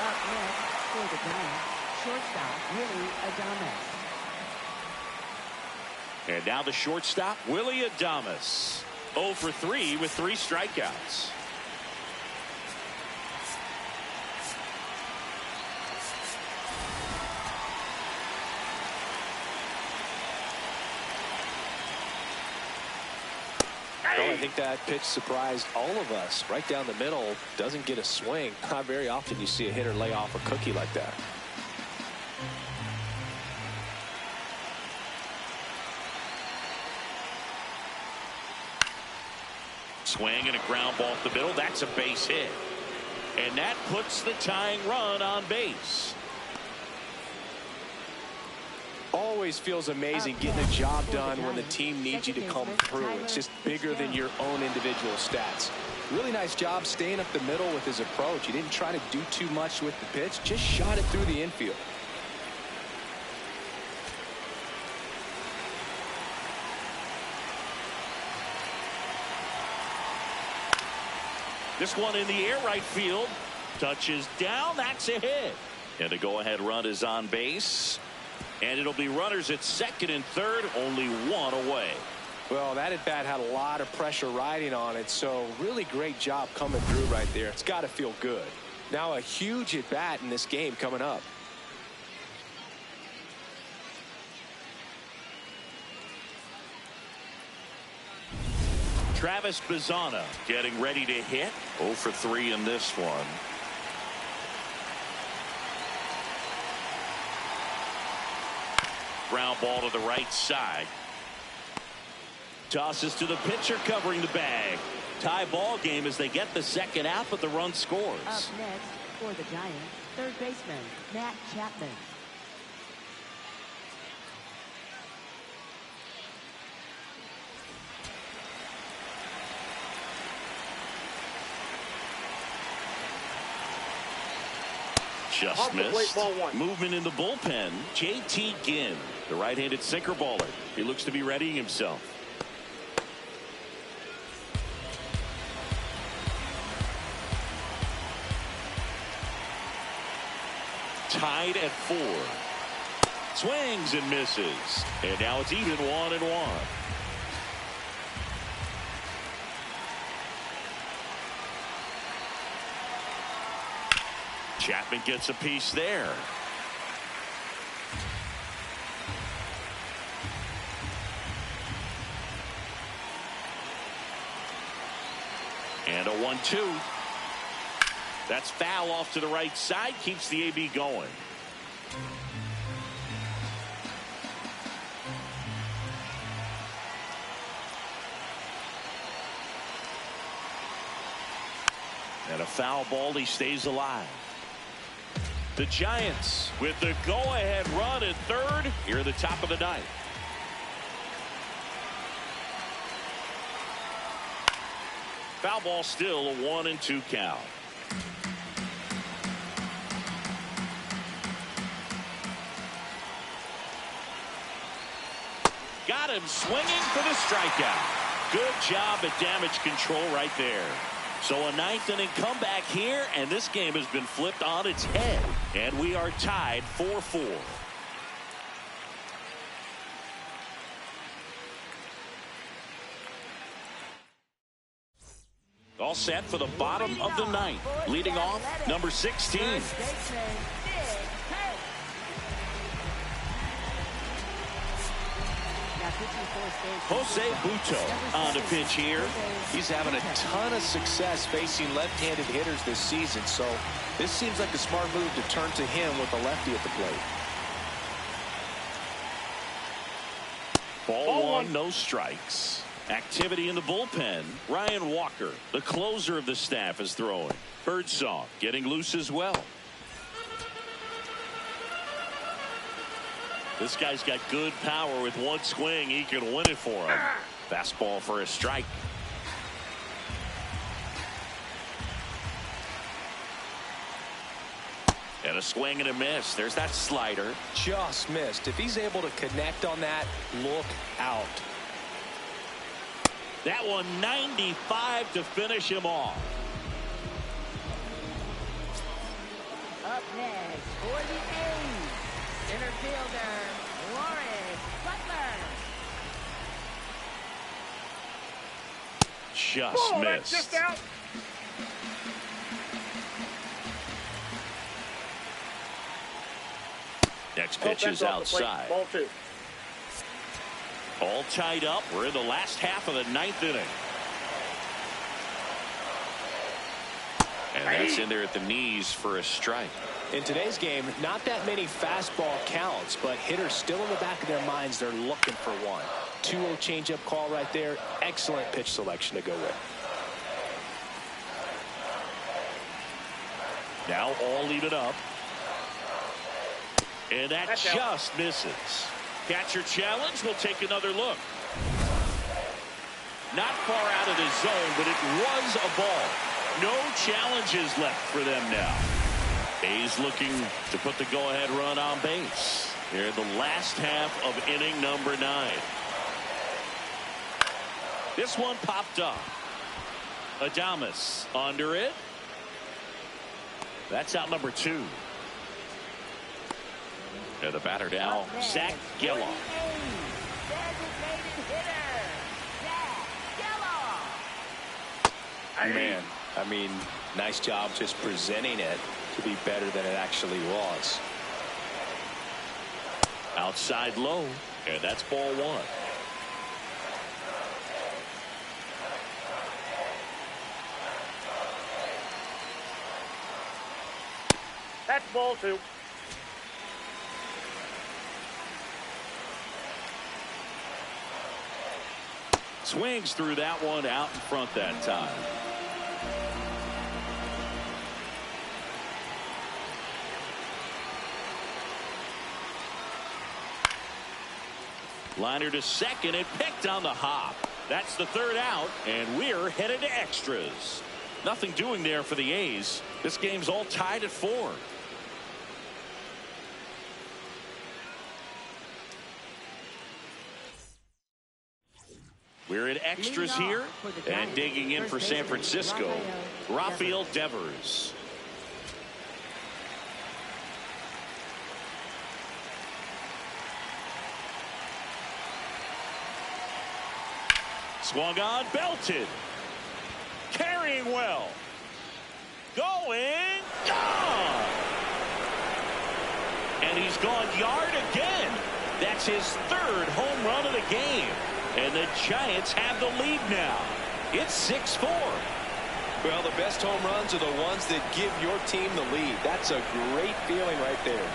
Up next for the Giants, shortstop Willie Adames. And now the shortstop, Willie Adames. 0 for 3 with 3 strikeouts. Well, I think that pitch surprised all of us. Right down the middle, doesn't get a swing. Not very often you see a hitter lay off a cookie like that. Swing and a ground ball up the middle. That's a base hit. And that puts the tying run on base. Always feels amazing getting a job done when the team needs you to come through. It's just bigger than your own individual stats. Really nice job staying up the middle with his approach. He didn't try to do too much with the pitch, just shot it through the infield. This one in the air right field. Touches down. That's a hit. And the go-ahead run is on base. And it'll be runners at second and third, only 1 away. Well, that at bat had a lot of pressure riding on it, so really great job coming through right there. It's got to feel good. Now a huge at bat in this game coming up. Travis Bazzana getting ready to hit. 0 for 3 in this one. Ground ball to the right side. Tosses to the pitcher covering the bag. Tie ball game as they get the second out, but the run scores. Up next for the Giants, third baseman Matt Chapman. Just Off the plate, missed. ball one. Movement in the bullpen. JT Ginn, the right-handed sinker baller. He looks to be readying himself. Tied at 4. Swings and misses. And now it's even 1-1. Chapman gets a piece there. And a 1-2. That's foul off to the right side. Keeps the AB going. And a foul ball. He stays alive. The Giants with the go-ahead run at third here at the top of the ninth. Foul ball, still a 1-2 count. Got him swinging for the strikeout. Good job at damage control right there. So a ninth inning comeback here, and this game has been flipped on its head. And we are tied 4-4. All set for the bottom of the ninth. Leading off, number 16. Jose Buto on the pitch here. He's having a ton of success facing left-handed hitters this season, so this seems like a smart move to turn to him with a lefty at the plate. Ball one, no strikes. Activity in the bullpen. Ryan Walker, the closer of the staff, is throwing. Birdsong getting loose as well. This guy's got good power. With one swing, he can win it for him. Fastball for a strike. And a swing and a miss. There's that slider. Just missed. If he's able to connect on that, look out. That one 95 to finish him off. Up next for the A's, center fielder Lawrence Butler. Just missed. Just out. Next pitch is outside. Ball two. All tied up. We're in the last half of the ninth inning. And that's in there at the knees for a strike. In today's game, not that many fastball counts, but hitters still in the back of their minds, they're looking for one. 2-0 changeup call right there. Excellent pitch selection to go with. Now all even up. And that just misses. Catcher challenge. Will take another look. Not far out of the zone, but it was a ball. No challenges left for them now. A's looking to put the go-ahead run on base. They're in the last half of inning number 9. This one popped up. Adames under it. That's out number 2. And the batter now, Zach Geloff. Man, I mean, nice job just presenting it to be better than it actually was. Outside low, and that's ball 1. That's ball 2. Swings through that one, out in front that time. Liner to second and picked on the hop. That's the 3rd out, and we're headed to extras. Nothing doing there for the A's. This game's all tied at 4. We're in extras here, and digging in for San Francisco, Rafael Devers. Swung on, belted. Carrying well. Going, gone. And he's gone yard again. That's his third home run of the game. And the Giants have the lead now. It's 6-4. Well, the best home runs are the ones that give your team the lead. That's a great feeling right there.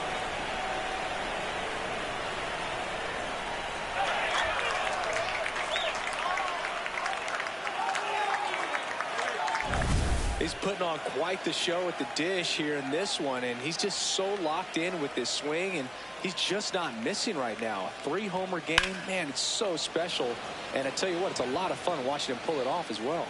He's putting on quite the show at the dish here in this one, and he's just so locked in with this swing, and he's just not missing right now. A 3-homer game, man, it's so special. And I tell you what, it's a lot of fun watching him pull it off as well.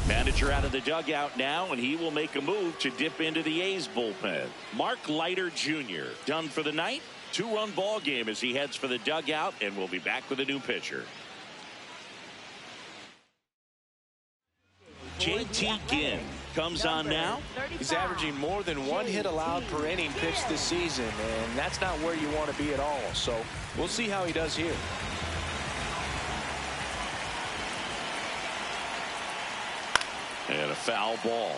Manager out of the dugout now, and he will make a move to dip into the A's bullpen. Mark Leiter Jr. done for the night. 2-run ball game as he heads for the dugout, and we'll be back with a new pitcher. JT Ginn comes on now. He's averaging more than 1 hit allowed per inning pitched this season, and that's not where you want to be at all. So we'll see how he does here. And a foul ball.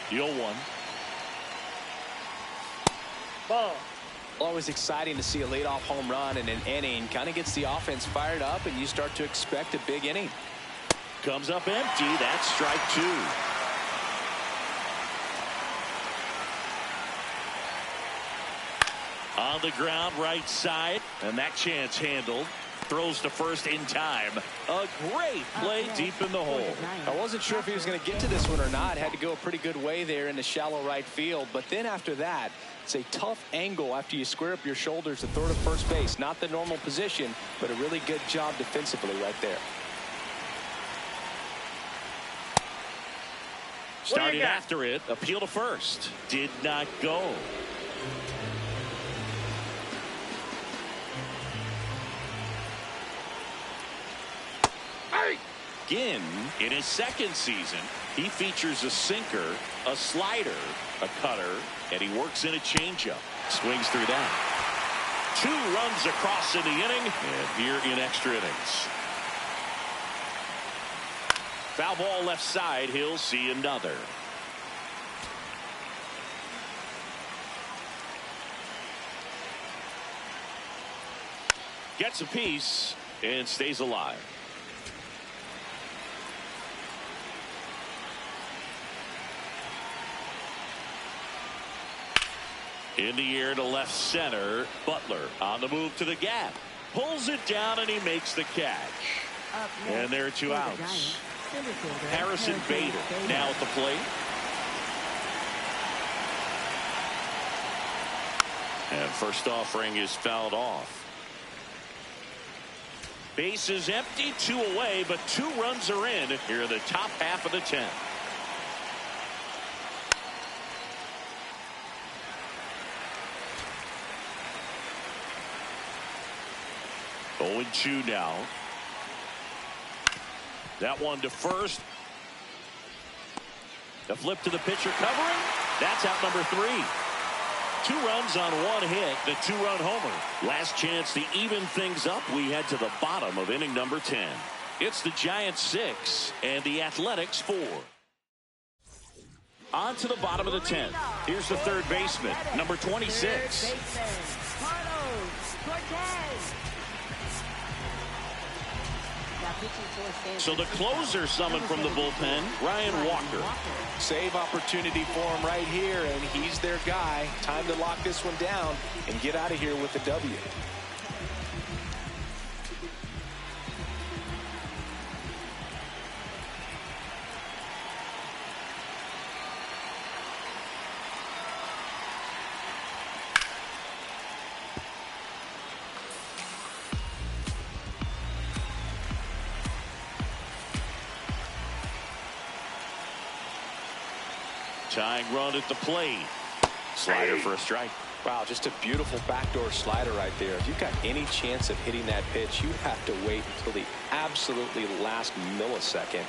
Deal one. Ball. Always exciting to see a leadoff home run in an inning. Kind of gets the offense fired up, and you start to expect a big inning. Comes up empty. That's strike 2. On the ground, right side, and that chance handled. Throws to first in time. A great play deep in the hole. I wasn't sure if he was going to get to this one or not. Had to go a pretty good way there in the shallow right field. But then after that, it's a tough angle after you square up your shoulders to throw to first base. Not the normal position, but a really good job defensively right there. Started after it. Appeal to first. Did not go. Ginn, in his second season, he features a sinker, a slider, a cutter, and he works in a changeup. Swings through that. 2 runs across in the inning, and here in extra innings. Foul ball left side. He'll see another. Gets a piece and stays alive. In the air to left center. Butler on the move to the gap. Pulls it down and he makes the catch. And there are 2 outs. Harrison Bader now at the plate. And first offering is fouled off. Base is empty, 2 away, but 2 runs are in here in the top half of the 10th. 0-2 now. That one to first. The flip to the pitcher covering. That's out number 3. 2 runs on 1 hit. The 2-run homer. Last chance to even things up. We head to the bottom of inning number 10. It's the Giants 6 and the Athletics 4. On to the bottom of the 10th. Here's the third baseman, number 26. So the closer summoned from the bullpen, Ryan Walker. Save opportunity for him right here, and he's their guy. Time to lock this one down and get out of here with the W. tying run at the plate. Slider for a strike. Wow, just a beautiful backdoor slider right there. If you've got any chance of hitting that pitch, you have to wait until the absolutely last millisecond.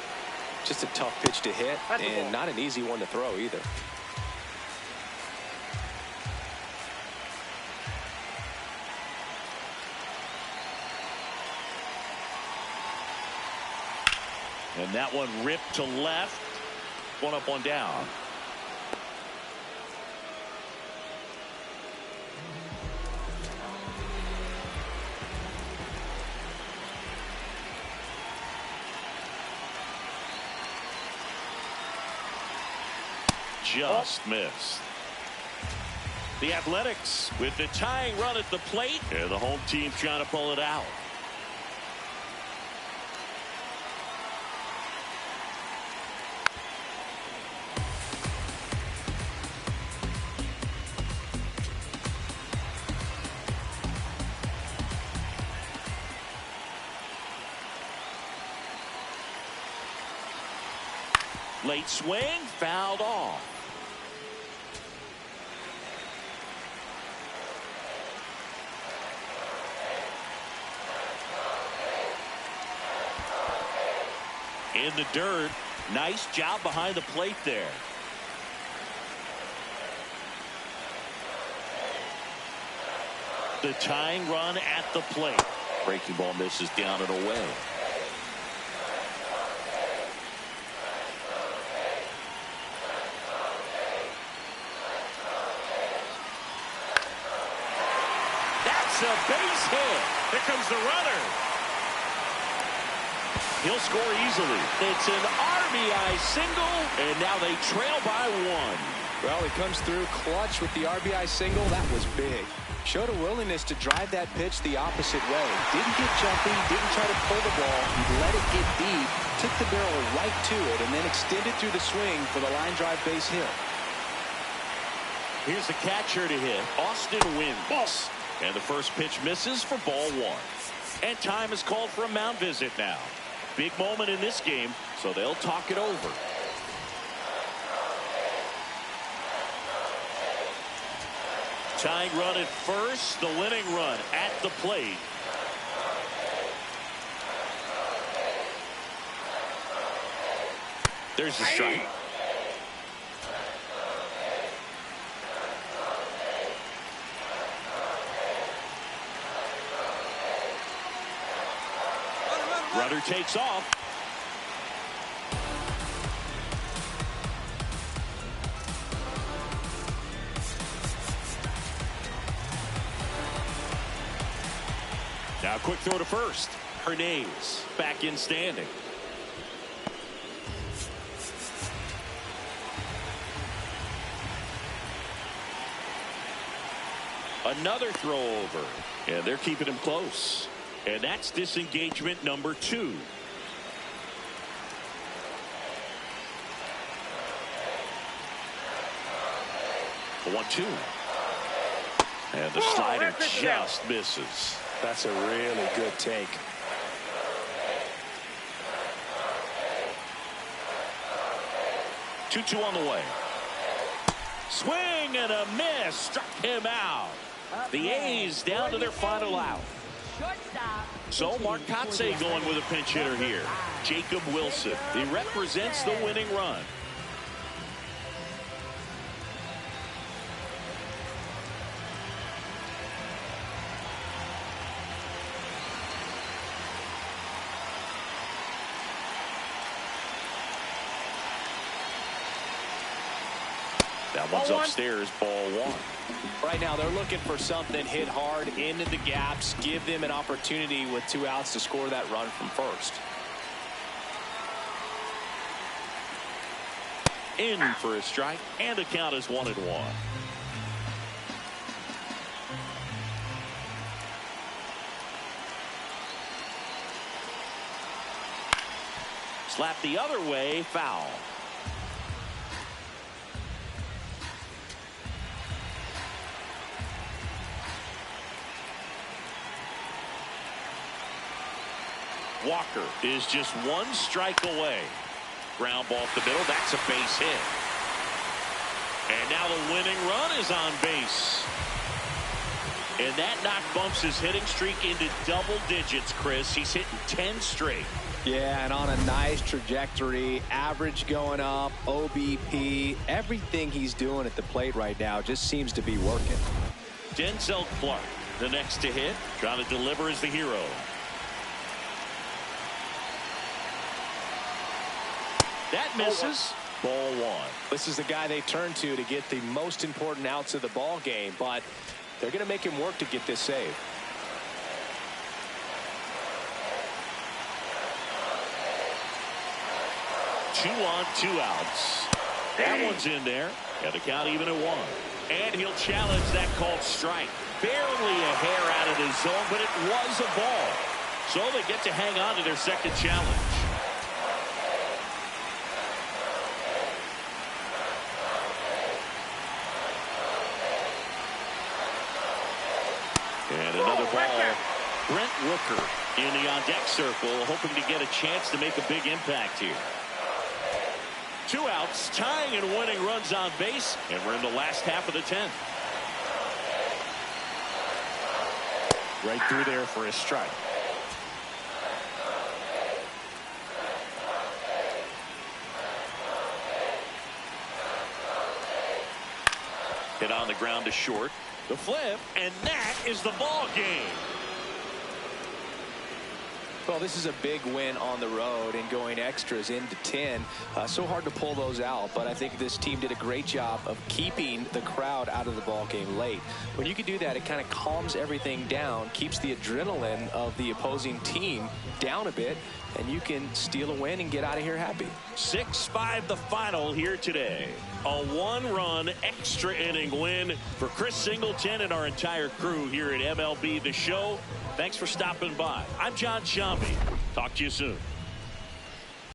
Just a tough pitch to hit, and not an easy one to throw either. And that one ripped to left. One up, one down. Just missed. The Athletics with the tying run at the plate, and the home team trying to pull it out. Late swing, fouled off. In the dirt. Nice job behind the plate there. The tying run at the plate. Breaking ball misses down and away. That's a base hit. Here comes the runner. He'll score easily. It's an RBI single, and now they trail by one. Well, he comes through clutch with the RBI single. That was big. Showed a willingness to drive that pitch the opposite way. Didn't get jumpy, didn't try to pull the ball. He let it get deep, took the barrel right to it, and then extended through the swing for the line drive base hit. Here's the catcher to hit. Austin wins. And the first pitch misses for ball one. And time is called for a mound visit now. Big moment in this game, so they'll talk it over. Tying run at first, the winning run at the plate. There's the strike. Runner takes off. Now quick throw to first. Hernandez back in standing. Another throw over. And they're keeping him close. And that's disengagement number 2. The 1-2. And the slider just misses. That's a really good take. Two on the way. Swing and a miss. Struck him out. The A's down to their final out. So Mark Kotsay going with a pinch hitter here. Jacob Wilson. He represents the winning run. That one's upstairs, ball one. Right now they're looking for something hit hard into the gaps, give them an opportunity with 2 outs to score that run from first. In for a strike, and the count is 1-1. Slap the other way, foul. Walker is just 1 strike away. Ground ball up the middle. That's a base hit. And now the winning run is on base. And that knock bumps his hitting streak into double digits, Chris. He's hitting 10 straight. Yeah, and on a nice trajectory, average going up, OBP, everything he's doing at the plate right now just seems to be working. Denzel Clark, the next to hit, trying to deliver as the hero. That misses. Ball one. This is the guy they turn to get the most important outs of the ball game, but they're going to make him work to get this save. Two on, 2 outs. That one's in there. Got the count even at 1. And he'll challenge that called strike. Barely a hair out of the zone, but it was a ball. So they get to hang on to their second challenge. And another ball. Brent Rooker in the on-deck circle, hoping to get a chance to make a big impact here. 2 outs, tying and winning runs on base, and we're in the last half of the 10th. Right through there for a strike. Hit on the ground to short. The flip, and that is the ball game. Well, this is a big win on the road and going extras into 10. So hard to pull those out, but I think this team did a great job of keeping the crowd out of the ball game late. When you can do that, it kind of calms everything down, keeps the adrenaline of the opposing team down a bit, and you can steal a win and get out of here happy. 6-5 the final here today. A 1-run extra inning win for Chris Singleton and our entire crew here at MLB The Show. Thanks for stopping by. I'm John Shambi. Talk to you soon.